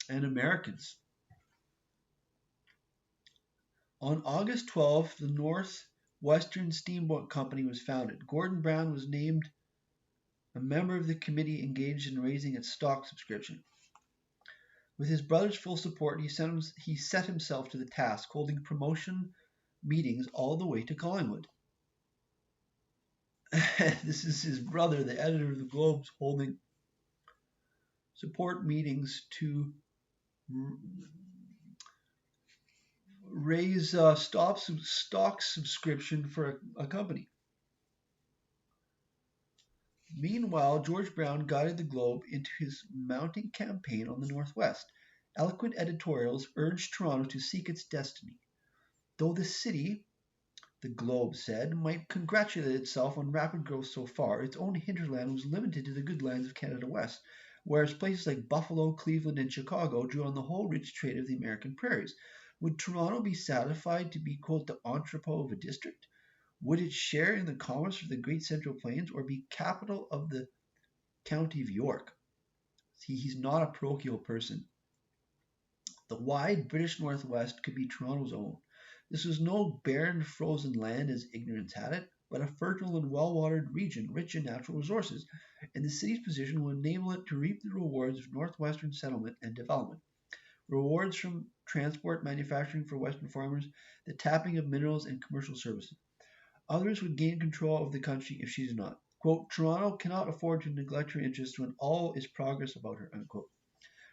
and Americans. On August 12th, the Northwestern Steamboat Company was founded. Gordon Brown was named a member of the committee engaged in raising its stock subscription. With his brother's full support, he set himself to the task, holding promotion meetings all the way to Collingwood. This is his brother, the editor of the Globe, holding support meetings to raise stock subscription for a company. Meanwhile, George Brown guided the Globe into his mounting campaign on the Northwest. Eloquent editorials urged Toronto to seek its destiny. Though the city, the Globe said, might congratulate itself on rapid growth so far, its own hinterland was limited to the good lands of Canada West, whereas places like Buffalo, Cleveland, and Chicago drew on the whole rich trade of the American prairies. Would Toronto be satisfied to be, quote, the entrepot of a district? Would it share in the commerce of the great Central Plains or be capital of the County of York? See, he's not a parochial person. The wide British Northwest could be Toronto's own. This was no barren, frozen land as ignorance had it, but a fertile and well-watered region rich in natural resources, and the city's position will enable it to reap the rewards of northwestern settlement and development. Rewards from transport, manufacturing for western farmers, the tapping of minerals, and commercial services. Others would gain control of the country if she did not. Quote, Toronto cannot afford to neglect her interests when all is progress about her, unquote.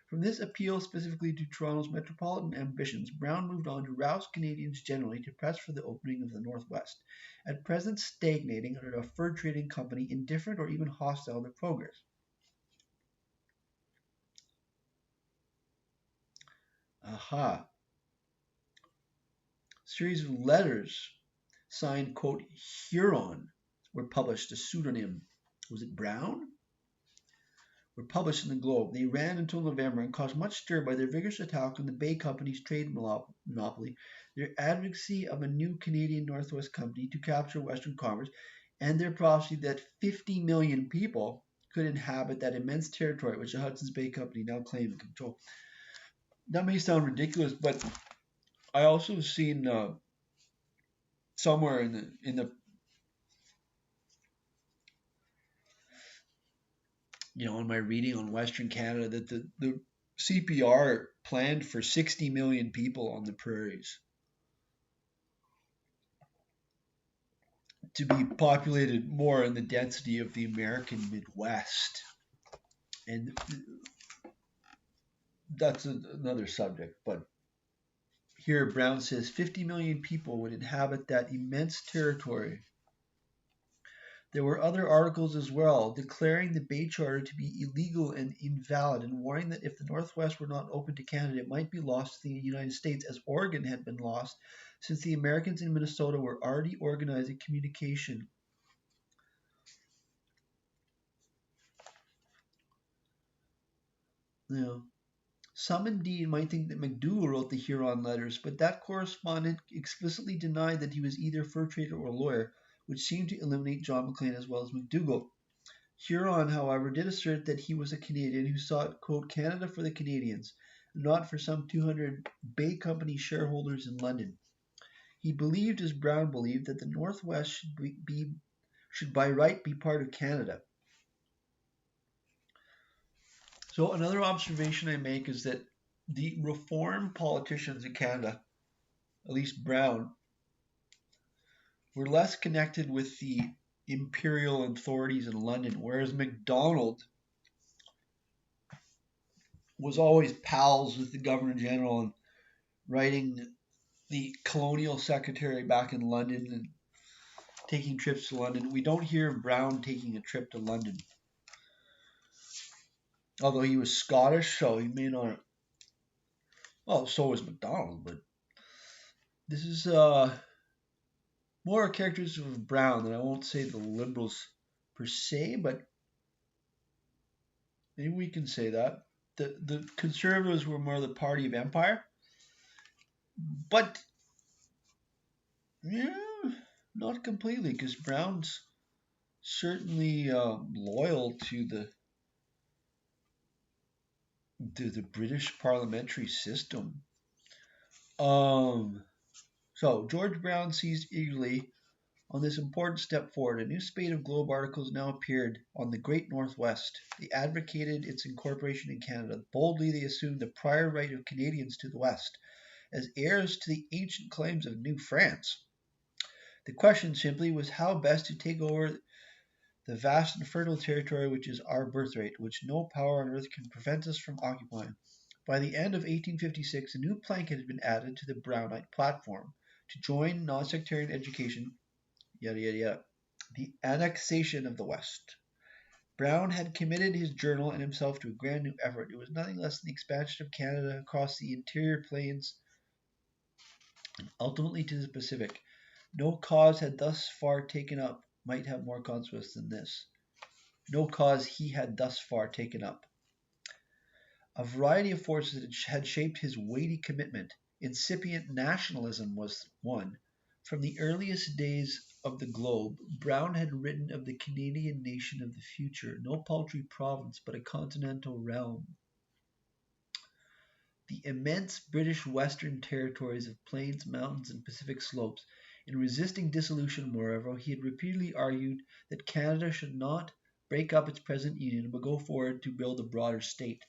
From this appeal specifically to Toronto's metropolitan ambitions, Brown moved on to rouse Canadians generally to press for the opening of the Northwest, at present stagnating under a fur trading company indifferent or even hostile to progress. Aha. A series of letters signed, quote, Huron were published, a pseudonym. Was it Brown? Were published in the Globe. They ran until November and caused much stir by their vigorous attack on the Bay Company's trade monopoly, their advocacy of a new Canadian Northwest Company to capture Western commerce, and their prophecy that 50 million people could inhabit that immense territory which the Hudson's Bay Company now claimed and control. That may sound ridiculous, but I also seen somewhere in the in my reading on Western Canada that the CPR planned for 60 million people on the prairies to be populated more in the density of the American Midwest. And that's another subject. But here Brown says 50 million people would inhabit that immense territory. There were other articles as well, declaring the Bay Charter to be illegal and invalid, and warning that if the Northwest were not open to Canada, it might be lost to the United States, as Oregon had been lost, since the Americans in Minnesota were already organizing communication. Some indeed might think that MacDougall wrote the Huron letters, but that correspondent explicitly denied that he was either a fur trader or a lawyer, which seemed to eliminate John Maclean as well as MacDougall. Huron, however, did assert that he was a Canadian who sought, quote, Canada for the Canadians, not for some 200 Bay Company shareholders in London. He believed, as Brown believed, that the Northwest should by right be part of Canada. So another observation I make is that the reform politicians in Canada, at least Brown, were less connected with the imperial authorities in London, whereas Macdonald was always pals with the Governor General and writing the colonial secretary back in London and taking trips to London. We don't hear of Brown taking a trip to London. Although he was Scottish, so he may not. Well, so was Macdonald, but this is more characteristic of Brown than I won't say the Liberals per se, but maybe we can say that. The Conservatives were more the party of empire, but yeah, not completely, because Brown's certainly loyal to the British parliamentary system. So George Brown seized eagerly on this important step forward. A new spate of Globe articles now appeared on the Great Northwest. They advocated its incorporation in Canada. Boldly they assumed the prior right of Canadians to the West, as heirs to the ancient claims of New France. The question simply was how best to take over the vast and fertile territory which is our birthright, which no power on earth can prevent us from occupying. By the end of 1856, a new plank had been added to the Brownite platform to join non-sectarian education, yada yada yada, the annexation of the West. Brown had committed his journal and himself to a grand new effort. It was nothing less than the expansion of Canada across the interior plains and ultimately to the Pacific. No cause had thus far taken up might have more consequence than this. No cause he had thus far taken up. A variety of forces had shaped his weighty commitment. Incipient nationalism was one. From the earliest days of the globe, Brown had written of the Canadian nation of the future, no paltry province, but a continental realm. The immense British Western territories of plains, mountains, and Pacific slopes. In resisting dissolution, moreover, he had repeatedly argued that Canada should not break up its present union, but go forward to build a broader state.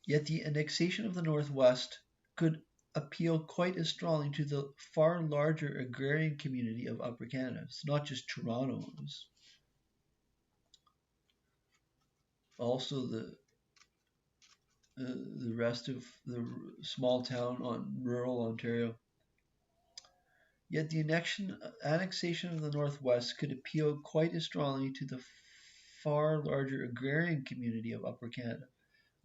Yet the annexation of the Northwest could appeal quite as strongly to the far larger agrarian community of Upper Canada. It's not just Toronto, it was also the rest of the small town on rural Ontario. Yet the annexation of the Northwest could appeal quite as strongly to the far larger agrarian community of Upper Canada.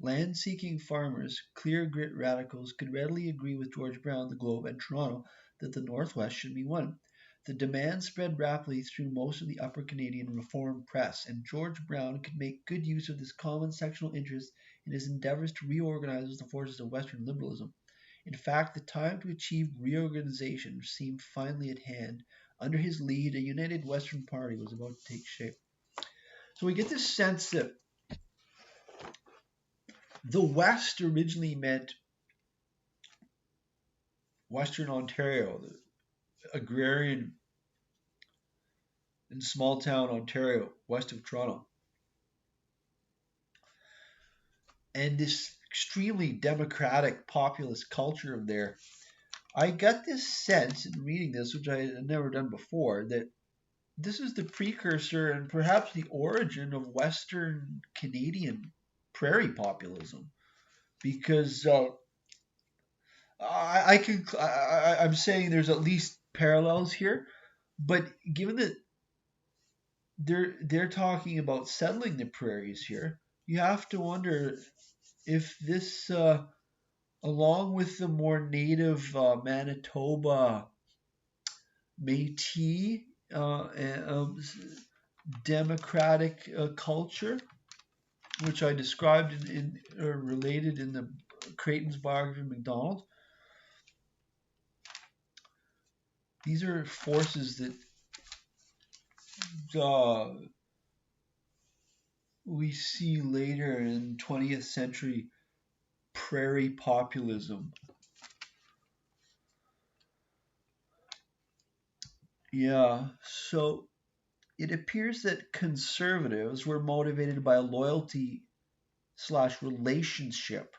Land-seeking farmers, clear-grit radicals could readily agree with George Brown, the Globe, and Toronto that the Northwest should be won. The demand spread rapidly through most of the Upper Canadian Reform press, and George Brown could make good use of this common sectional interest in his endeavors to reorganize the forces of Western liberalism. In fact, the time to achieve reorganization seemed finally at hand. Under his lead, a united Western Party was about to take shape. So we get this sense that the West originally meant Western Ontario, the agrarian and small town Ontario, west of Toronto. And this extremely democratic populist culture of there, I got this sense in reading this, which I had never done before, that this is the precursor and perhaps the origin of Western Canadian prairie populism. Because I'm saying there's at least parallels here, but given that they're talking about settling the prairies here, you have to wonder if this, along with the more native Manitoba Métis democratic culture, which I described in or related in the Creighton's biography of Macdonald. These are forces that we see later in 20th century prairie populism. Yeah, so it appears that conservatives were motivated by loyalty / relationship,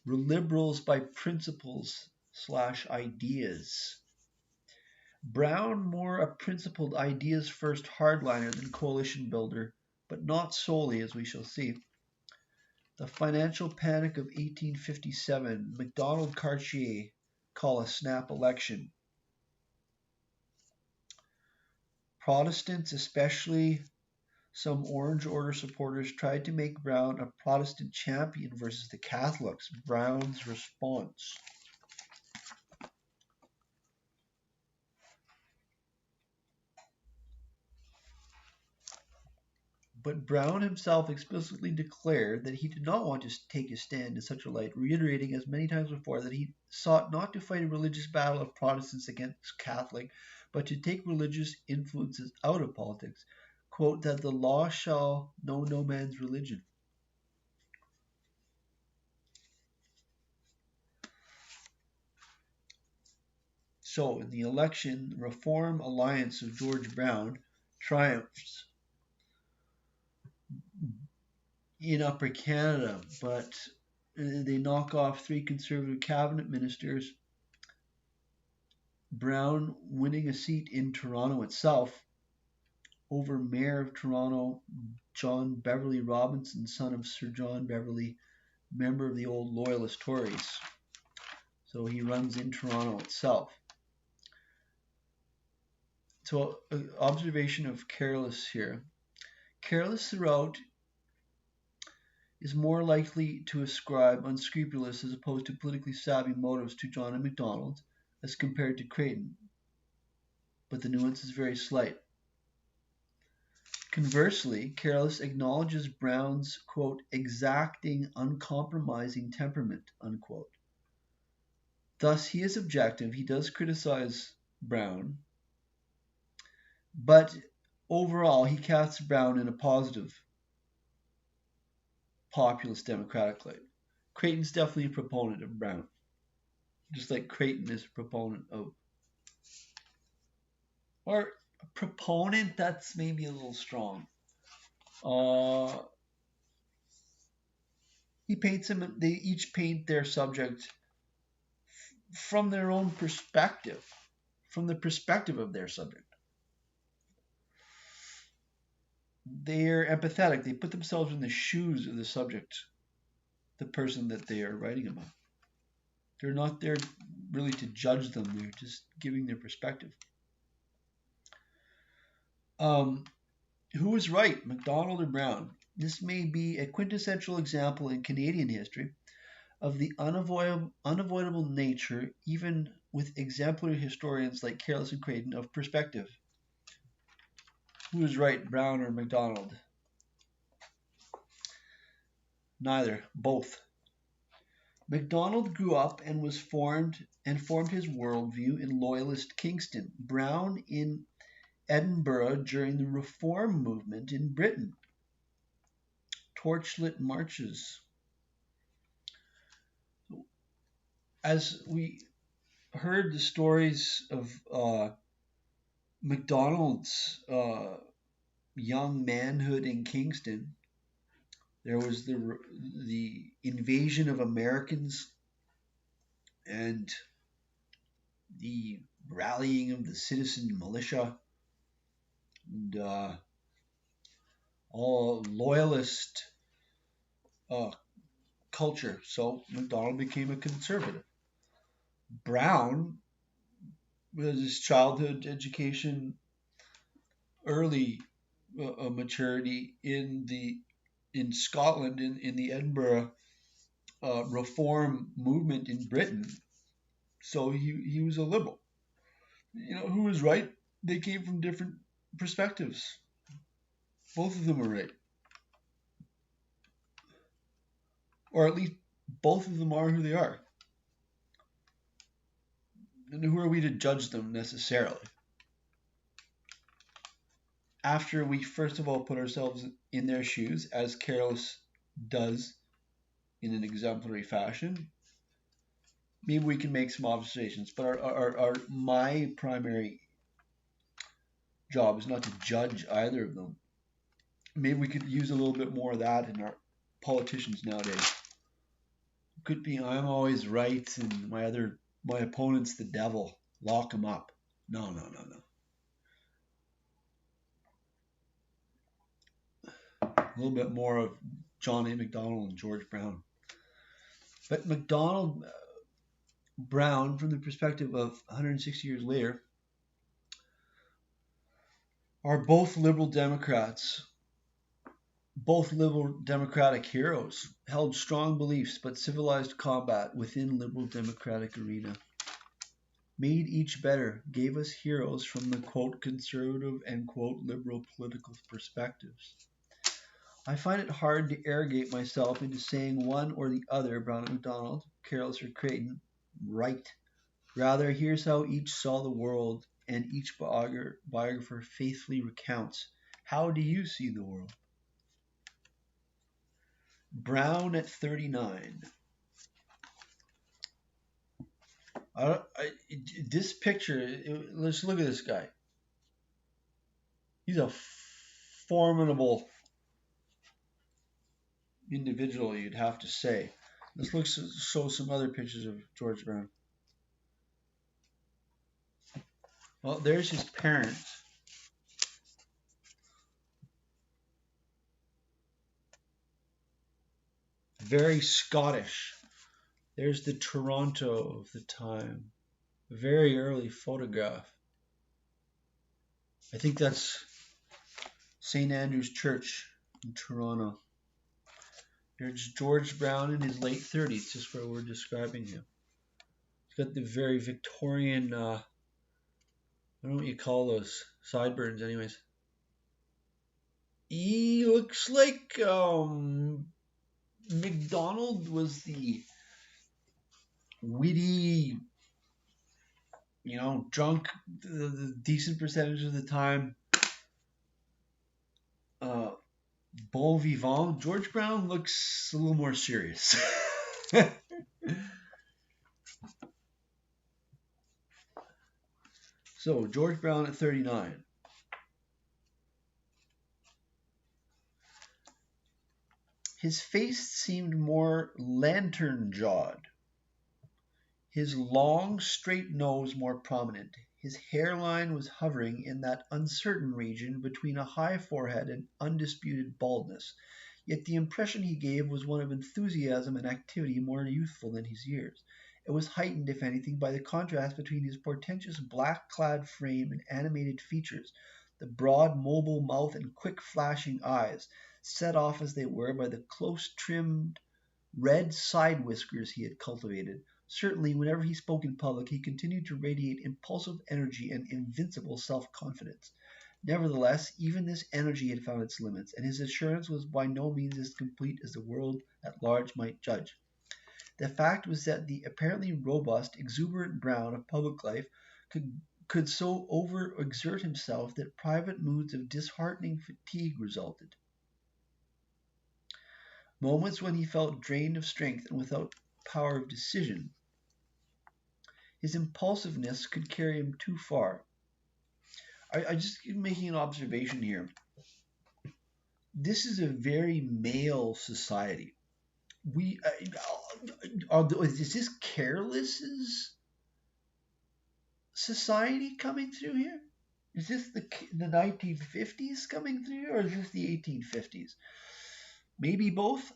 liberals by principles / ideas. Brown more a principled ideas first hardliner than coalition builder, but not solely, as we shall see. The financial panic of 1857, Macdonald Cartier call a snap election. Protestants, especially some Orange Order supporters, tried to make Brown a Protestant champion versus the Catholics. Brown's response. But Brown himself explicitly declared that he did not want to take a stand in such a light, reiterating as many times before that he sought not to fight a religious battle of Protestants against Catholic, but to take religious influences out of politics. Quote, that the law shall know no man's religion. So, in the election, the Reform Alliance of George Brown triumphs in Upper Canada, but they knock off 3 Conservative cabinet ministers. Brown winning a seat in Toronto itself over Mayor of Toronto John Beverley Robinson, son of Sir John Beverley, member of the old Loyalist Tories. So he runs in Toronto itself. So, observation of Careless here. Careless throughout is more likely to ascribe unscrupulous as opposed to politically savvy motives to John and Macdonald as compared to Creighton, but the nuance is very slight. Conversely, Careless acknowledges Brown's, quote, exacting, uncompromising temperament, unquote. Thus, he is objective. He does criticize Brown, but overall, he casts Brown in a positive, populist democratic light. Creighton's definitely a proponent of Brown, just like Creighton is a proponent of, or a proponent, that's maybe a little strong. He paints them, they each paint their subject from their own perspective, from the perspective of their subject. They're empathetic. They put themselves in the shoes of the subject, the person that they are writing about. They're not there really to judge them. They're just giving their perspective. Who is right, Macdonald or Brown? This may be a quintessential example in Canadian history of the unavoidable nature, even with exemplary historians like Careless and Creighton, of perspective. Who is right, Brown or Macdonald? Neither, both. Macdonald grew up and formed his worldview in Loyalist Kingston. Brown in Edinburgh during the Reform movement in Britain. Torchlit marches. As we heard the stories of Macdonald's young manhood in Kingston, there was the invasion of Americans and the rallying of the citizen militia and all loyalist culture. So Macdonald became a conservative. Brown, with his childhood education, early maturity in Scotland, in the Edinburgh reform movement in Britain, so he was a liberal. Who was right? They came from different perspectives. Both of them were right, or at least both of them are who they are. And who are we to judge them necessarily? After we first of all put ourselves in their shoes, as Careless does in an exemplary fashion, maybe we can make some observations. But my primary job is not to judge either of them. Maybe we could use a little bit more of that in our politicians nowadays. It could be I'm always right and my opponent's the devil. Lock him up. No. A little bit more of John A. Macdonald and George Brown. But Macdonald, Brown, from the perspective of 160 years later, are both liberal Democrats, both liberal democratic heroes, held strong beliefs but civilized combat within liberal democratic arena. Made each better, gave us heroes from the quote conservative and quote liberal political perspectives. I find it hard to arrogate myself into saying one or the other, Brown and Macdonald, Careless or Creighton, right. Rather, here's how each saw the world, and each biographer faithfully recounts. How do you see the world? Brown at 39. This picture, let's look at this guy. He's a formidable individual, you'd have to say. Let's show some other pictures of George Brown. Well, there's his parents. Very Scottish. There's the Toronto of the time. A very early photograph. I think that's St. Andrew's Church in Toronto. There's George Brown in his late 30s, just where we're describing him. He's got the very Victorian, I don't know what you call those, sideburns anyways. He looks like Macdonald was the witty, drunk the decent percentage of the time. Bon vivant. George Brown looks a little more serious. So, George Brown at 39. His face seemed more lantern-jawed, his long, straight nose more prominent. His hairline was hovering in that uncertain region between a high forehead and undisputed baldness, yet the impression he gave was one of enthusiasm and activity more youthful than his years. It was heightened, if anything, by the contrast between his portentous black-clad frame and animated features, the broad, mobile mouth and quick flashing eyes, set off as they were by the close-trimmed red side whiskers he had cultivated. Certainly, whenever he spoke in public, he continued to radiate impulsive energy and invincible self-confidence. Nevertheless, even this energy had found its limits, and his assurance was by no means as complete as the world at large might judge. The fact was that the apparently robust, exuberant Brown of public life could so over-exert himself that private moods of disheartening fatigue resulted. Moments when he felt drained of strength and without power of decision. His impulsiveness could carry him too far. I just keep making an observation here. This is a very male society. Is this Careless's society coming through here? Is this the 1950s coming through, or is this the 1850s? Maybe both.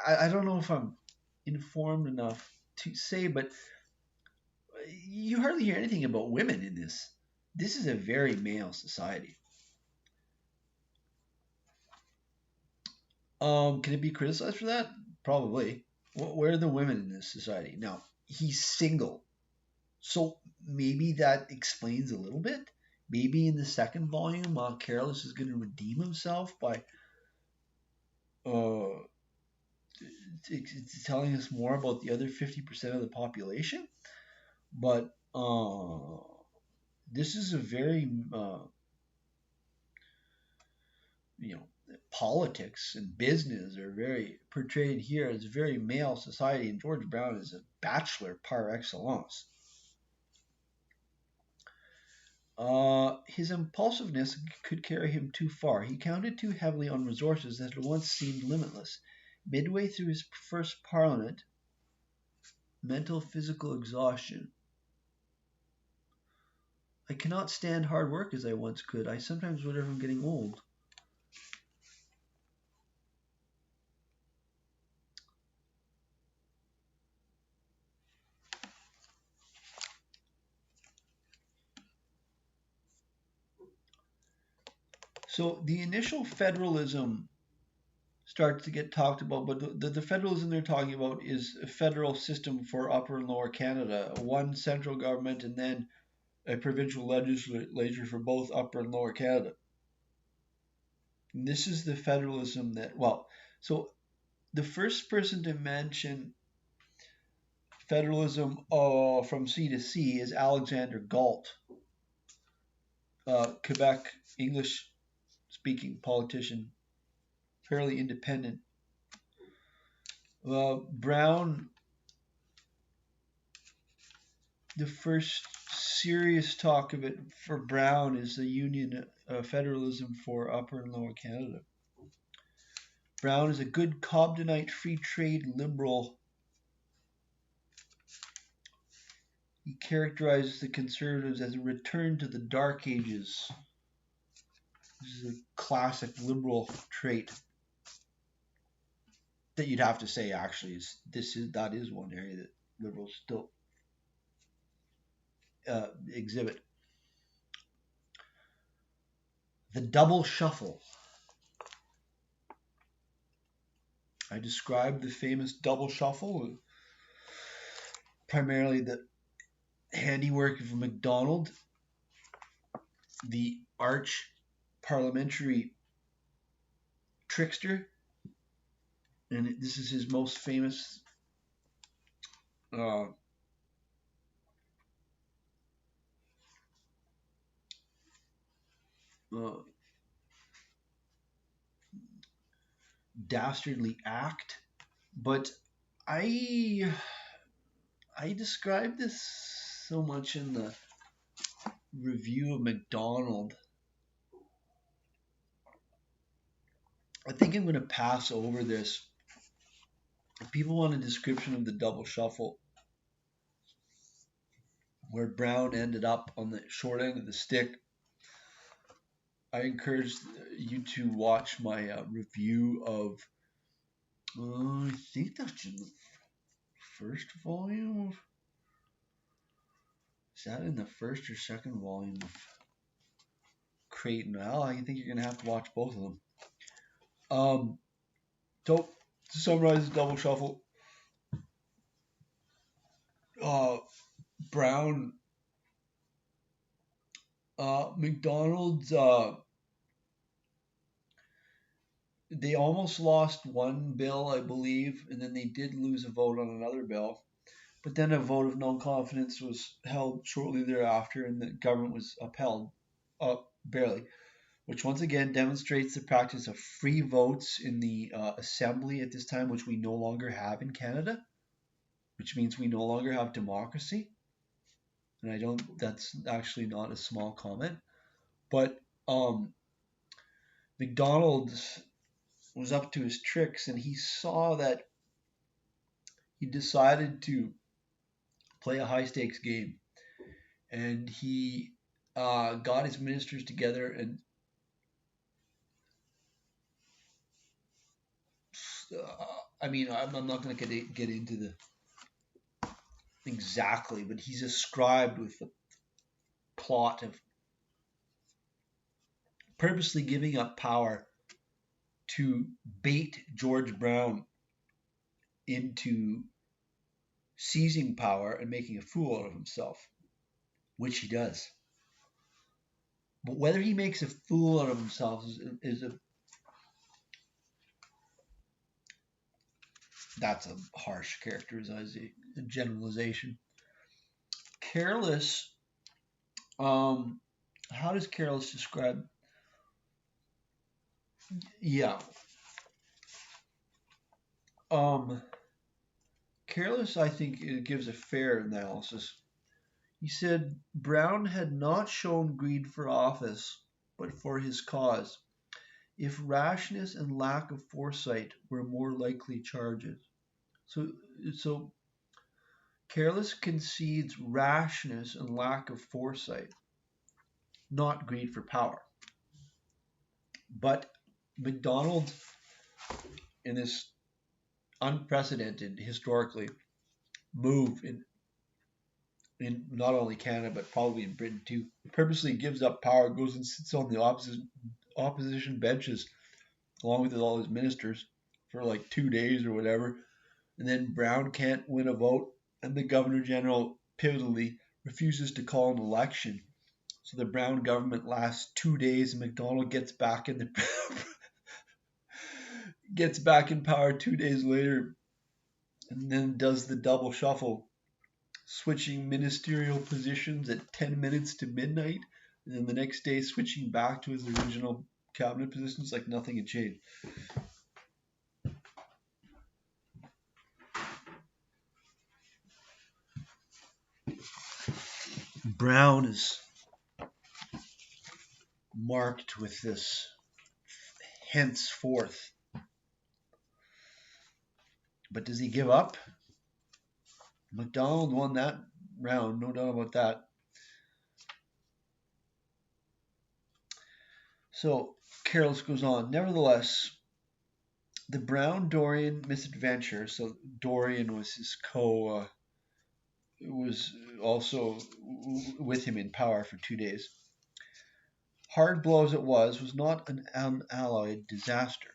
I don't know if I'm informed enough to say, but you hardly hear anything about women in this. This is a very male society. Can it be criticized for that? Probably. Where are the women in this society? Now, he's single. So maybe that explains a little bit. Maybe in the second volume, Careless is going to redeem himself by telling us more about the other 50% of the population. But this is a very, politics and business are very portrayed here as a very male society, and George Brown is a bachelor par excellence. His impulsiveness could carry him too far. He counted too heavily on resources that had once seemed limitless. Midway through his first parliament, mental physical exhaustion. I cannot stand hard work as I once could. I sometimes wonder if I'm getting old. So the initial federalism starts to get talked about, but the federalism they're talking about is a federal system for Upper and Lower Canada, one central government and then a provincial legislature for both Upper and Lower Canada. And this is the federalism that, so the first person to mention federalism from sea to sea is Alexander Galt, Quebec English-speaking politician, fairly independent. Brown, the first serious talk of it for Brown is the Union Federalism for Upper and Lower Canada. Brown is a good Cobdenite free trade liberal. He characterizes the Conservatives as a return to the Dark Ages. This is a classic liberal trait that you'd have to say actually that is one area that liberals still exhibit. The double shuffle. I described the famous double shuffle, primarily the handiwork of Macdonald, the arch parliamentary trickster, and this is his most famous uh, uh, dastardly act. But I described this so much in the review of Macdonald. I think I'm going to pass over this. If people want a description of the double shuffle, where Brown ended up on the short end of the stick, I encourage you to watch my review of, I think that's in the first volume. Is that in the first or second volume of Creighton? Well, I think you're going to have to watch both of them. So, to summarize the double shuffle, Brown, Macdonald's, they almost lost one bill, I believe, and then they did lose a vote on another bill. But then a vote of no-confidence was held shortly thereafter, and the government was upheld, barely, which once again demonstrates the practice of free votes in the assembly at this time, which we no longer have in Canada, which means we no longer have democracy. And that's actually not a small comment. But Macdonald was up to his tricks, and he saw that he decided to play a high-stakes game. And he got his ministers together and I'm not going to get into the exactly, but he's ascribed with the plot of purposely giving up power to bait George Brown into seizing power and making a fool out of himself, which he does. But whether he makes a fool out of himself that's a harsh characterization, a generalization. Careless, how does Careless describe? Yeah. Careless, I think, it gives a fair analysis. He said Brown had not shown greed for office, but for his cause, if rashness and lack of foresight were more likely charges. So Careless concedes rashness and lack of foresight, not greed for power. But Macdonald, in this unprecedented historically move in not only Canada but probably in Britain too, purposely gives up power, goes and sits on the opposition benches along with all his ministers for like 2 days or whatever, and then Brown can't win a vote, and the Governor General pivotally refuses to call an election. So the Brown government lasts 2 days, and Macdonald gets back in power 2 days later, and then does the double shuffle, switching ministerial positions at 10 minutes to midnight, and then the next day switching back to his original cabinet positions like nothing had changed. Brown is marked with this henceforth. But does he give up? Macdonald won that round, no doubt about that. So Careless goes on. Nevertheless, the Brown-Dorion misadventure, so Dorion was his was also with him in power for 2 days, hard blow as it was not an unalloyed disaster.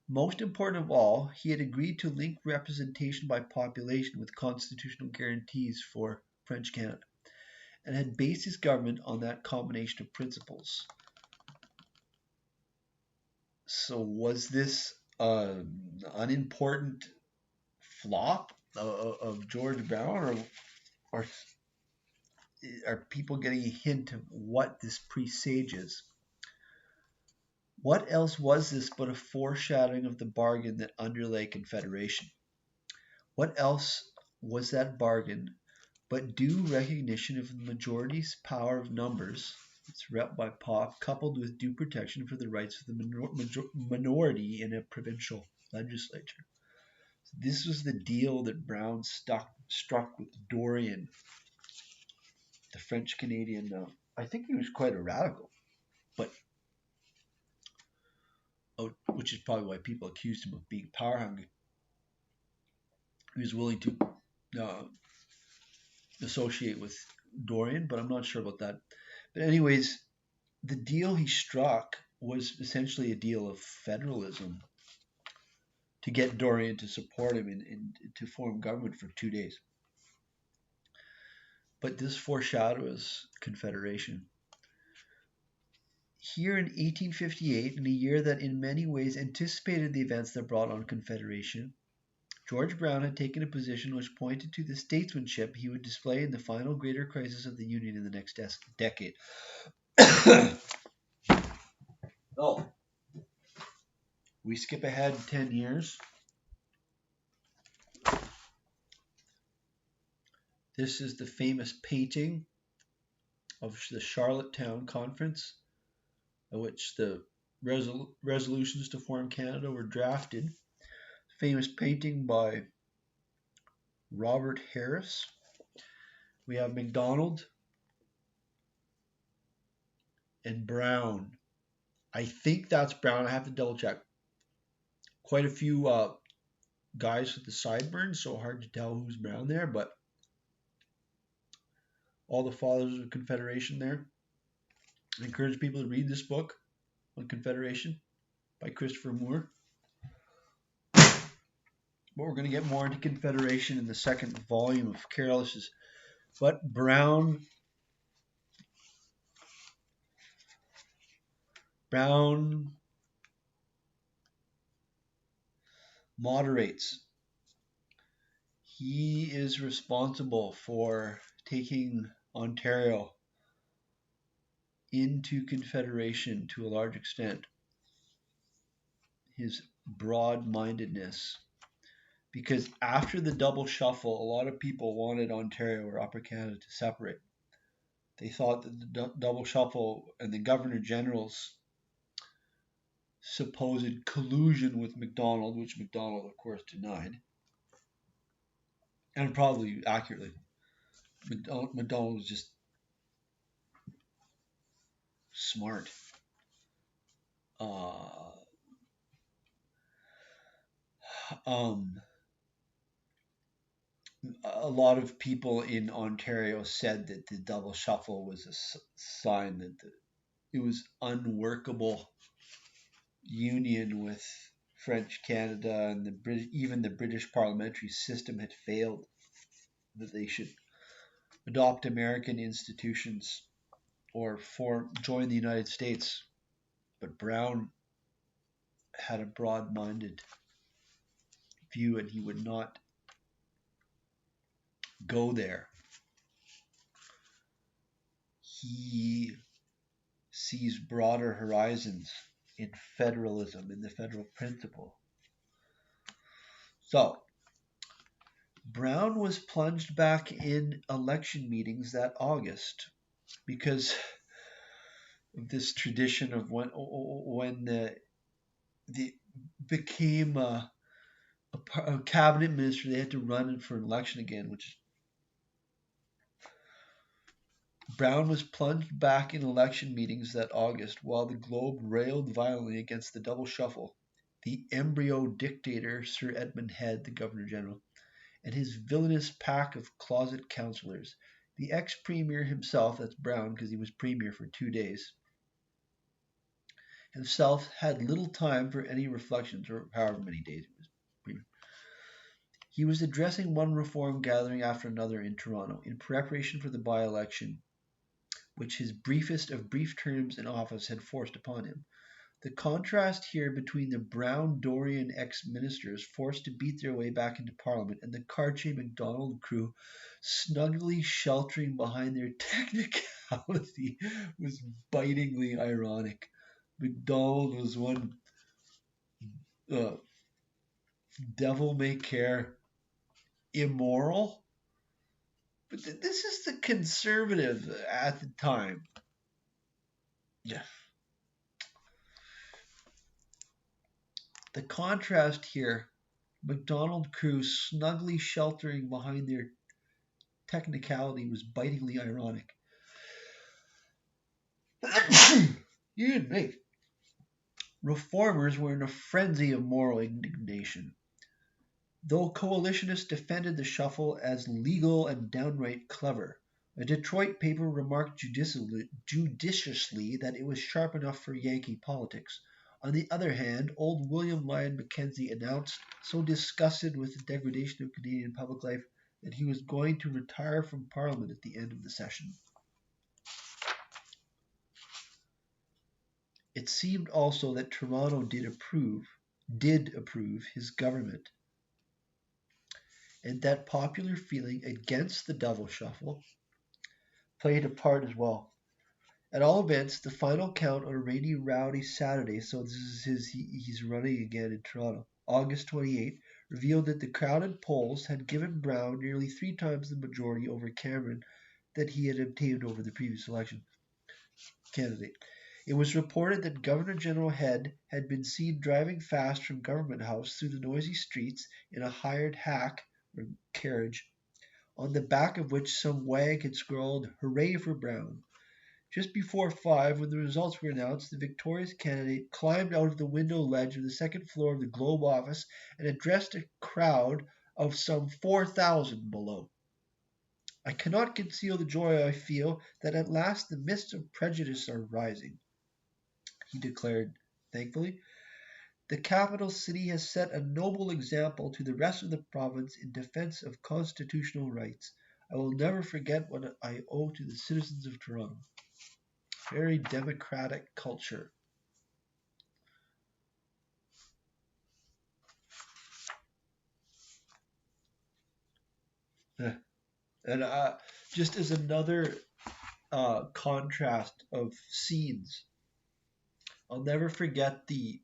Most important of all, he had agreed to link representation by population with constitutional guarantees for French Canada, and had based his government on that combination of principles. So was this an unimportant flop of George Brown, or are people getting a hint of what this presages? What else was this but a foreshadowing of the bargain that underlay Confederation? What else was that bargain but due recognition of the majority's power of numbers, its rep by POP, coupled with due protection for the rights of the minority in a provincial legislature? This was the deal that Brown struck with Dorion, the French Canadian. I think he was quite a radical, but which is probably why people accused him of being power hungry. He was willing to associate with Dorion, but I'm not sure about that. But anyways, the deal he struck was essentially a deal of federalism to get Dorion to support him and to form government for 2 days. But this foreshadows Confederation. Here in 1858, in a year that in many ways anticipated the events that brought on Confederation, George Brown had taken a position which pointed to the statesmanship he would display in the final greater crisis of the Union in the next decade. Oh, we skip ahead 10 years. This is the famous painting of the Charlottetown Conference, at which the resolutions to form Canada were drafted. Famous painting by Robert Harris. We have Macdonald and Brown. I think that's Brown. I have to double check. Quite a few guys with the sideburns, so hard to tell who's Brown there, but all the fathers of Confederation there. I encourage people to read this book on Confederation by Christopher Moore. But we're going to get more into Confederation in the second volume of Careless's. But Brown moderates. He is responsible for taking Ontario into Confederation to a large extent. His broad-mindedness. Because after the double shuffle, a lot of people wanted Ontario or Upper Canada to separate. They thought that the double shuffle and the Governor General's supposed collusion with Macdonald, which Macdonald, of course, denied, and probably accurately. Macdonald was just smart. A lot of people in Ontario said that the double shuffle was a sign that it was unworkable union with French Canada, and even the British parliamentary system had failed, that they should adopt American institutions or join the United States. But Brown had a broad-minded view, and he would not go there. He sees broader horizons in federalism, in the federal principle. So, Brown was plunged back in election meetings that August because of this tradition of when the became a cabinet minister, they had to run for an election again, which Brown was plunged back in election meetings that August while the Globe railed violently against the double shuffle, the embryo dictator Sir Edmund Head, the Governor General, and his villainous pack of closet councillors. The ex-premier himself, that's Brown because he was premier for 2 days, himself had little time for any reflections, or however many days it was. He was addressing one reform gathering after another in Toronto in preparation for the by-election which his briefest of brief terms in office had forced upon him. The contrast here between the brown Dorian ex-ministers forced to beat their way back into Parliament and the Cartier Macdonald crew snugly sheltering behind their technicality was bitingly ironic. Macdonald was one uh, devil may care immoral, but this is the conservative at the time. Yeah. The contrast here, Macdonald crew snugly sheltering behind their technicality, was bitingly ironic. You and me. Reformers were in a frenzy of moral indignation. Though coalitionists defended the shuffle as legal and downright clever, a Detroit paper remarked judiciously that it was sharp enough for Yankee politics. On the other hand, old William Lyon Mackenzie announced, so disgusted with the degradation of Canadian public life, that he was going to retire from Parliament at the end of the session. It seemed also that Toronto did approve his government, and that popular feeling against the double shuffle played a part as well. At all events, the final count on a rainy, rowdy Saturday, so this is he's running again in Toronto, August 28th, revealed that the crowded polls had given Brown nearly 3 times the majority over Cameron that he had obtained over the previous election candidate. It was reported that Governor General Head had been seen driving fast from Government House through the noisy streets in a hired hack or carriage, on the back of which some wag had scrawled, "Hooray for Brown." Just before 5, when the results were announced, the victorious candidate climbed out of the window ledge of the second floor of the Globe office and addressed a crowd of some 4,000 below. "I cannot conceal the joy I feel that at last the mists of prejudice are rising," he declared thankfully. "The capital city has set a noble example to the rest of the province in defense of constitutional rights. I will never forget what I owe to the citizens of Toronto." Very democratic culture. And just as another contrast of scenes, I'll never forget the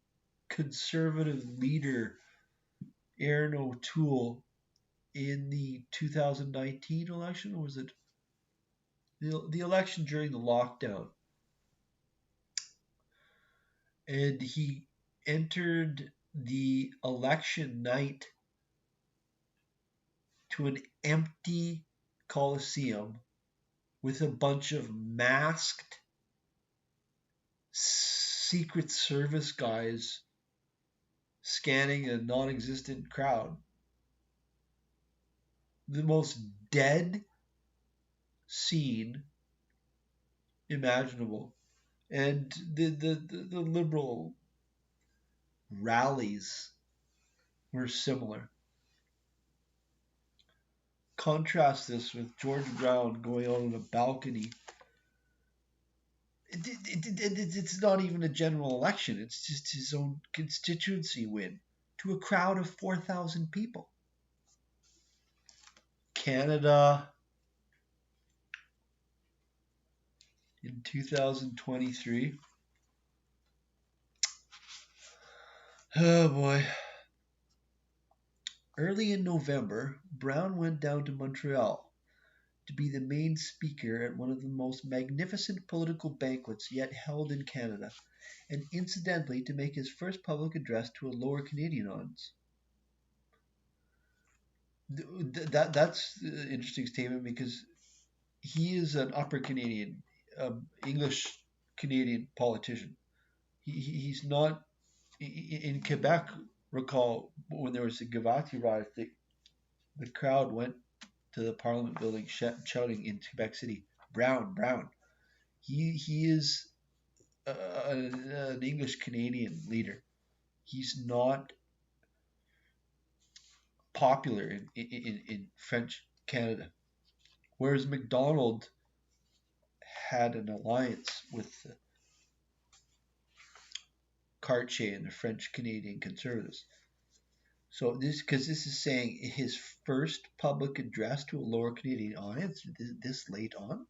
conservative leader Aaron O'Toole in the 2019 election, or was it the election during the lockdown? And he entered the election night to an empty Coliseum with a bunch of masked Secret Service guys scanning a non-existent crowd. The most dead scene imaginable. And the liberal rallies were similar. Contrast this with George Brown going out on a balcony. It's not even a general election. It's just his own constituency win to a crowd of 4,000 people. Canada in 2023. Oh boy. Early in November, Brown went down to Montreal to be the main speaker at one of the most magnificent political banquets yet held in Canada, and incidentally to make his first public address to a Lower Canadian audience. That's an interesting statement because he is an Upper Canadian, English Canadian politician. He's not in Quebec. Recall when there was a Givati riot, the crowd went to the Parliament building shouting in Quebec City, "Brown, Brown." He is an English Canadian leader. He's not popular in French Canada. Whereas Macdonald had an alliance with Cartier and the French Canadian Conservatives. So this is saying his first public address to a lower Canadian audience this late on.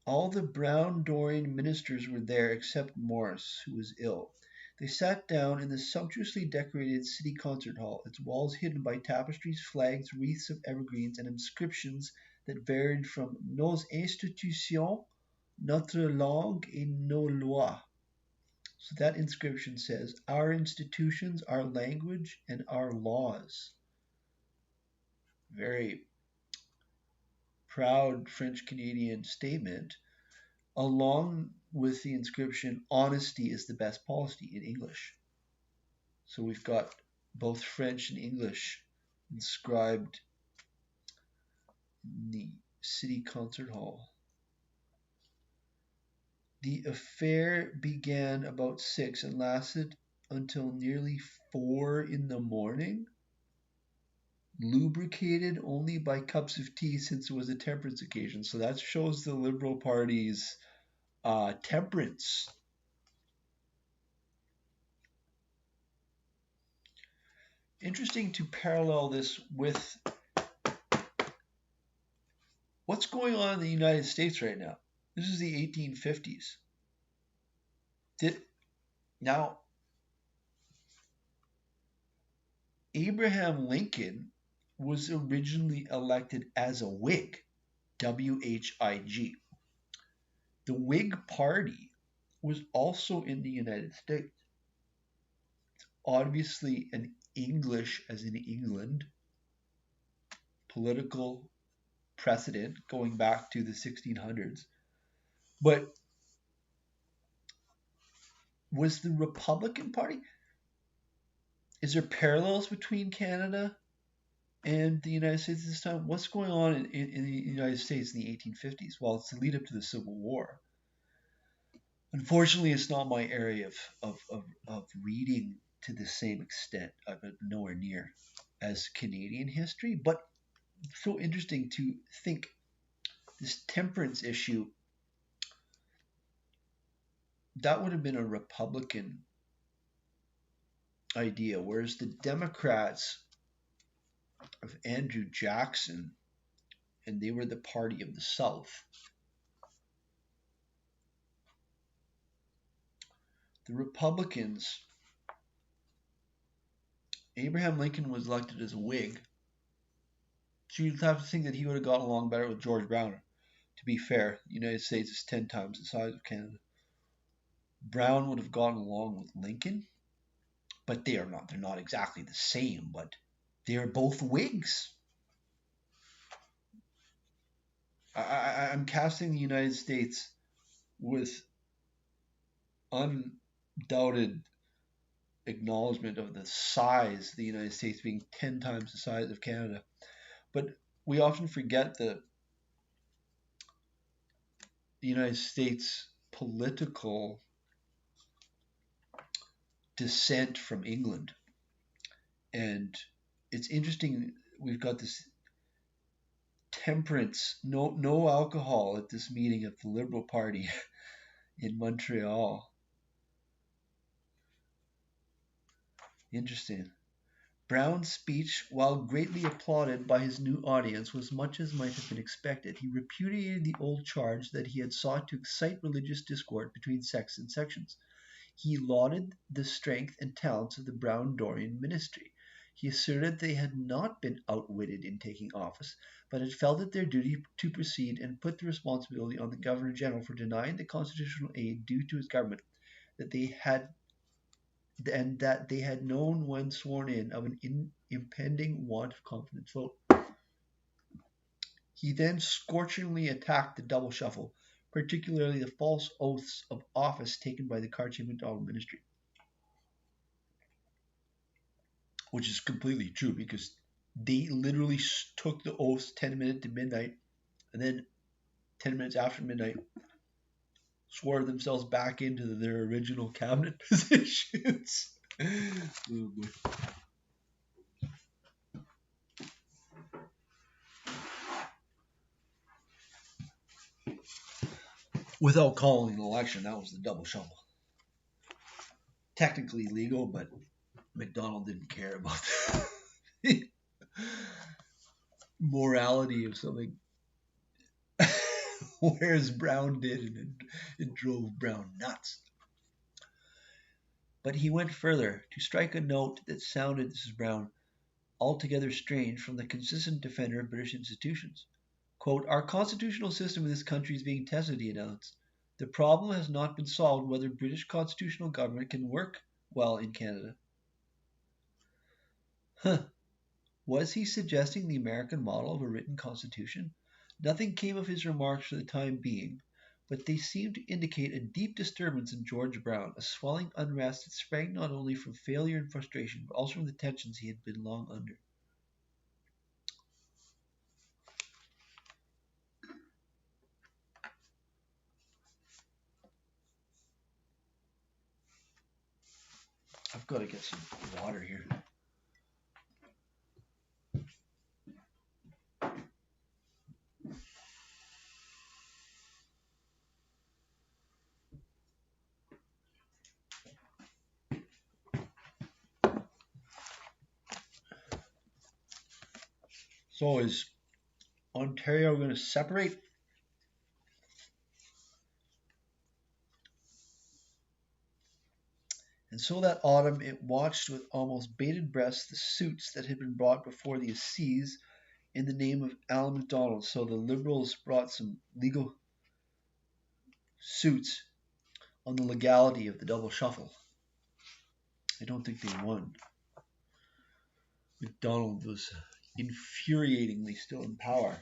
All the brown Dorian ministers were there except Morris, who was ill. They sat down in the sumptuously decorated city concert hall, its walls hidden by tapestries, flags, wreaths of evergreens, and inscriptions that varied from Nos institutions, notre langue et nos lois. So that inscription says, our institutions, our language, and our laws. Very proud French Canadian statement, along with the inscription, honesty is the best policy in English. So we've got both French and English inscribed in the city concert hall. The affair began about 6 and lasted until nearly 4 in the morning, lubricated only by cups of tea since it was a temperance occasion. So that shows the Liberal Party's temperance. Interesting to parallel this with what's going on in the United States right now. This is the 1850s. Now, Abraham Lincoln was originally elected as a Whig, W-H-I-G. The Whig Party was also in the United States. It's obviously an English, as in England, political precedent going back to the 1600s. But was the Republican Party? Is there parallels between Canada and the United States this time? What's going on in the United States in the 1850s? Well, it's the lead up to the Civil War. Unfortunately, it's not my area of reading to the same extent, nowhere near as Canadian history, but it's so interesting to think this temperance issue, that would have been a Republican idea, whereas the Democrats of Andrew Jackson, and they were the party of the South. The Republicans, Abraham Lincoln was elected as a Whig, so you'd have to think that he would have gotten along better with George Brown. To be fair, the United States is 10 times the size of Canada. Brown would have gotten along with Lincoln, but they're not exactly the same, but they're both Whigs. I'm casting the United States with undoubted acknowledgement of the size of the United States being 10 times the size of Canada. But we often forget the United States political descent from England. And it's interesting, we've got this temperance, no alcohol at this meeting of the Liberal Party in Montreal. Interesting. Brown's speech, while greatly applauded by his new audience, was much as might have been expected. He repudiated the old charge that he had sought to excite religious discord between sects and sections. He lauded the strength and talents of the Brown Dorian ministry. He asserted they had not been outwitted in taking office, but had felt it their duty to proceed and put the responsibility on the Governor-General for denying the constitutional aid due to his government, that they had known when sworn in of an impending want of confidence vote. He then scorchingly attacked the double shuffle, particularly the false oaths of office taken by the Cartier-Macdonald ministry. Which is completely true, because they literally took the oaths 10 minutes to midnight, and then 10 minutes after midnight, swore themselves back into their original cabinet positions. Oh boy. Without calling an election, that was the double shovel. Technically legal, but Macdonald didn't care about the morality of something. Whereas Brown did, and it drove Brown nuts. But he went further to strike a note that sounded, this is Brown, altogether strange from the consistent defender of British institutions. Quote, "Our constitutional system in this country is being tested," he announced. "The problem has not been solved whether British constitutional government can work well in Canada." Huh. Was he suggesting the American model of a written constitution? Nothing came of his remarks for the time being, but they seemed to indicate a deep disturbance in George Brown, a swelling unrest that sprang not only from failure and frustration, but also from the tensions he had been long under. I've got to get some water here. So is Ontario going to separate? And so that autumn it watched with almost bated breath the suits that had been brought before the Assize in the name of Alan Macdonald. So the Liberals brought some legal suits on the legality of the double shuffle. I don't think they won. Macdonald was infuriatingly still in power,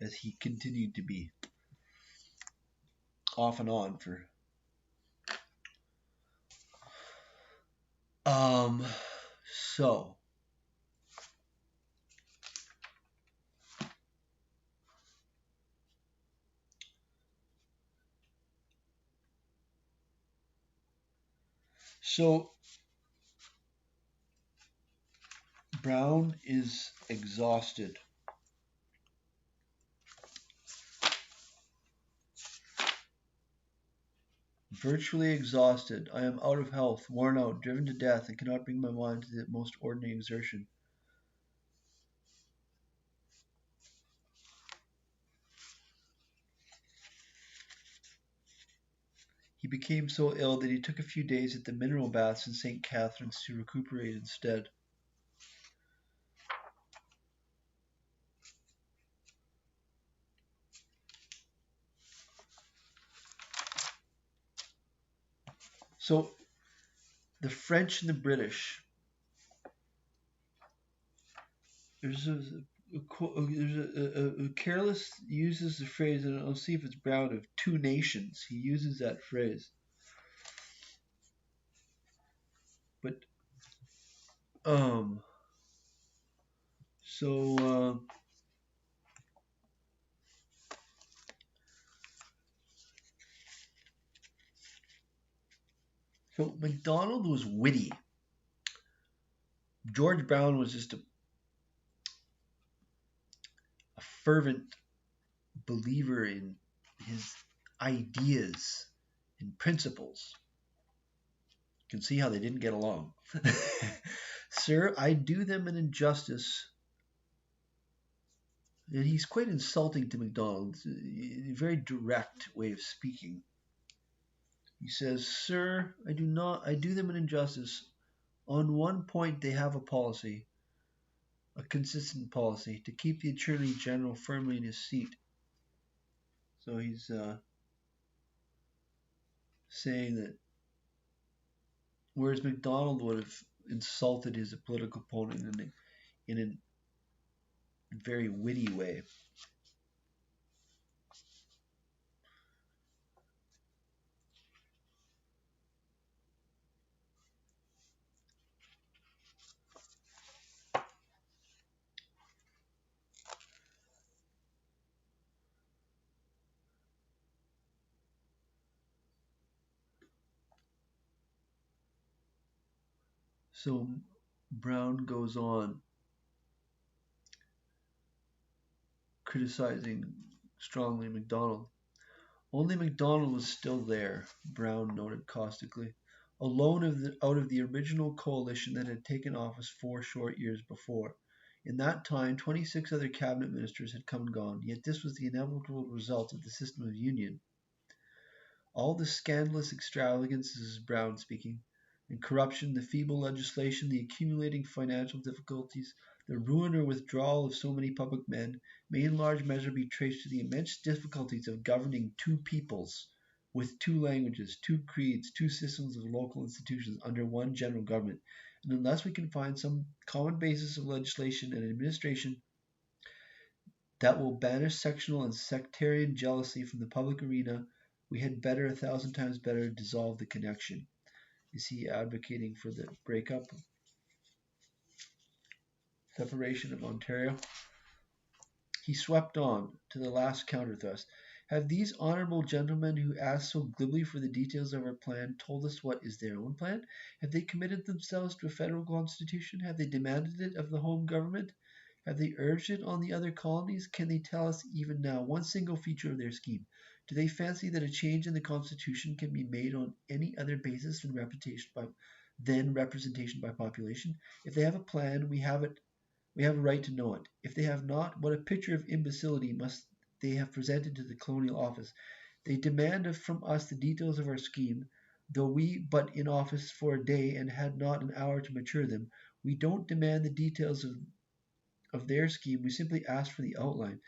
as he continued to be off and on for so Brown is exhausted. Virtually exhausted. I am out of health, worn out, driven to death, and cannot bring my mind to the most ordinary exertion. He became so ill that he took a few days at the mineral baths in St. Catharines to recuperate instead. So the French and the British, Careless uses the phrase, and I'll see if it's Brown, of two nations. He uses that phrase. But so Macdonald was witty. George Brown was just a fervent believer in his ideas and principles. You can see how they didn't get along. Sir, I do them an injustice. And he's quite insulting to Macdonald. It's a very direct way of speaking. He says, "Sir, I do them an injustice. On one point they have a policy, a consistent policy, to keep the Attorney General firmly in his seat." So he's saying that whereas Macdonald would have insulted his political opponent in a very witty way, So Brown goes on criticizing strongly Macdonald. Only Macdonald was still there, Brown noted caustically, alone out of the original coalition that had taken office 4 short years before. In that time, 26 other cabinet ministers had come and gone, yet this was the inevitable result of the system of union. All the scandalous extravagance, this is Brown speaking, and corruption, the feeble legislation, the accumulating financial difficulties, the ruin or withdrawal of so many public men, may in large measure be traced to the immense difficulties of governing two peoples, with two languages, two creeds, two systems of local institutions under one general government. And unless we can find some common basis of legislation and administration that will banish sectional and sectarian jealousy from the public arena, we had better, 1,000 times better, dissolve the connection. Is he advocating for the breakup, separation of Ontario? He swept on to the last counter-thrust. Have these honourable gentlemen who ask so glibly for the details of our plan told us what is their own plan? Have they committed themselves to a federal constitution? Have they demanded it of the home government? Have they urged it on the other colonies? Can they tell us even now one single feature of their scheme? Do they fancy that a change in the Constitution can be made on any other basis than representation by population? If they have a plan, we have a right to know it. If they have not, what a picture of imbecility must they have presented to the colonial office. They demand from us the details of our scheme, though we but in office for a day and had not an hour to mature them. We don't demand the details of their scheme, we simply ask for the outline.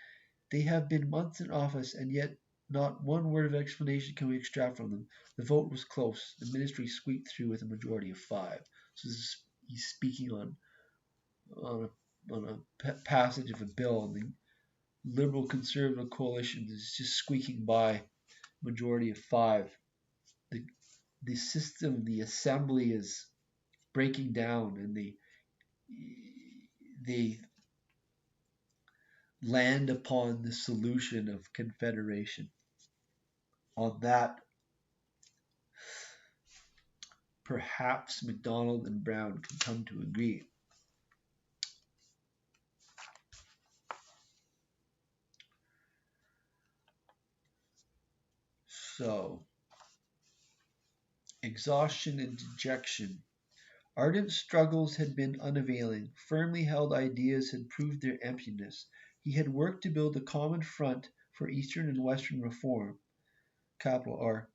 They have been months in office, and yet not one word of explanation can we extract from them. The vote was close. The ministry squeaked through with a majority of 5. So he's speaking on a passage of a bill, and the Liberal Conservative coalition is just squeaking by, majority of 5. The system, the assembly is breaking down, and they land upon the solution of confederation. On that, perhaps Macdonald and Brown can come to agree. So, exhaustion and dejection. Ardent struggles had been unavailing. Firmly held ideas had proved their emptiness. He had worked to build a common front for Eastern and Western reform, capital R,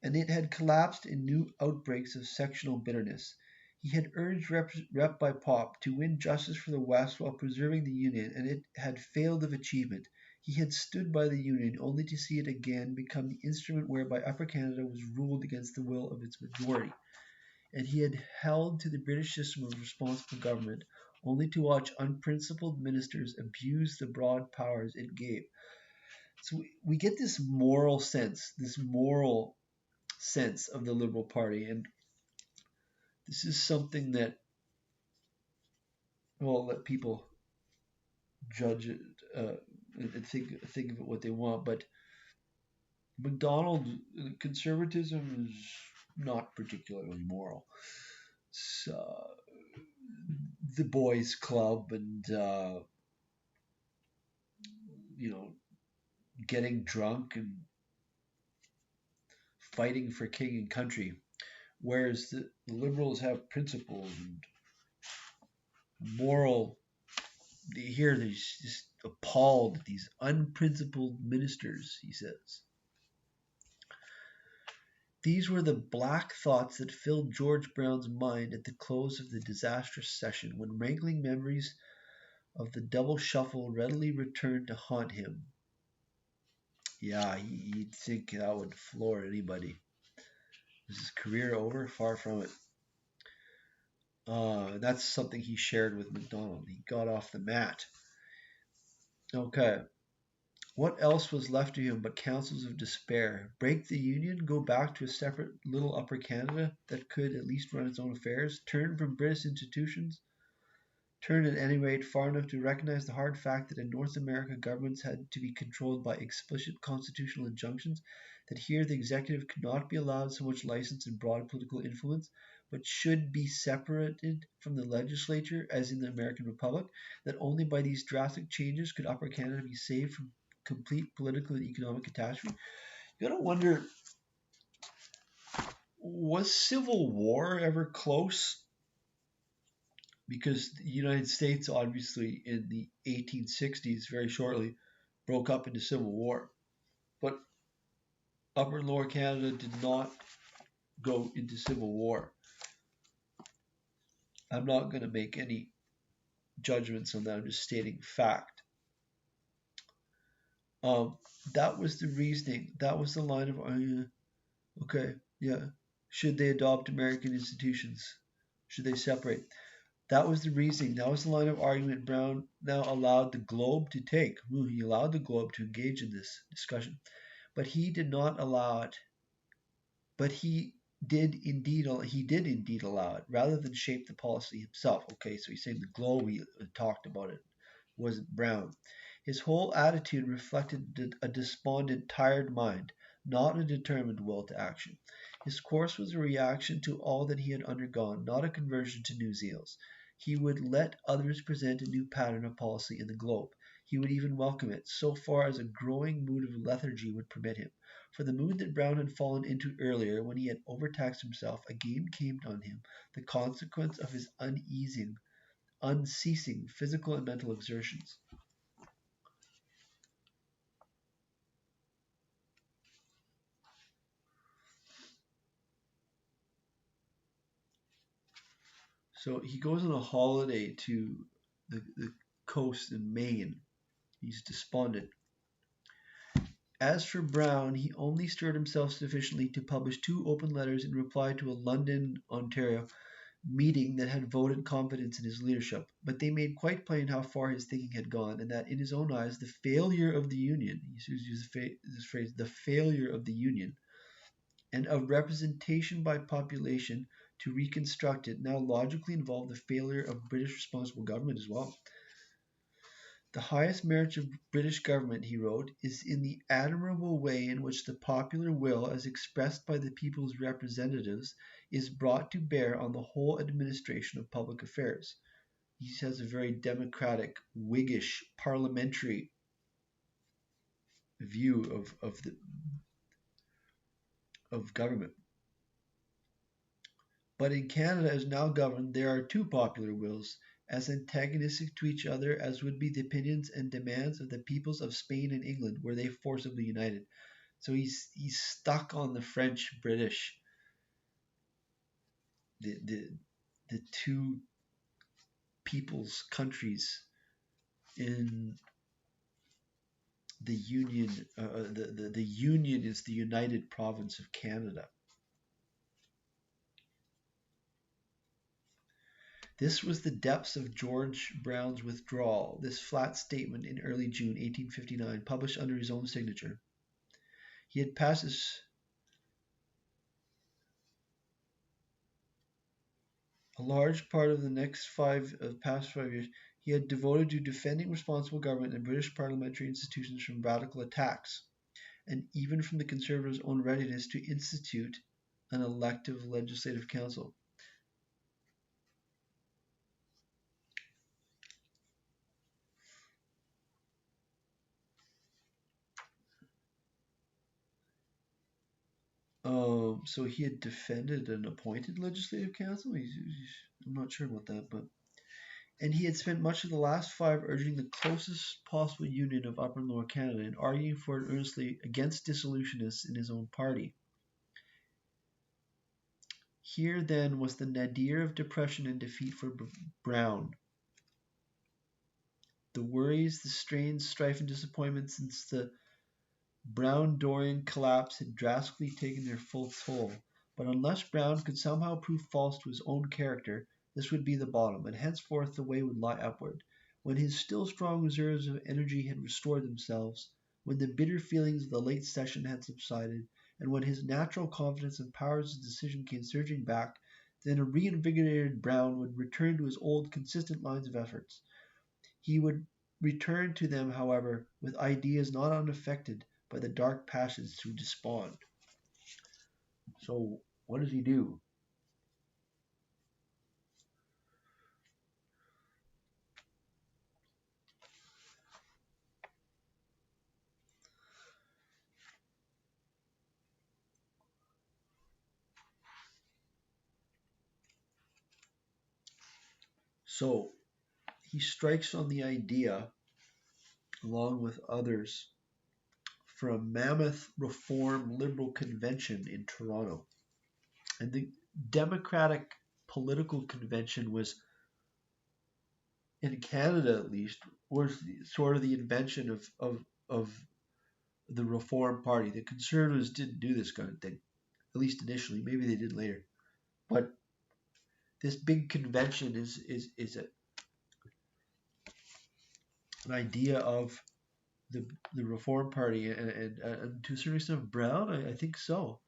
and it had collapsed in new outbreaks of sectional bitterness. He had urged Rep by Pop to win justice for the West while preserving the Union, and it had failed of achievement. He had stood by the Union only to see it again become the instrument whereby Upper Canada was ruled against the will of its majority. And he had held to the British system of responsible government only to watch unprincipled ministers abuse the broad powers it gave. So we get this moral sense of the Liberal Party, and this is something that, well, let people judge it and think of it what they want. But Macdonald, conservatism is not particularly moral. It's the boys' club and getting drunk and fighting for king and country, whereas the Liberals have principles and moral. Here they're just appalled at these unprincipled ministers, he says. These were the black thoughts that filled George Brown's mind at the close of the disastrous session, when rankling memories of the double shuffle readily returned to haunt him. Yeah, you'd think that would floor anybody. Was his career over? Far from it. That's something he shared with Macdonald. He got off the mat. Okay. What else was left to him but counsels of despair? Break the Union? Go back to a separate little Upper Canada that could at least run its own affairs? Turn from British institutions? Turn at any rate far enough to recognize the hard fact that in North America governments had to be controlled by explicit constitutional injunctions, that here the executive could not be allowed so much license and broad political influence, but should be separated from the legislature as in the American Republic, that only by these drastic changes could Upper Canada be saved from complete political and economic catastrophe. You gotta wonder, was civil war ever close? Because the United States, obviously, in the 1860s, very shortly, broke up into civil war. But Upper and Lower Canada did not go into civil war. I'm not going to make any judgments on that. I'm just stating fact. Um, that was the reasoning. That was the line of okay, yeah. Should they adopt American institutions? Should they separate? That was the reasoning. That was the line of argument Brown now allowed the Globe to take. He allowed the Globe to engage in this discussion, but he did not allow it. But he did indeed allow it, rather than shape the policy himself. Okay, so he's saying the Globe he talked about it wasn't Brown. His whole attitude reflected a despondent, tired mind, not a determined will to action. His course was a reaction to all that he had undergone, not a conversion to new zeals. He would let others present a new pattern of policy in the Globe. He would even welcome it, so far as a growing mood of lethargy would permit him. For the mood that Brown had fallen into earlier, when he had overtaxed himself, again came on him, the consequence of his unceasing physical and mental exertions. So he goes on a holiday to the coast in Maine. He's despondent. As for Brown, he only stirred himself sufficiently to publish 2 open letters in reply to a London, Ontario, meeting that had voted confidence in his leadership, but they made quite plain how far his thinking had gone, and that in his own eyes the failure of the Union, he uses this phrase, the failure of the Union, and of representation by population to reconstruct it now logically involved the failure of British responsible government as well. The highest merit of British government, he wrote, is in the admirable way in which the popular will, as expressed by the people's representatives, is brought to bear on the whole administration of public affairs. He has a very democratic, Whiggish, parliamentary view of government. But in Canada as now governed, there are 2 popular wills, as antagonistic to each other as would be the opinions and demands of the peoples of Spain and England were they forcibly united. So he's stuck on the French British, the 2 peoples countries in the Union. The Union is the United Province of Canada. This was the depths of George Brown's withdrawal, this flat statement in early June 1859, published under his own signature. He had passed a large part of the past 5 years he had devoted to defending responsible government and British parliamentary institutions from radical attacks, and even from the Conservatives' own readiness to institute an elective legislative council. So he had defended an appointed legislative council. I'm not sure about that, and he had spent much of the last 5 urging the closest possible union of Upper and Lower Canada and arguing for it earnestly against dissolutionists in his own party. Here then was the nadir of depression and defeat for Brown. The worries, the strains, strife, and disappointment since the Brown-Dorian collapse had drastically taken their full toll, but unless Brown could somehow prove false to his own character, this would be the bottom, and henceforth the way would lie upward. When his still strong reserves of energy had restored themselves, when the bitter feelings of the late session had subsided, and when his natural confidence and powers of decision came surging back, then a reinvigorated Brown would return to his old consistent lines of efforts. He would return to them, however, with ideas not unaffected by the dark passions through despond. So what does he do? So he strikes on the idea, along with others, for a mammoth reform liberal convention in Toronto. And the Democratic political convention was, in Canada at least, was sort of the invention of the Reform Party. The Conservatives didn't do this kind of thing, at least initially. Maybe they did later. But this big convention is an idea of the Reform Party and to a certain extent of Brown. I think so,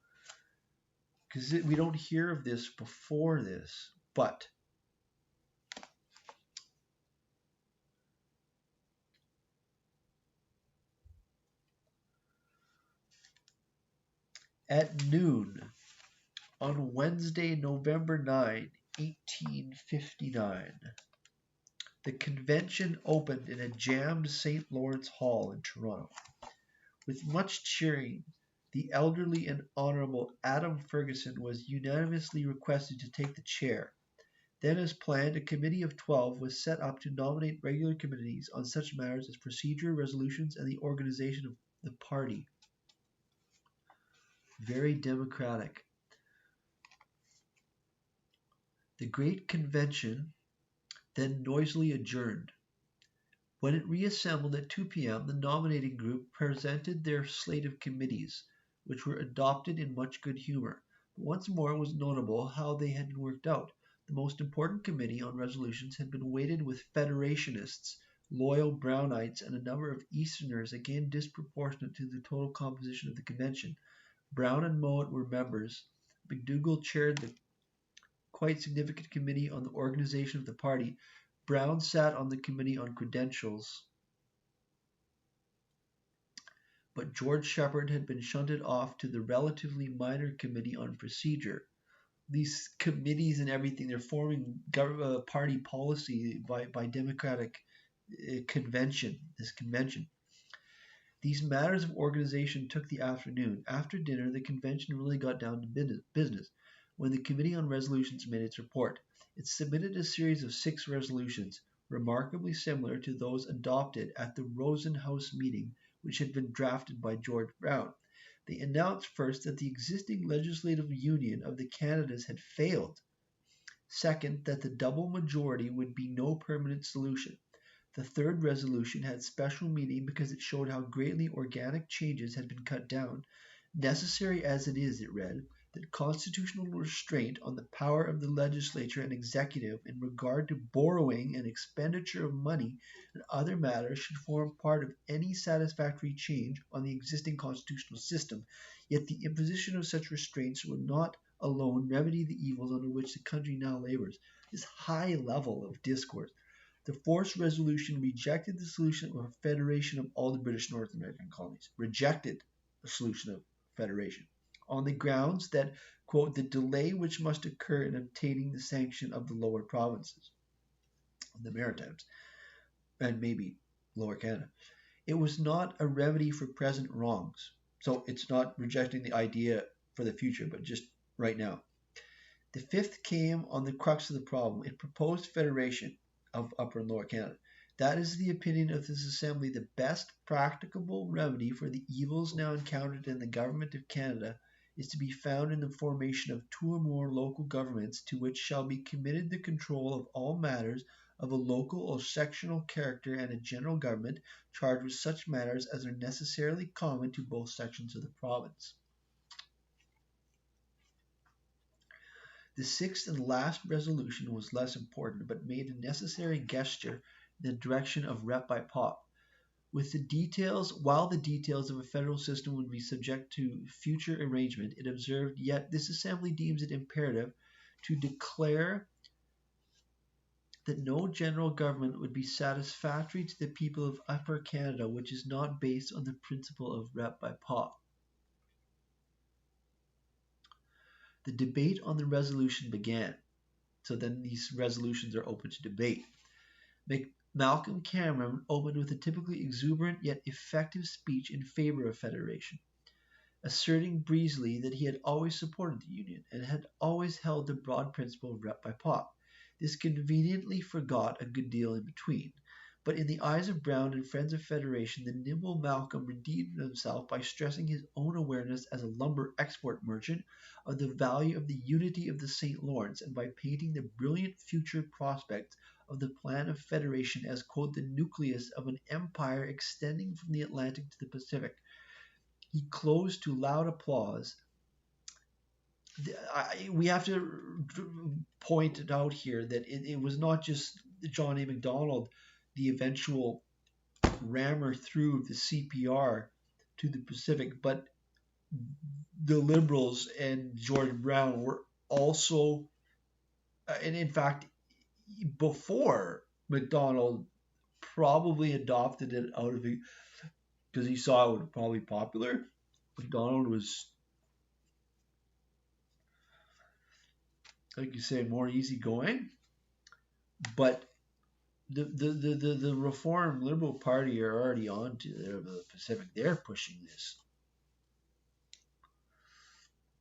because we don't hear of this before this, but at noon on Wednesday, November 9, 1859, the convention opened in a jammed St. Lawrence Hall in Toronto. With much cheering, the elderly and honourable Adam Ferguson was unanimously requested to take the chair. Then, as planned, a committee of 12 was set up to nominate regular committees on such matters as procedure, resolutions, and the organization of the party. Very democratic. The great convention then noisily adjourned. When it reassembled at 2 p.m., the nominating group presented their slate of committees, which were adopted in much good humor. But once more it was notable how they had been worked out. The most important committee on resolutions had been weighted with Federationists, loyal Brownites, and a number of Easterners, again disproportionate to the total composition of the convention. Brown and Mowat were members. McDougall chaired the quite significant committee on the organization of the party. Brown sat on the committee on credentials, but George Shepherd had been shunted off to the relatively minor committee on procedure. These committees and everything, they're forming party policy by Democratic convention, this convention. These matters of organization took the afternoon. After dinner, the convention really got down to business when the Committee on Resolutions made its report. It submitted a series of 6 resolutions, remarkably similar to those adopted at the Rosen House meeting, which had been drafted by George Brown. They announced first that the existing legislative union of the Canadas had failed. Second, that the double majority would be no permanent solution. The third resolution had special meaning because it showed how greatly organic changes had been cut down. Necessary as it is, it read, that constitutional restraint on the power of the legislature and executive in regard to borrowing and expenditure of money and other matters should form part of any satisfactory change on the existing constitutional system, yet the imposition of such restraints would not alone remedy the evils under which the country now labors. This high level of discourse. The fourth resolution rejected the solution of a federation of all the British North American colonies. Rejected the solution of federation on the grounds that, quote, the delay which must occur in obtaining the sanction of the lower provinces, the Maritimes, and maybe Lower Canada. It was not a remedy for present wrongs. So it's not rejecting the idea for the future, but just right now. The fifth came on the crux of the problem. It proposed federation of Upper and Lower Canada. That is the opinion of this Assembly, the best practicable remedy for the evils now encountered in the Government of Canada is to be found in the formation of 2 or more local governments to which shall be committed the control of all matters of a local or sectional character and a general government charged with such matters as are necessarily common to both sections of the province. The sixth and last resolution was less important, but made a necessary gesture in the direction of rep by pop. While the details of a federal system would be subject to future arrangement, it observed, yet this Assembly deems it imperative to declare that no general government would be satisfactory to the people of Upper Canada which is not based on the principle of rep by pop. The debate on the resolution began. So then these resolutions are open to debate. Malcolm Cameron opened with a typically exuberant yet effective speech in favor of federation, asserting breezily that he had always supported the Union and had always held the broad principle of rep by pop. This conveniently forgot a good deal in between. But in the eyes of Brown and friends of Federation, the nimble Malcolm redeemed himself by stressing his own awareness as a lumber export merchant of the value of the unity of the St. Lawrence, and by painting the brilliant future prospects of the plan of Federation as, quote, the nucleus of an empire extending from the Atlantic to the Pacific. He closed to loud applause. We have to point it out here that it was not just John A. Macdonald, the eventual rammer through the CPR to the Pacific, but the Liberals and George Brown were also, and in fact, before Macdonald probably adopted it out of it because he saw it would probably be popular. Macdonald was, like you say, more easygoing, but the Reform Liberal Party are already on to the Pacific. They're pushing this.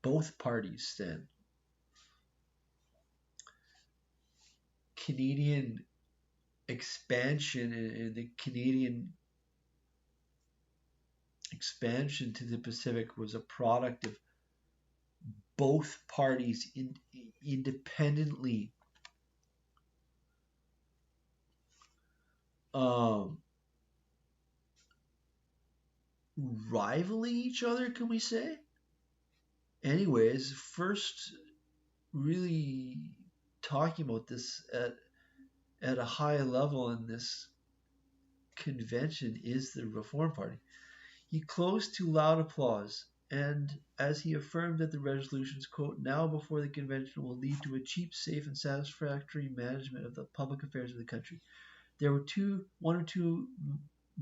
Both parties then. Canadian expansion and the Canadian expansion to the Pacific was a product of both parties independently rivaling each other, can we say? Anyways, first really talking about this at a high level in this convention is the Reform Party. He closed to loud applause, and as he affirmed that the resolutions, quote, now before the convention will lead to a cheap, safe, and satisfactory management of the public affairs of the country. There were one or two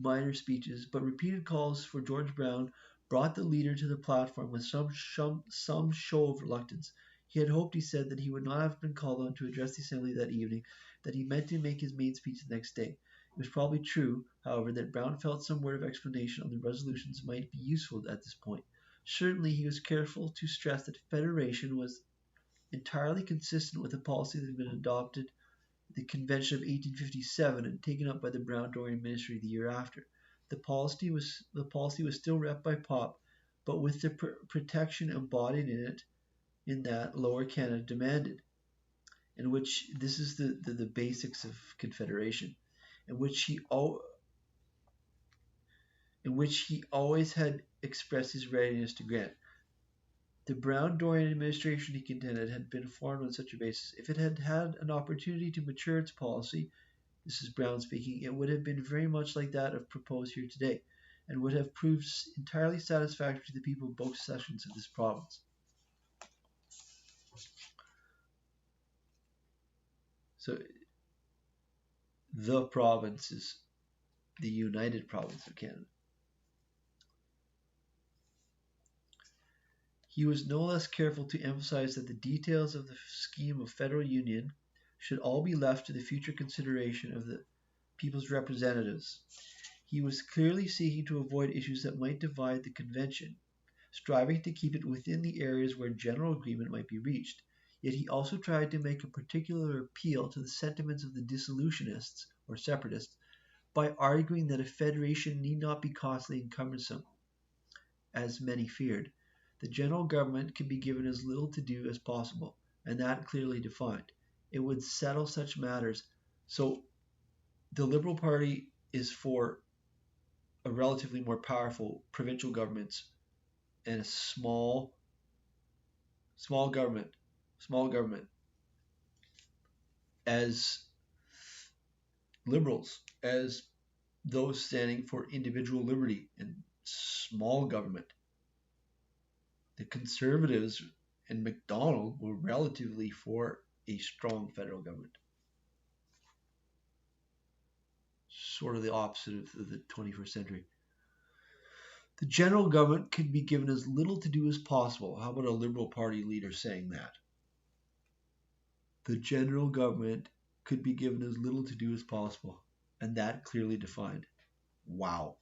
minor speeches, but repeated calls for George Brown brought the leader to the platform with some show of reluctance. He had hoped, he said, that he would not have been called on to address the assembly that evening, that he meant to make his main speech the next day. It was probably true, however, that Brown felt some word of explanation on the resolutions might be useful at this point. Certainly he was careful to stress that Federation was entirely consistent with the policy that had been adopted at the Convention of 1857 and taken up by the Brown-Dorion ministry the year after. The policy was still rep by Pop, but with the protection embodied in it in that Lower Canada demanded, in which this is the basics of Confederation, in which he always had expressed his readiness to grant. The Brown-Dorion administration, he contended, had been formed on such a basis. If it had had an opportunity to mature its policy, this is Brown speaking, it would have been very much like that of proposed here today, and would have proved entirely satisfactory to the people of both sections of this province. So, the province is the United Province of Canada. He was no less careful to emphasize that the details of the scheme of federal union should all be left to the future consideration of the people's representatives. He was clearly seeking to avoid issues that might divide the convention, striving to keep it within the areas where general agreement might be reached. Yet he also tried to make a particular appeal to the sentiments of the dissolutionists or separatists by arguing that a federation need not be costly and cumbersome, as many feared. The general government could be given as little to do as possible, and that clearly defined. It would settle such matters. So the Liberal Party is for a relatively more powerful provincial governments and a small government, as Liberals, as those standing for individual liberty and small government. The Conservatives and Macdonald were relatively for a strong federal government. Sort of the opposite of the 21st century. The general government could be given as little to do as possible. How about a Liberal Party leader saying that? The general government could be given as little to do as possible, and that clearly defined. Wow.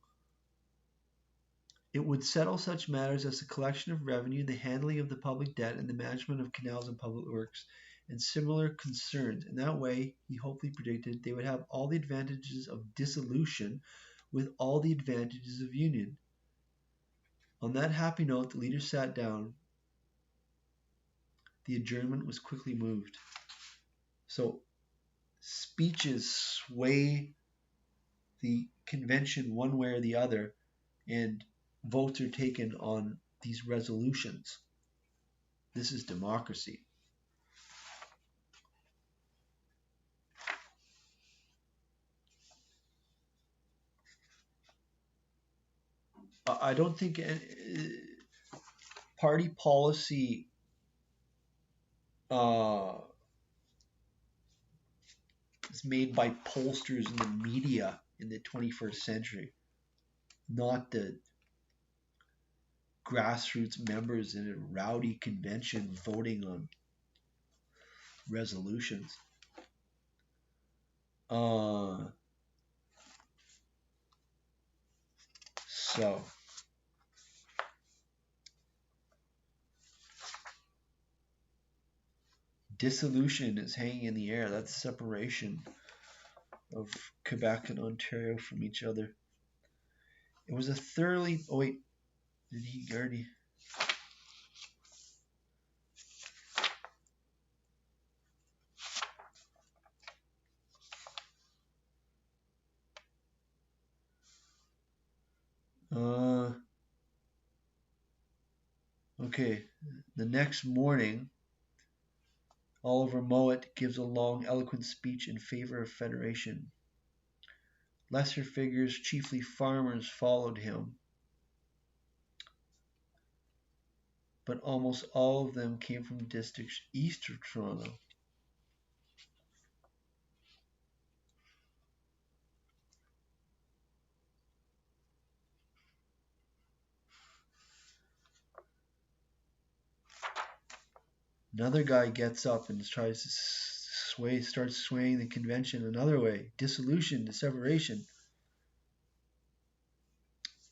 It would settle such matters as the collection of revenue, the handling of the public debt, and the management of canals and public works, and similar concerns. In that way, he hopefully predicted, they would have all the advantages of dissolution with all the advantages of union. On that happy note, the leaders sat down. The adjournment was quickly moved. So speeches sway the convention one way or the other, and votes are taken on these resolutions. This is democracy. I don't think party policy is made by pollsters in the media in the 21st century, not the grassroots members in a rowdy convention voting on resolutions. So dissolution is hanging in the air. That's separation of Quebec and Ontario from each other. It was a thoroughly... Oh wait, did he already... Okay, the next morning, Oliver Mowat gives a long, eloquent speech in favor of federation. Lesser figures, chiefly farmers, followed him, but almost all of them came from districts east of Toronto. Another guy gets up and tries to starts swaying the convention another way. Dissolution to separation.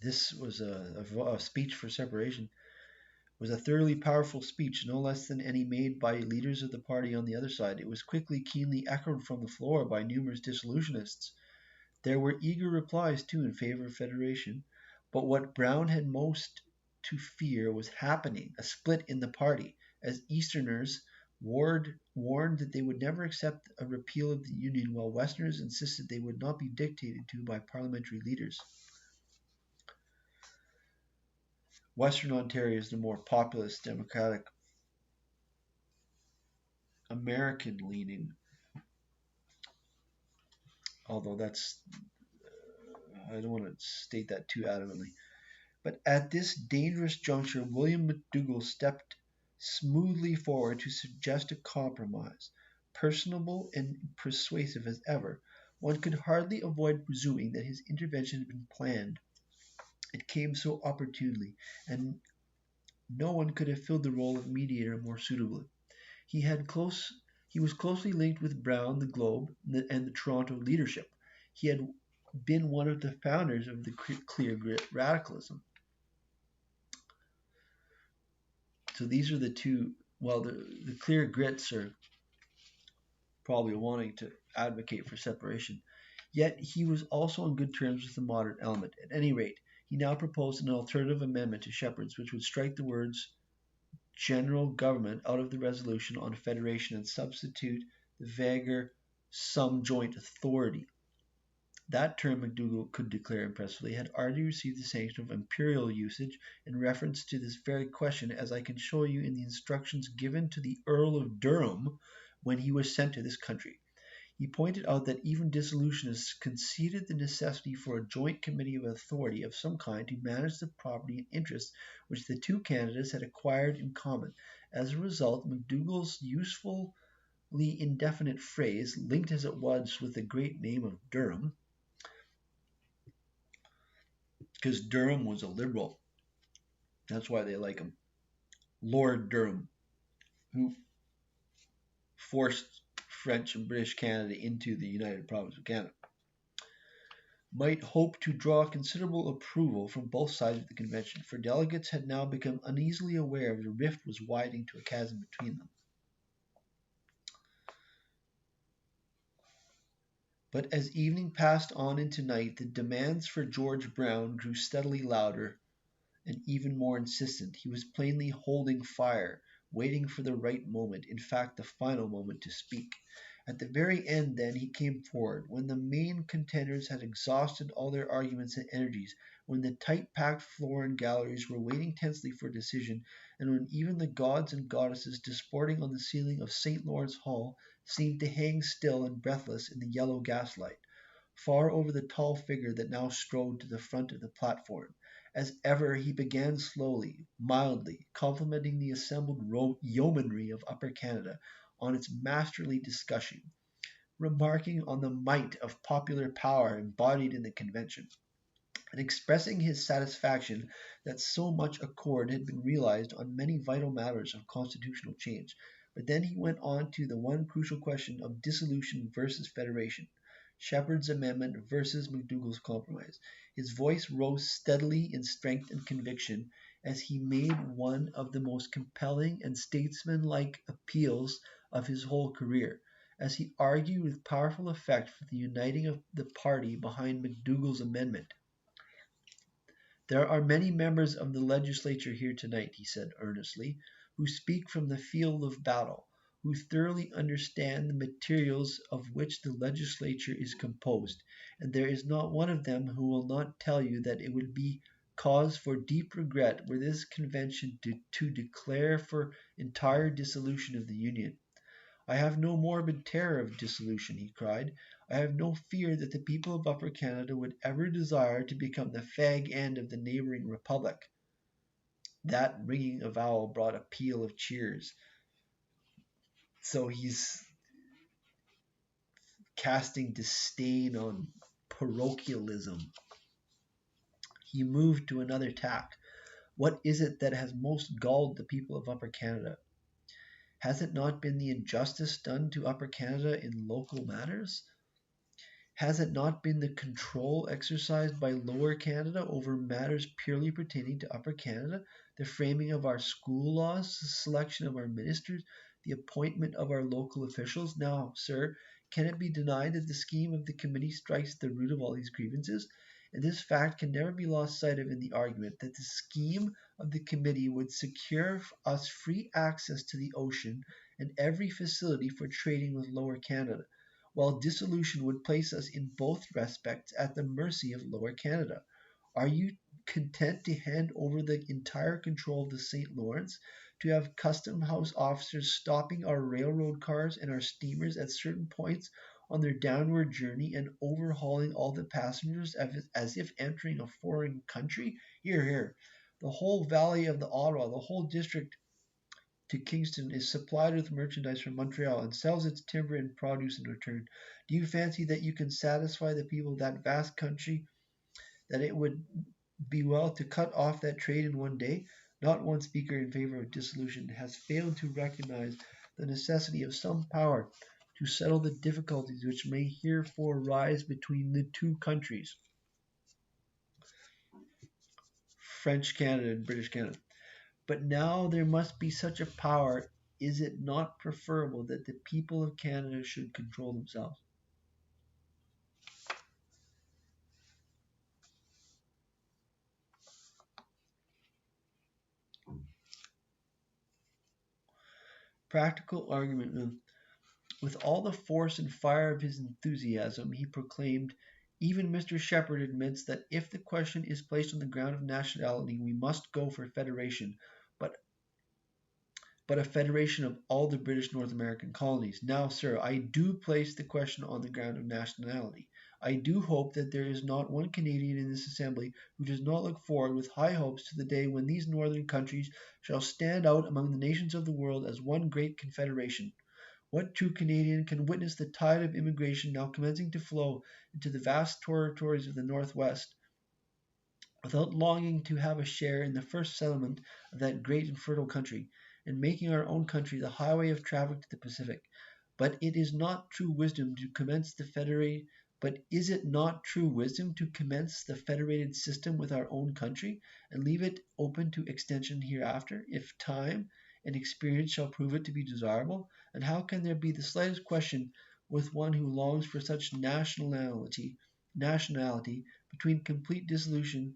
This was a speech for separation. It was a thoroughly powerful speech, no less than any made by leaders of the party on the other side. It was quickly, keenly echoed from the floor by numerous dissolutionists. There were eager replies, too, in favor of federation. But what Brown had most to fear was happening, a split in the party, as Easterners warned that they would never accept a repeal of the Union, while Westerners insisted they would not be dictated to by parliamentary leaders. Western Ontario is the more populist, democratic, American-leaning, although that's... I don't want to state that too adamantly. But at this dangerous juncture, William McDougall stepped smoothly forward to suggest a compromise. Personable and persuasive as ever, one could hardly avoid presuming that his intervention had been planned. It came so opportunely, and no one could have filled the role of mediator more suitably. He was closely linked with Brown, the Globe, and the Toronto leadership. He had been one of the founders of the clear grit radicalism. So these are the two. Well, the clear grits are probably wanting to advocate for separation. Yet he was also on good terms with the moderate element. At any rate, he now proposed an alternative amendment to Shepherd's, which would strike the words general government out of the resolution on federation and substitute the vaguer some joint authority. That term, McDougall could declare impressively, had already received the sanction of imperial usage in reference to this very question, as I can show you in the instructions given to the Earl of Durham when he was sent to this country. He pointed out that even dissolutionists conceded the necessity for a joint committee of authority of some kind to manage the property and interests which the two candidates had acquired in common. As a result, McDougall's usefully indefinite phrase, linked as it was with the great name of Durham, because Durham was a liberal, that's why they like him, Lord Durham, who forced French and British Canada into the United Province of Canada, might hope to draw considerable approval from both sides of the convention, for delegates had now become uneasily aware of the rift was widening to a chasm between them. But as evening passed on into night, the demands for George Brown grew steadily louder and even more insistent. He was plainly holding fire, waiting for the right moment, in fact, the final moment to speak. At the very end, then, he came forward, when the main contenders had exhausted all their arguments and energies, when the tight packed floor and galleries were waiting tensely for decision, and when even the gods and goddesses disporting on the ceiling of St. Lawrence Hall seemed to hang still and breathless in the yellow gaslight, far over the tall figure that now strode to the front of the platform. As ever, he began slowly, mildly, complimenting the assembled yeomanry of Upper Canada on its masterly discussion, remarking on the might of popular power embodied in the convention, and expressing his satisfaction that so much accord had been realized on many vital matters of constitutional change. But then he went on to the one crucial question of dissolution versus federation, Shepherd's Amendment versus McDougall's Compromise. His voice rose steadily in strength and conviction as he made one of the most compelling and statesmanlike appeals of his whole career, as he argued with powerful effect for the uniting of the party behind McDougall's amendment. "There are many members of the legislature here tonight," he said earnestly, "who speak from the field of battle, who thoroughly understand the materials of which the legislature is composed, and there is not one of them who will not tell you that it would be cause for deep regret were this convention to declare for entire dissolution of the Union. I have no morbid terror of dissolution," he cried. "I have no fear that the people of Upper Canada would ever desire to become the fag end of the neighbouring republic." That ringing avowal brought a peal of cheers. So he's casting disdain on parochialism. He moved to another tack. What is it that has most galled the people of Upper Canada? Has it not been the injustice done to Upper Canada in local matters? Has it not been the control exercised by Lower Canada over matters purely pertaining to Upper Canada, the framing of our school laws, the selection of our ministers, the appointment of our local officials? Now, sir, can it be denied that the scheme of the committee strikes at the root of all these grievances? And this fact can never be lost sight of in the argument that the scheme of the committee would secure us free access to the ocean and every facility for trading with Lower Canada, while dissolution would place us in both respects at the mercy of Lower Canada. Are you content to hand over the entire control of the St. Lawrence, to have custom house officers stopping our railroad cars and our steamers at certain points on their downward journey and overhauling all the passengers as if entering a foreign country? Here, here. The whole valley of the Ottawa, the whole district to Kingston, is supplied with merchandise from Montreal and sells its timber and produce in return. Do you fancy that you can satisfy the people of that vast country that it would be well to cut off that trade in one day? Not one speaker in favor of dissolution has failed to recognize the necessity of some power to settle the difficulties which may herefore rise between the two countries, French Canada and British Canada. But now there must be such a power. Is it not preferable that the people of Canada should control themselves? Practical argument. With all the force and fire of his enthusiasm, he proclaimed, "Even Mr. Shepherd admits that if the question is placed on the ground of nationality, we must go for federation, but a federation of all the British North American colonies. Now, sir, I do place the question on the ground of nationality. I do hope that there is not one Canadian in this assembly who does not look forward with high hopes to the day when these northern countries shall stand out among the nations of the world as one great confederation. What true Canadian can witness the tide of immigration now commencing to flow into the vast territories of the Northwest, without longing to have a share in the first settlement of that great and fertile country, and making our own country the highway of traffic to the Pacific? But it is not true wisdom to commence the federate. But is it not true wisdom to commence the federated system with our own country, and leave it open to extension hereafter, if time and experience shall prove it to be desirable? And how can there be the slightest question with one who longs for such nationality between complete dissolution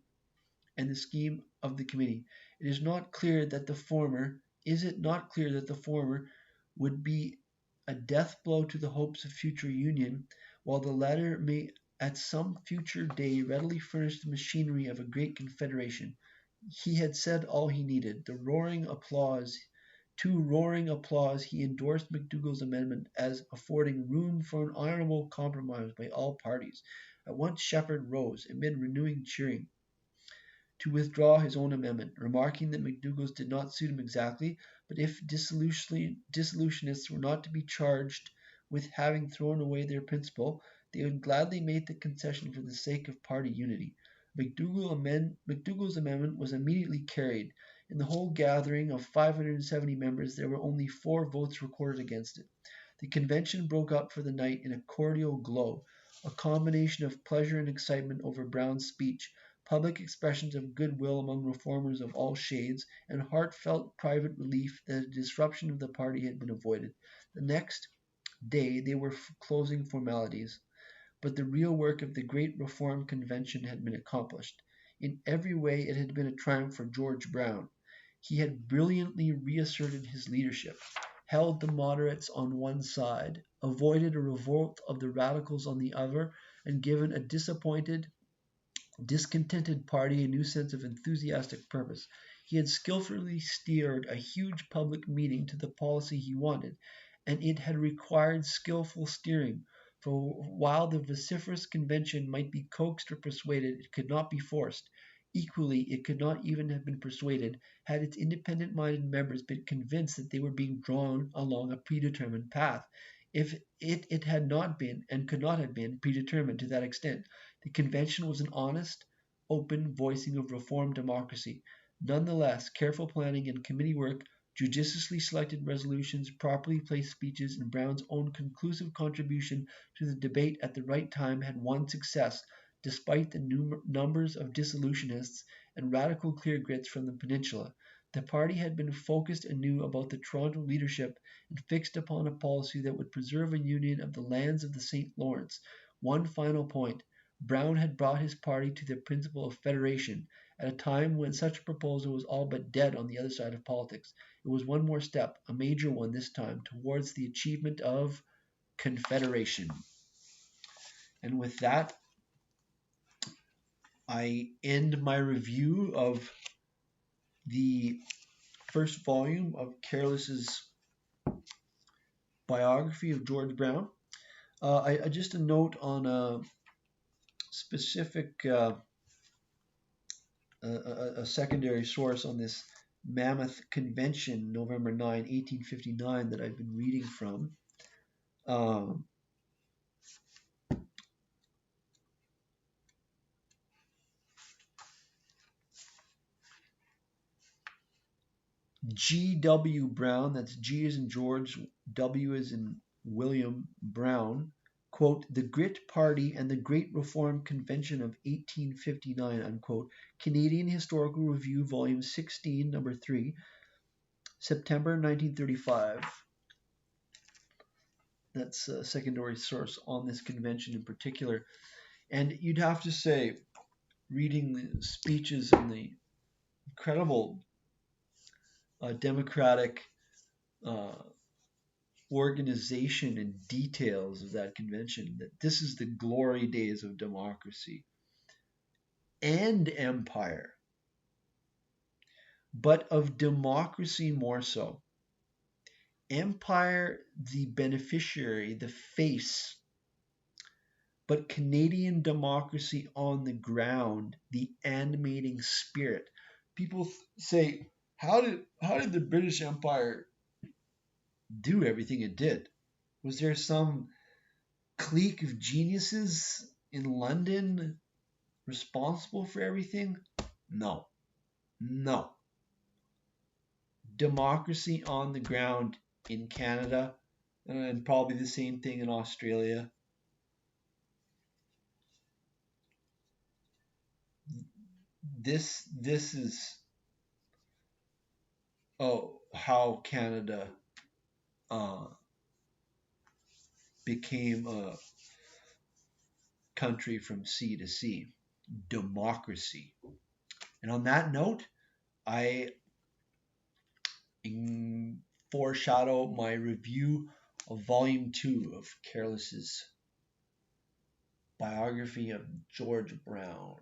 and the scheme of the committee. It is not clear that the former is it not clear that the former would be a death blow to the hopes of future union, while the latter may at some future day readily furnish the machinery of a great confederation. He had said all he needed. To roaring applause, he endorsed McDougall's amendment as affording room for an honourable compromise by all parties. At once Shepherd rose, amid renewing cheering, to withdraw his own amendment, remarking that McDougall's did not suit him exactly, but if dissolutionists were not to be charged with having thrown away their principle, they would gladly make the concession for the sake of party unity. McDougall's amendment was immediately carried. In the whole gathering of 570 members, there were only 4 votes recorded against it. The convention broke up for the night in a cordial glow, a combination of pleasure and excitement over Brown's speech, public expressions of goodwill among reformers of all shades, and heartfelt private relief that a disruption of the party had been avoided. The next day they were closing formalities, but the real work of the great Reform Convention had been accomplished. In every way it had been a triumph for George Brown. He had brilliantly reasserted his leadership, held the moderates on one side, avoided a revolt of the radicals on the other, and given a discontented party a new sense of enthusiastic purpose. He had skilfully steered a huge public meeting to the policy he wanted, and it had required skilful steering, for while the vociferous convention might be coaxed or persuaded, it could not be forced. Equally, it could not even have been persuaded had its independent-minded members been convinced that they were being drawn along a predetermined path. If it had not been, and could not have been, predetermined to that extent, the convention was an honest, open voicing of reform democracy. Nonetheless, careful planning and committee work, judiciously selected resolutions, properly placed speeches, and Brown's own conclusive contribution to the debate at the right time had won success, despite the numbers of dissolutionists and radical clear-grits from the peninsula. The party had been focused anew about the Toronto leadership and fixed upon a policy that would preserve a union of the lands of the St. Lawrence. One final point. Brown had brought his party to the principle of federation, at a time when such a proposal was all but dead on the other side of politics. It was one more step, a major one this time, towards the achievement of confederation. And with that, I end my review of the first volume of Careless's biography of George Brown. Just a note on a specific a secondary source on this Mammoth Convention, November 9, 1859, that I've been reading from. G.W. Brown, that's G as in George, W as in William Brown, quote, the Grit Party and the Great Reform Convention of 1859, unquote, Canadian Historical Review, Volume 16, Number 3, September 1935. That's a secondary source on this convention in particular. And you'd have to say, reading the speeches and the incredible democratic organization and details of that convention, that this is the glory days of democracy and empire, but of democracy more so. Empire, the beneficiary, the face, but Canadian democracy on the ground, the animating spirit. People say, how did the British Empire do everything it did? Was there some clique of geniuses in London responsible for everything? No. Democracy on the ground in Canada, and probably the same thing in Australia. This is how Canada became a country from sea to sea, democracy. And on that note, I foreshadow my review of Volume 2 of Careless's biography of George Brown.